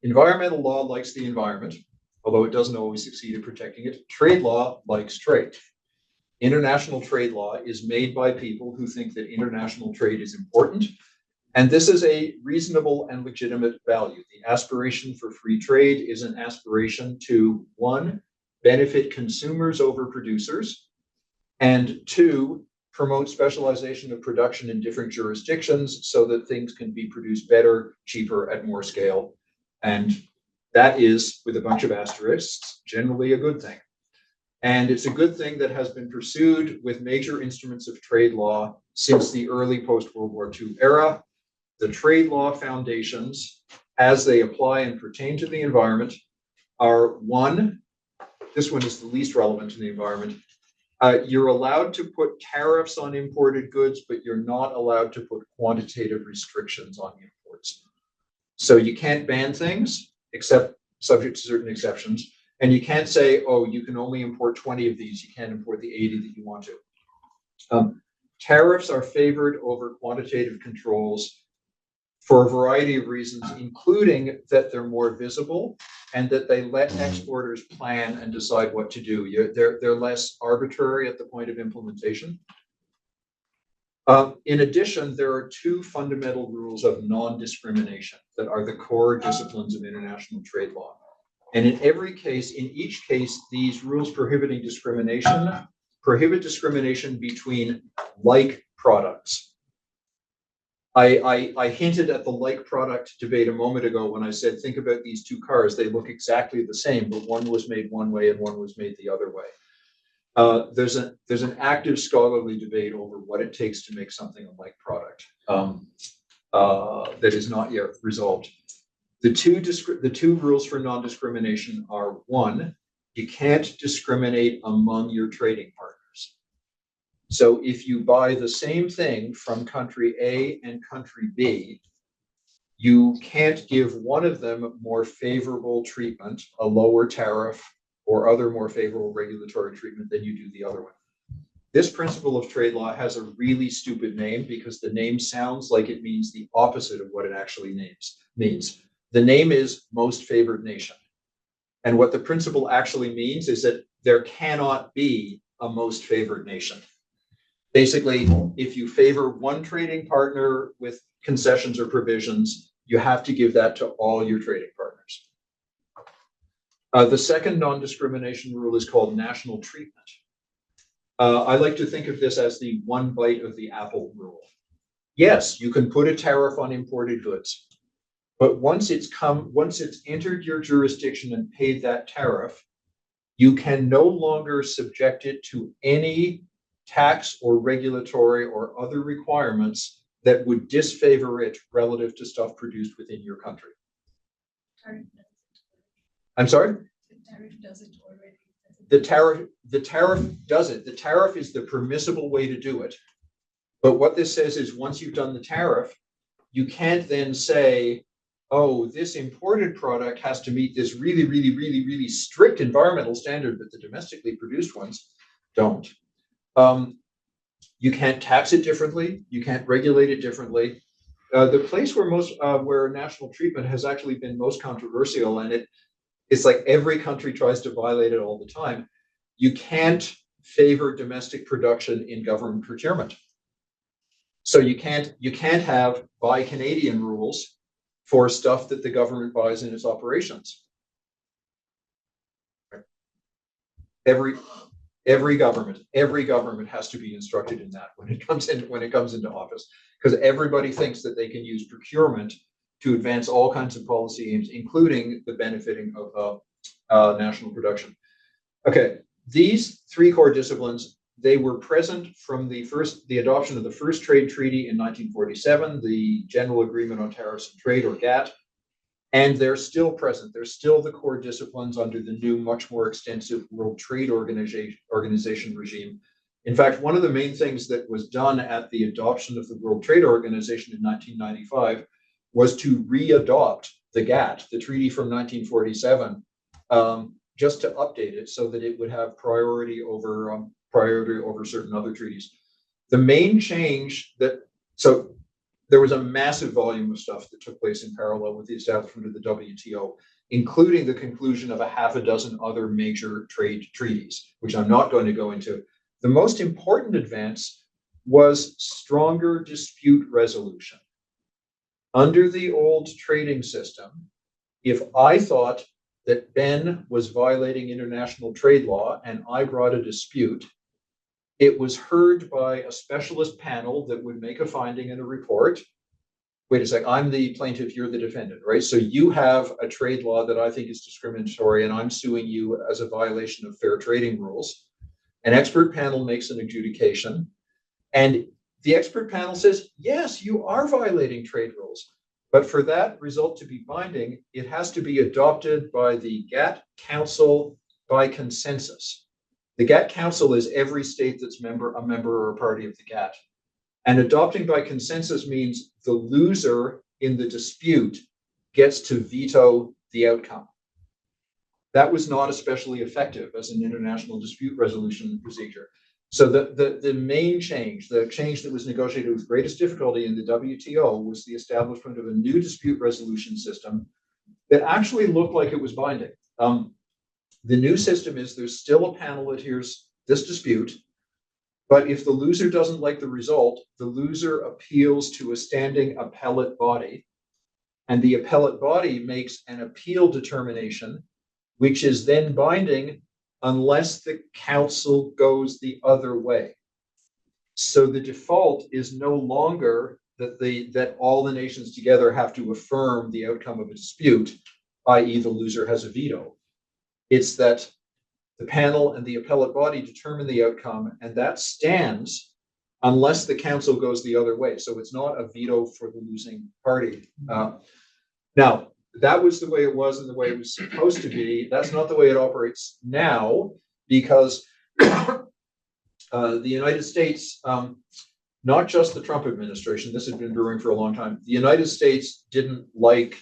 environmental law likes the environment, although it doesn't always succeed at protecting it. Trade law likes trade. International trade law is made by people who think that international trade is important. And this is a reasonable and legitimate value. The aspiration for free trade is an aspiration to, one, benefit consumers over producers, and two, promote specialization of production in different jurisdictions so that things can be produced better, cheaper, at more scale. And that is, with a bunch of asterisks, generally a good thing. And it's a good thing that has been pursued with major instruments of trade law since the early post-World War II era. The trade law foundations, as they apply and pertain to the environment, are one, this one is the least relevant to the environment. You're allowed to put tariffs on imported goods, but you're not allowed to put quantitative restrictions on imports. So you can't ban things, except subject to certain exceptions. And you can't say, oh, you can only import 20 of these. You can't import the 80 that you want to. Tariffs are favored over quantitative controls for a variety of reasons, including that they're more visible and that they let exporters plan and decide what to do. They're less arbitrary at the point of implementation. In addition, there are two fundamental rules of non-discrimination that are the core disciplines of international trade law. And in each case, these rules prohibiting discrimination prohibit discrimination between like products. I hinted at the like product debate a moment ago when I said, think about these two cars. They look exactly the same, but one was made one way and one was made the other way. There's an active scholarly debate over what it takes to make something a like product that is not yet resolved. The two rules for non-discrimination are, one, you can't discriminate among your trading partners. So if you buy the same thing from country A and country B, you can't give one of them more favorable treatment, a lower tariff, or other more favorable regulatory treatment than you do the other one. This principle of trade law has a really stupid name because the name sounds like it means the opposite of what it actually means. The name is most favored nation. And what the principle actually means is that there cannot be a most favored nation. Basically, if you favor one trading partner with concessions or provisions, you have to give that to all your trading partners. The second non-discrimination rule is called national treatment. I like to think of this as the one bite of the apple rule. Yes, you can put a tariff on imported goods, but once it's entered your jurisdiction and paid that tariff, you can no longer subject it to any tax or regulatory or other requirements that would disfavor it relative to stuff produced within your country. I'm sorry? The tariff does it already. The tariff does it. The tariff is the permissible way to do it. But what this says is once you've done the tariff, you can't then say, oh, this imported product has to meet this really, really, really, really strict environmental standard, but the domestically produced ones don't. You can't tax it differently. You can't regulate it differently. The place where national treatment has actually been most controversial, and it's like every country tries to violate it all the time. You can't favor domestic production in government procurement. So you can't have buy Canadian rules for stuff that the government buys in its operations. Every government has to be instructed in that when it comes into office, because everybody thinks that they can use procurement to advance all kinds of policy aims, including the benefiting of national production. Okay, these three core disciplines they were present from the adoption of the first trade treaty in 1947, the General Agreement on Tariffs and Trade, or GATT, and they're still present. They're still the core disciplines under the new, much more extensive World Trade Organization regime. In fact, one of the main things that was done at the adoption of the World Trade Organization in 1995 was to re-adopt the GATT, the treaty from 1947, just to update it so that it would have priority over certain other treaties. The main change so there was a massive volume of stuff that took place in parallel with the establishment of the WTO, including the conclusion of a half a dozen other major trade treaties, which I'm not going to go into. The most important advance was stronger dispute resolution. Under the old trading system, if I thought that Ben was violating international trade law and I brought a dispute, it was heard by a specialist panel that would make a finding and a report. Wait a sec, I'm the plaintiff, you're the defendant, right? So you have a trade law that I think is discriminatory and I'm suing you as a violation of fair trading rules. An expert panel makes an adjudication and the expert panel says, yes, you are violating trade rules. But for that result to be binding, it has to be adopted by the GATT Council by consensus. The GATT Council is every state that's a member or a party of the GATT. And adopting by consensus means the loser in the dispute gets to veto the outcome. That was not especially effective as an international dispute resolution procedure. So the main change, the change that was negotiated with greatest difficulty in the WTO, was the establishment of a new dispute resolution system that actually looked like it was binding. The new system is there's still a panel that hears this dispute, but if the loser doesn't like the result, the loser appeals to a standing appellate body, and the appellate body makes an appeal determination, which is then binding unless the council goes the other way. So the default is no longer that all the nations together have to affirm the outcome of a dispute, i.e. the loser has a veto. It's that the panel and the appellate body determine the outcome, and that stands unless the council goes the other way. So it's not a veto for the losing party. Now, that was the way it was and the way it was supposed to be. That's not the way it operates now, because the United States, not just the Trump administration, this had been brewing for a long time, the United States didn't like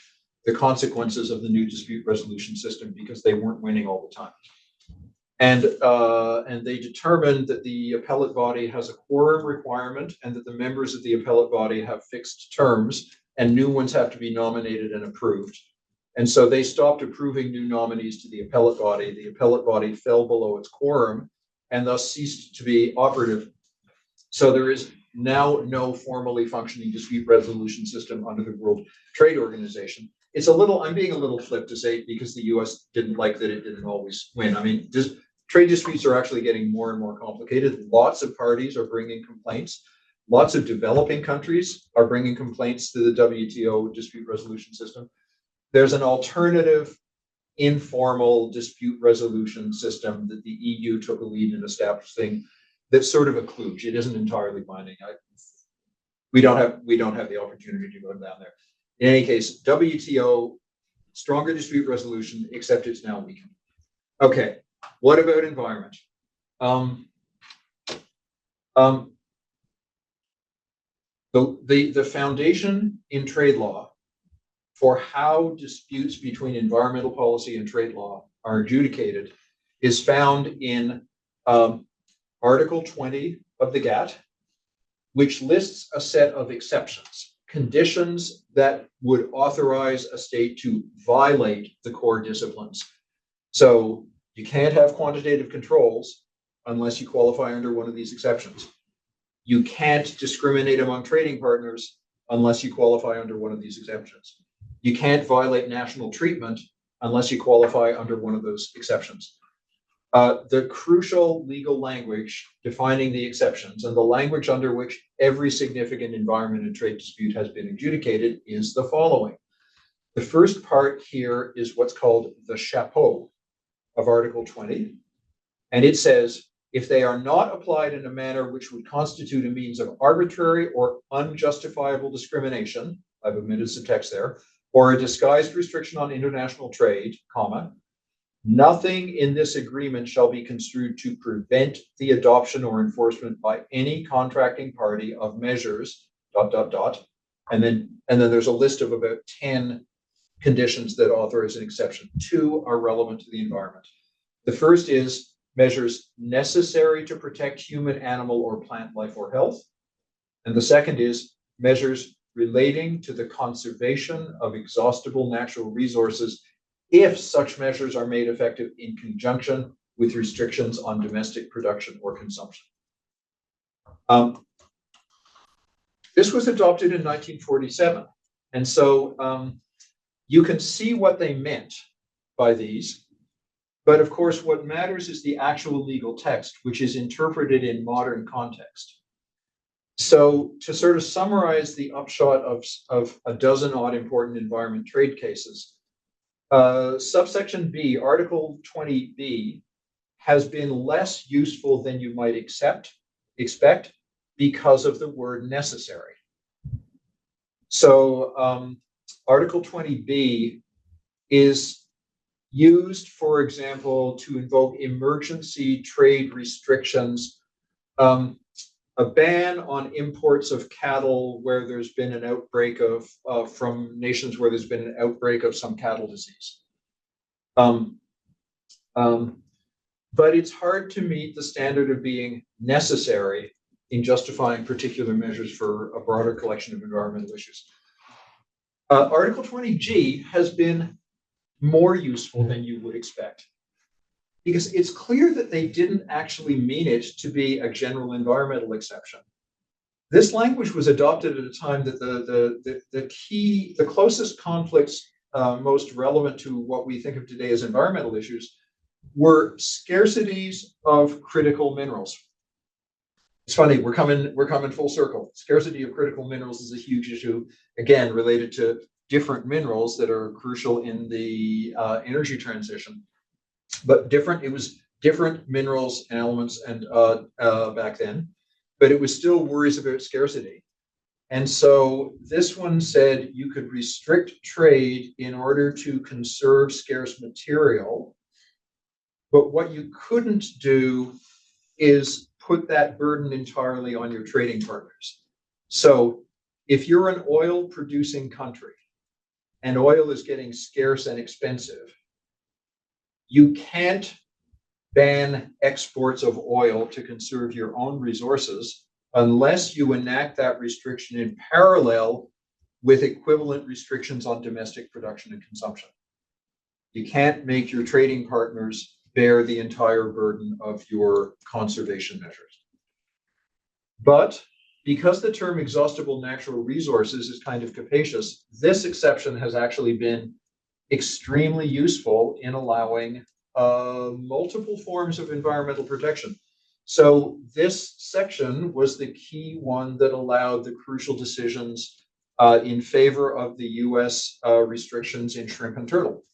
the consequences of the new dispute resolution system because they weren't winning all the time. And they determined that the appellate body has a quorum requirement and that the members of the appellate body have fixed terms and new ones have to be nominated and approved. And so they stopped approving new nominees to the appellate body. The appellate body fell below its quorum and thus ceased to be operative. So there is now no formally functioning dispute resolution system under the World Trade Organization. It's a little, I'm being a little flip to say because the US didn't like that it didn't always win. I mean, trade disputes are actually getting more and more complicated. Lots of parties are bringing complaints. Lots of developing countries are bringing complaints to the WTO dispute resolution system. There's an alternative informal dispute resolution system that the EU took a lead in establishing that's sort of a kludge. It isn't entirely binding. We don't have the opportunity to go down there. In any case, WTO, stronger dispute resolution, except it's now weakened. Okay, what about environment? The foundation in trade law for how disputes between environmental policy and trade law are adjudicated is found in Article 20 of the GATT, which lists a set of exceptions, conditions that would authorize a state to violate the core disciplines. So you can't have quantitative controls unless you qualify under one of these exceptions. You can't discriminate among trading partners unless you qualify under one of these exceptions. You can't violate national treatment unless you qualify under one of those exceptions. The crucial legal language defining the exceptions and the language under which every significant environment and trade dispute has been adjudicated is the following. The first part here is what's called the chapeau of Article 20. And it says if they are not applied in a manner which would constitute a means of arbitrary or unjustifiable discrimination, I've omitted some text there, or a disguised restriction on international trade, comma, nothing in this agreement shall be construed to prevent the adoption or enforcement by any contracting party of measures, ... And then there's a list of about 10 conditions that authorize an exception. 2 are relevant to the environment. The first is measures necessary to protect human, animal, or plant life or health. And the second is measures relating to the conservation of exhaustible natural resources if such measures are made effective in conjunction with restrictions on domestic production or consumption. This was adopted in 1947. And so you can see what they meant by these. But of course, what matters is the actual legal text, which is interpreted in modern context. So to sort of summarize the upshot of a dozen odd important environment trade cases, subsection B, Article 20B, has been less useful than you might expect because of the word necessary. So Article 20B is used, for example, to invoke emergency trade restrictions, a ban on imports of cattle where there's been an outbreak of, from nations where there's been an outbreak of some cattle disease. But it's hard to meet the standard of being necessary in justifying particular measures for a broader collection of environmental issues. Article 20G has been more useful than you would expect, because it's clear that they didn't actually mean it to be a general environmental exception. This language was adopted at a time that the closest conflicts most relevant to what we think of today as environmental issues were scarcities of critical minerals. It's funny, we're coming full circle. Scarcity of critical minerals is a huge issue, again, related to different minerals that are crucial in the energy transition. But it was different minerals and elements and back then, but it was still worries about scarcity. And so this one said you could restrict trade in order to conserve scarce material, but what you couldn't do is put that burden entirely on your trading partners. So if you're an oil producing country and oil is getting scarce and expensive, you can't ban exports of oil to conserve your own resources unless you enact that restriction in parallel with equivalent restrictions on domestic production and consumption. You can't make your trading partners bear the entire burden of your conservation measures. But because the term exhaustible natural resources is kind of capacious, this exception has actually been extremely useful in allowing multiple forms of environmental protection. So this section was the key one that allowed the crucial decisions in favor of the US restrictions in shrimp and turtle.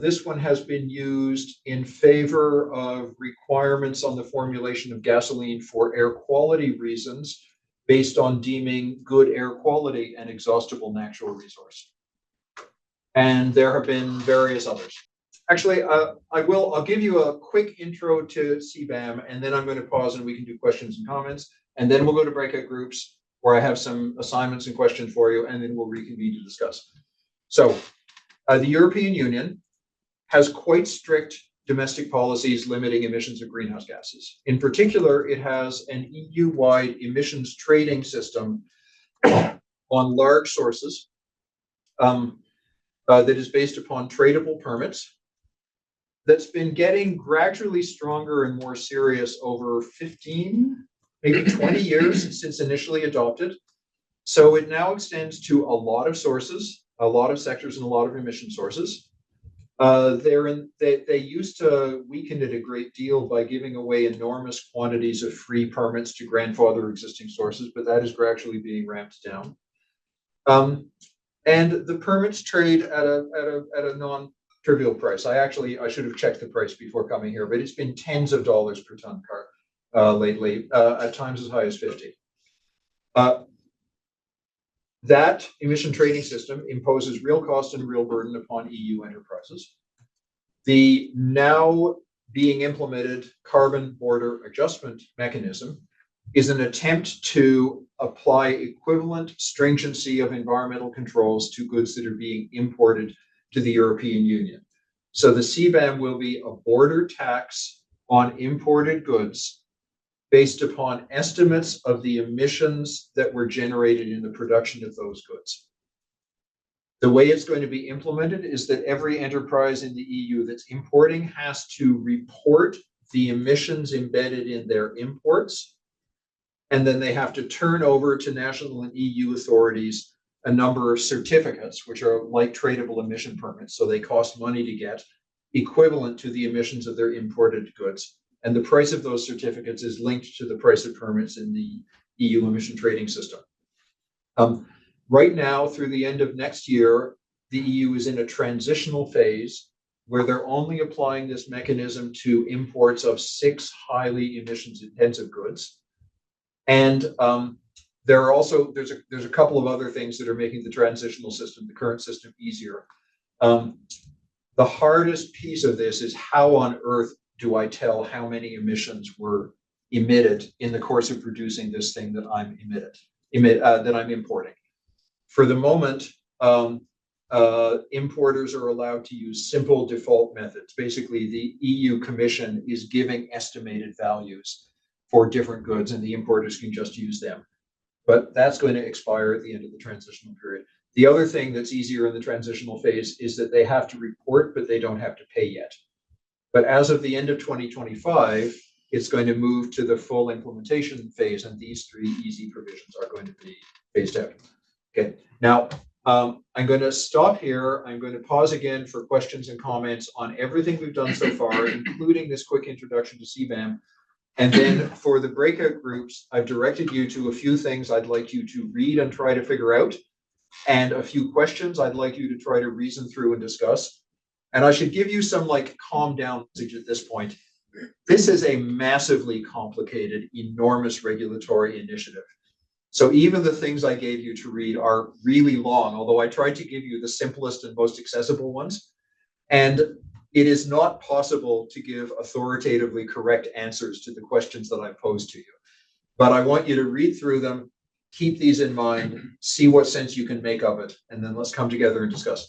This one has been used in favor of requirements on the formulation of gasoline for air quality reasons based on deeming good air quality an exhaustible natural resource. And there have been various others. Actually, I'll give you a quick intro to CBAM, and then I'm going to pause and we can do questions and comments, and then we'll go to breakout groups where I have some assignments and questions for you, and then we'll reconvene to discuss. So the European Union has quite strict domestic policies limiting emissions of greenhouse gases. In particular, it has an EU-wide emissions trading system on large sources that is based upon tradable permits that's been getting gradually stronger and more serious over 15, maybe 20 years since initially adopted. So it now extends to a lot of sources, a lot of sectors, and a lot of emission sources. They used to weaken it a great deal by giving away enormous quantities of free permits to grandfather existing sources, but that is gradually being ramped down. And the permits trade at a trivial price. I should have checked the price before coming here, but it's been tens of dollars per ton lately, at times as high as 50. That emission trading system imposes real cost and real burden upon EU enterprises. The now being implemented carbon border adjustment mechanism is an attempt to apply equivalent stringency of environmental controls to goods that are being imported to the European Union. So the CBAM will be a border tax on imported goods based upon estimates of the emissions that were generated in the production of those goods. The way it's going to be implemented is that every enterprise in the EU that's importing has to report the emissions embedded in their imports, and then they have to turn over to national and EU authorities a number of certificates, which are like tradable emission permits, so they cost money to get, equivalent to the emissions of their imported goods. And the price of those certificates is linked to the price of permits in the EU emission trading system. Right now, through the end of next year, the EU is in a transitional phase where they're only applying this mechanism to imports of 6 highly emissions intensive goods. And there are also, there's a couple of other things that are making the transitional system, the current system, easier. The hardest piece of this is how on earth do I tell how many emissions were emitted in the course of producing this thing that I'm that I'm importing. For the moment, importers are allowed to use simple default methods. Basically, the EU Commission is giving estimated values for different goods, and the importers can just use them. But that's going to expire at the end of the transitional period. The other thing that's easier in the transitional phase is that they have to report, but they don't have to pay yet. But as of the end of 2025, it's going to move to the full implementation phase, and these 3 easy provisions are going to be phased out. Okay, now I'm going to stop here. I'm going to pause again for questions and comments on everything we've done so far, including this quick introduction to CBAM. And then for the breakout groups, I've directed you to a few things I'd like you to read and try to figure out, and a few questions I'd like you to try to reason through and discuss. And I should give you some calm down message at this point. This is a massively complicated, enormous regulatory initiative. So even the things I gave you to read are really long, although I tried to give you the simplest and most accessible ones. And it is not possible to give authoritatively correct answers to the questions that I posed to you. But I want you to read through them, keep these in mind, see what sense you can make of it, and then let's come together and discuss.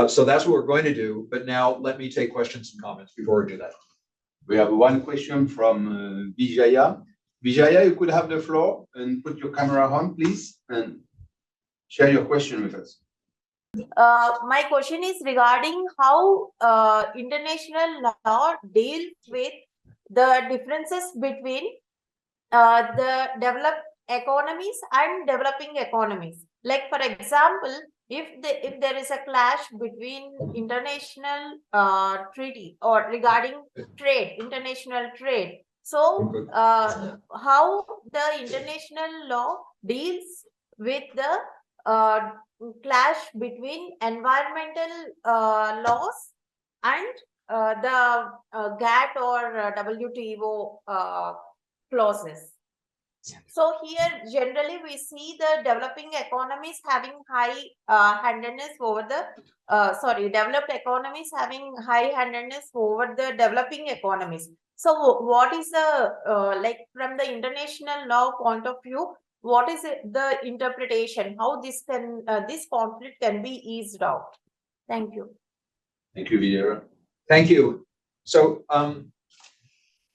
So that's what we're going to do. But now let me take questions and comments before we do that. We have one question from Vijaya. Vijaya, you could have the floor and put your camera on, please, and share your question with us. My question is regarding how international law deals with the differences between the developed economies and developing economies. Like, for example, if there is a clash between international treaty or regarding trade, international trade, so how the international law deals with the clash between environmental laws and the GATT or WTO clauses. So here, generally, we see the developing economies having high-handedness over the, developed economies having high-handedness over the developing economies. So what is the, from the international law point of view, what is the interpretation? How this conflict can be eased out? Thank you. Thank you, Vijaya. Thank you. So,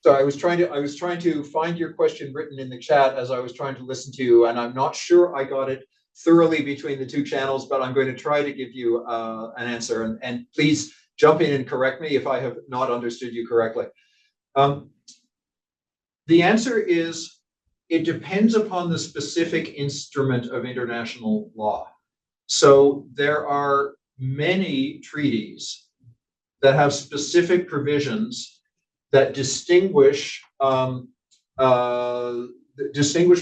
so I was trying to find your question written in the chat as I was trying to listen to you, and I'm not sure I got it thoroughly between the 2 channels, but I'm going to try to give you an answer, and please jump in and correct me if I have not understood you correctly. The answer is, it depends upon the specific instrument of international law. So there are many treaties that have specific provisions that distinguish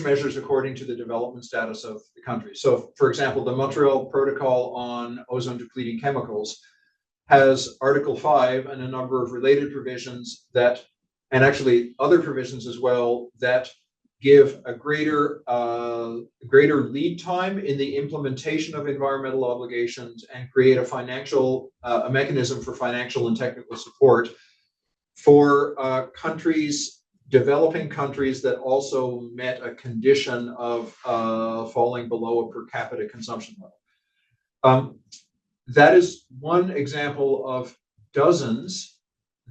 measures according to the development status of the country. So, for example, the Montreal Protocol on ozone depleting chemicals has Article 5 and a number of related provisions that, and actually other provisions as well, that give a greater lead time in the implementation of environmental obligations and create a mechanism for financial and technical support for developing countries that also met a condition of falling below a per capita consumption level. That is one example of dozens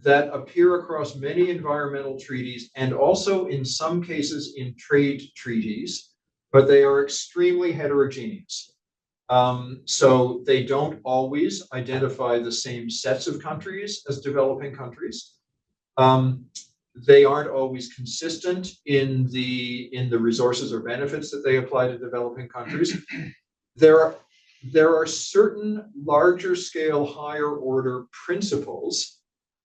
that appear across many environmental treaties and also in some cases in trade treaties, but they are extremely heterogeneous. So they don't always identify the same sets of countries as developing countries. They aren't always consistent in the resources or benefits that they apply to developing countries. There are certain larger scale, higher order principles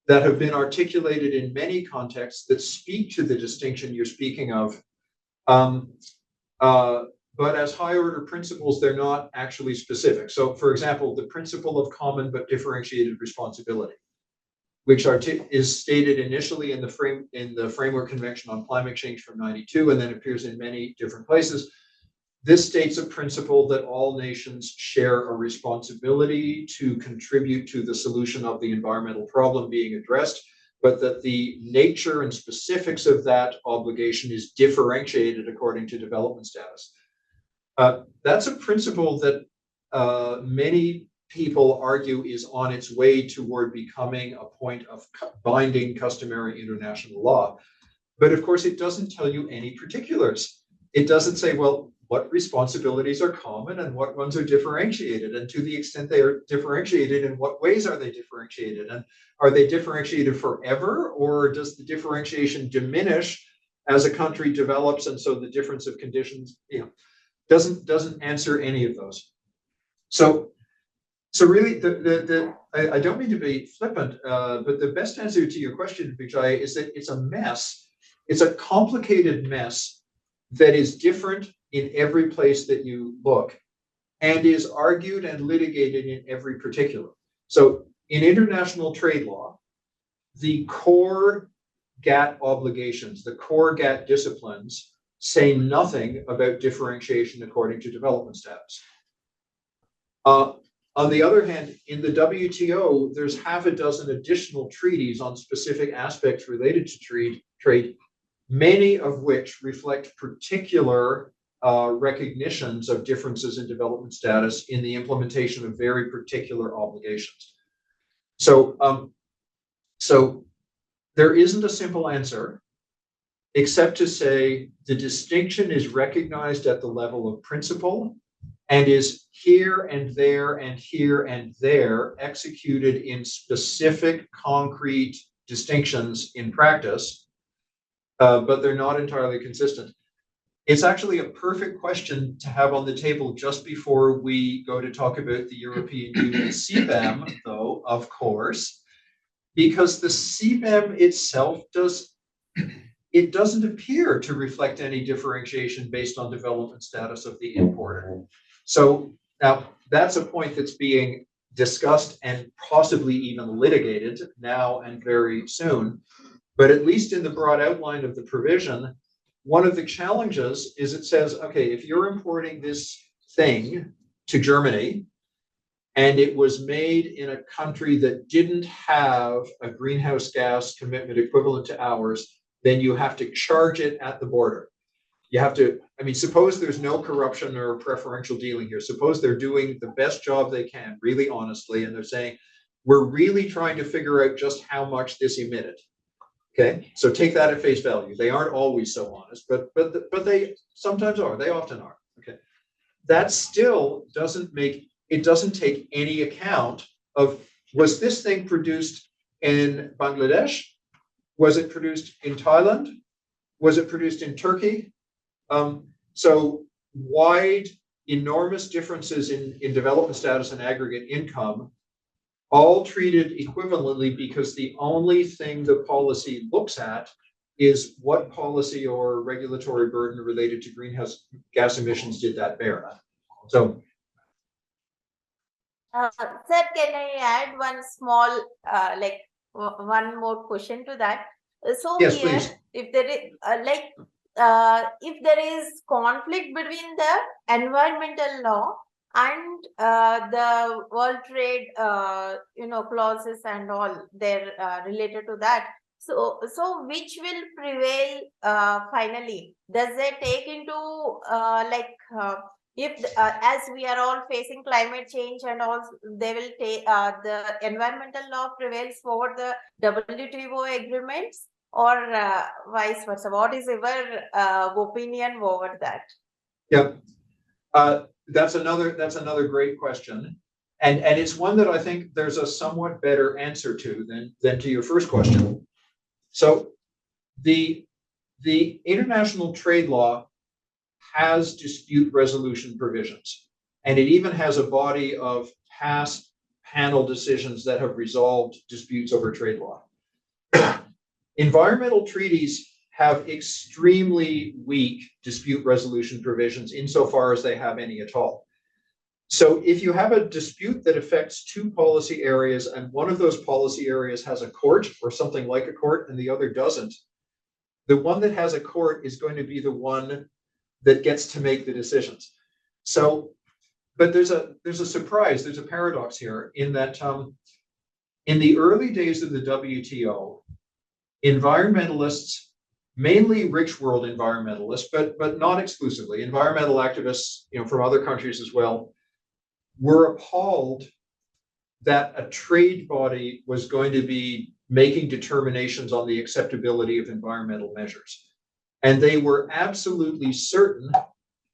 that have been articulated in many contexts that speak to the distinction you're speaking of. But as high order principles, they're not actually specific. So for example, the principle of common but differentiated responsibility, which is stated initially in the Framework Convention on Climate Change from '92, and then appears in many different places. This states a principle that all nations share a responsibility to contribute to the solution of the environmental problem being addressed, but that the nature and specifics of that obligation is differentiated according to development status. That's a principle that many people argue is on its way toward becoming a point of binding customary international law. But of course, it doesn't tell you any particulars. It doesn't say, well, what responsibilities are common and what ones are differentiated? And to the extent they are differentiated, in what ways are they differentiated? And are they differentiated forever, or does the differentiation diminish as a country develops? And so the difference of conditions, doesn't answer any of those. So really, I don't mean to be flippant, but the best answer to your question, Vijay, is that it's a mess. It's a complicated mess that is different in every place that you look and is argued and litigated in every particular. So in international trade law, the core GATT obligations, the core GATT disciplines say nothing about differentiation according to development status. On the other hand, in the WTO, there's half a dozen additional treaties on specific aspects related to trade, many of which reflect particular recognitions of differences in development status in the implementation of very particular obligations. So there isn't a simple answer, except to say the distinction is recognized at the level of principle and is here and there and here and there executed in specific concrete distinctions in practice, but they're not entirely consistent. It's actually a perfect question to have on the table just before we go to talk about the European Union CBAM, though, of course, because the CBAM itself doesn't appear to reflect any differentiation based on development status of the importer. So now that's a point that's being discussed and possibly even litigated now and very soon. But at least in the broad outline of the provision, one of the challenges is it says, okay, if you're importing this thing to Germany and it was made in a country that didn't have a greenhouse gas commitment equivalent to ours, then you have to charge it at the border. You have to, suppose there's no corruption or preferential dealing here. Suppose they're doing the best job they can, really honestly, and they're saying, we're really trying to figure out just how much this emitted. Okay, so take that at face value. They aren't always so honest, but they sometimes are. They often are. Okay, that still doesn't take any account of, was this thing produced in Bangladesh? Was it produced in Thailand? Was it produced in Turkey? So wide, enormous differences in development status and aggregate income, all treated equivalently because the only thing the policy looks at is what policy or regulatory burden related to greenhouse gas emissions did that bear. So Sir, can I add one small, one more question to that? So Yes, here, please. if there is, if there is conflict between the environmental law and the World Trade, clauses and all, they're related to that. So which will prevail finally? Does it take into if as we are all facing climate change and all, they will take the environmental law prevails over the WTO agreements, or vice versa? What is your opinion over that? Yeah, that's another great question, and it's one that I think there's a somewhat better answer to than to your first question. So the international trade law has dispute resolution provisions, and it even has a body of past panel decisions that have resolved disputes over trade law. Environmental treaties have extremely weak dispute resolution provisions insofar as they have any at all. So if you have a dispute that affects two policy areas and one of those policy areas has a court or something like a court and the other doesn't, the one that has a court is going to be the one that gets to make the decisions. So, but there's a surprise, there's a paradox here in that in the early days of the WTO, environmentalists, mainly rich world environmentalists, but not exclusively, environmental activists, from other countries as well, were appalled that a trade body was going to be making determinations on the acceptability of environmental measures. And they were absolutely certain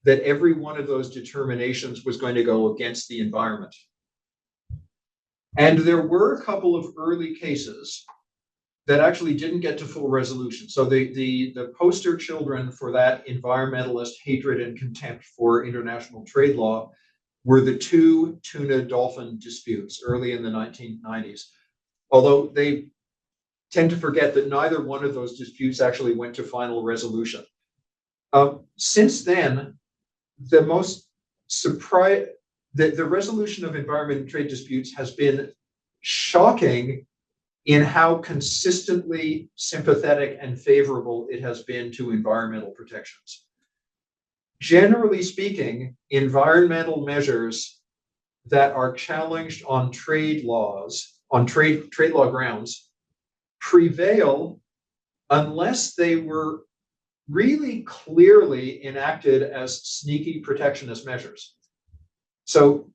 that every one of those determinations was going to go against the environment. And there were a couple of early cases that actually didn't get to full resolution. So the poster children for that environmentalist hatred and contempt for international trade law were the two tuna dolphin disputes early in the 1990s. Although they tend to forget that neither one of those disputes actually went to final resolution. Since then, the resolution of environment and trade disputes has been shocking in how consistently sympathetic and favorable it has been to environmental protections. Generally speaking, environmental measures that are challenged on trade laws, on trade law grounds, prevail unless they were really clearly enacted as sneaky protectionist measures. So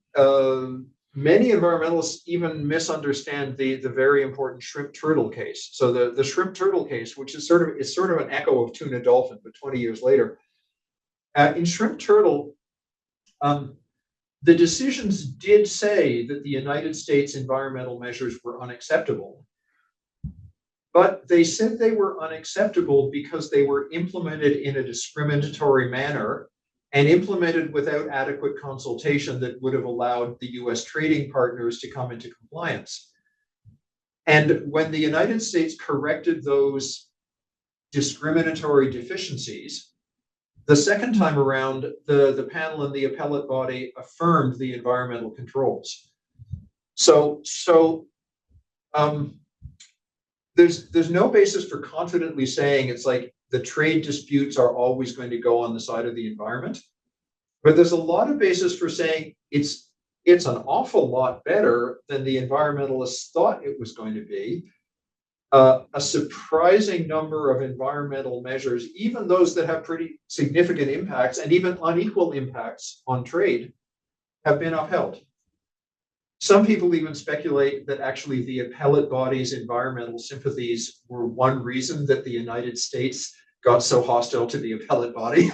many environmentalists even misunderstand the very important shrimp turtle case. So the shrimp turtle case, which is sort of an echo of tuna dolphin, but 20 years later. In shrimp turtle, the decisions did say that the United States environmental measures were unacceptable, but they said they were unacceptable because they were implemented in a discriminatory manner and implemented without adequate consultation that would have allowed the US trading partners to come into compliance. And when the United States corrected those discriminatory deficiencies, the second time around, the panel and the appellate body affirmed the environmental controls. So there's no basis for confidently saying it's like the trade disputes are always going to go on the side of the environment, but there's a lot of basis for saying it's an awful lot better than the environmentalists thought it was going to be. A surprising number of environmental measures, even those that have pretty significant impacts and even unequal impacts on trade, have been upheld. Some people even speculate that actually the appellate body's environmental sympathies were one reason that the United States got so hostile to the appellate body.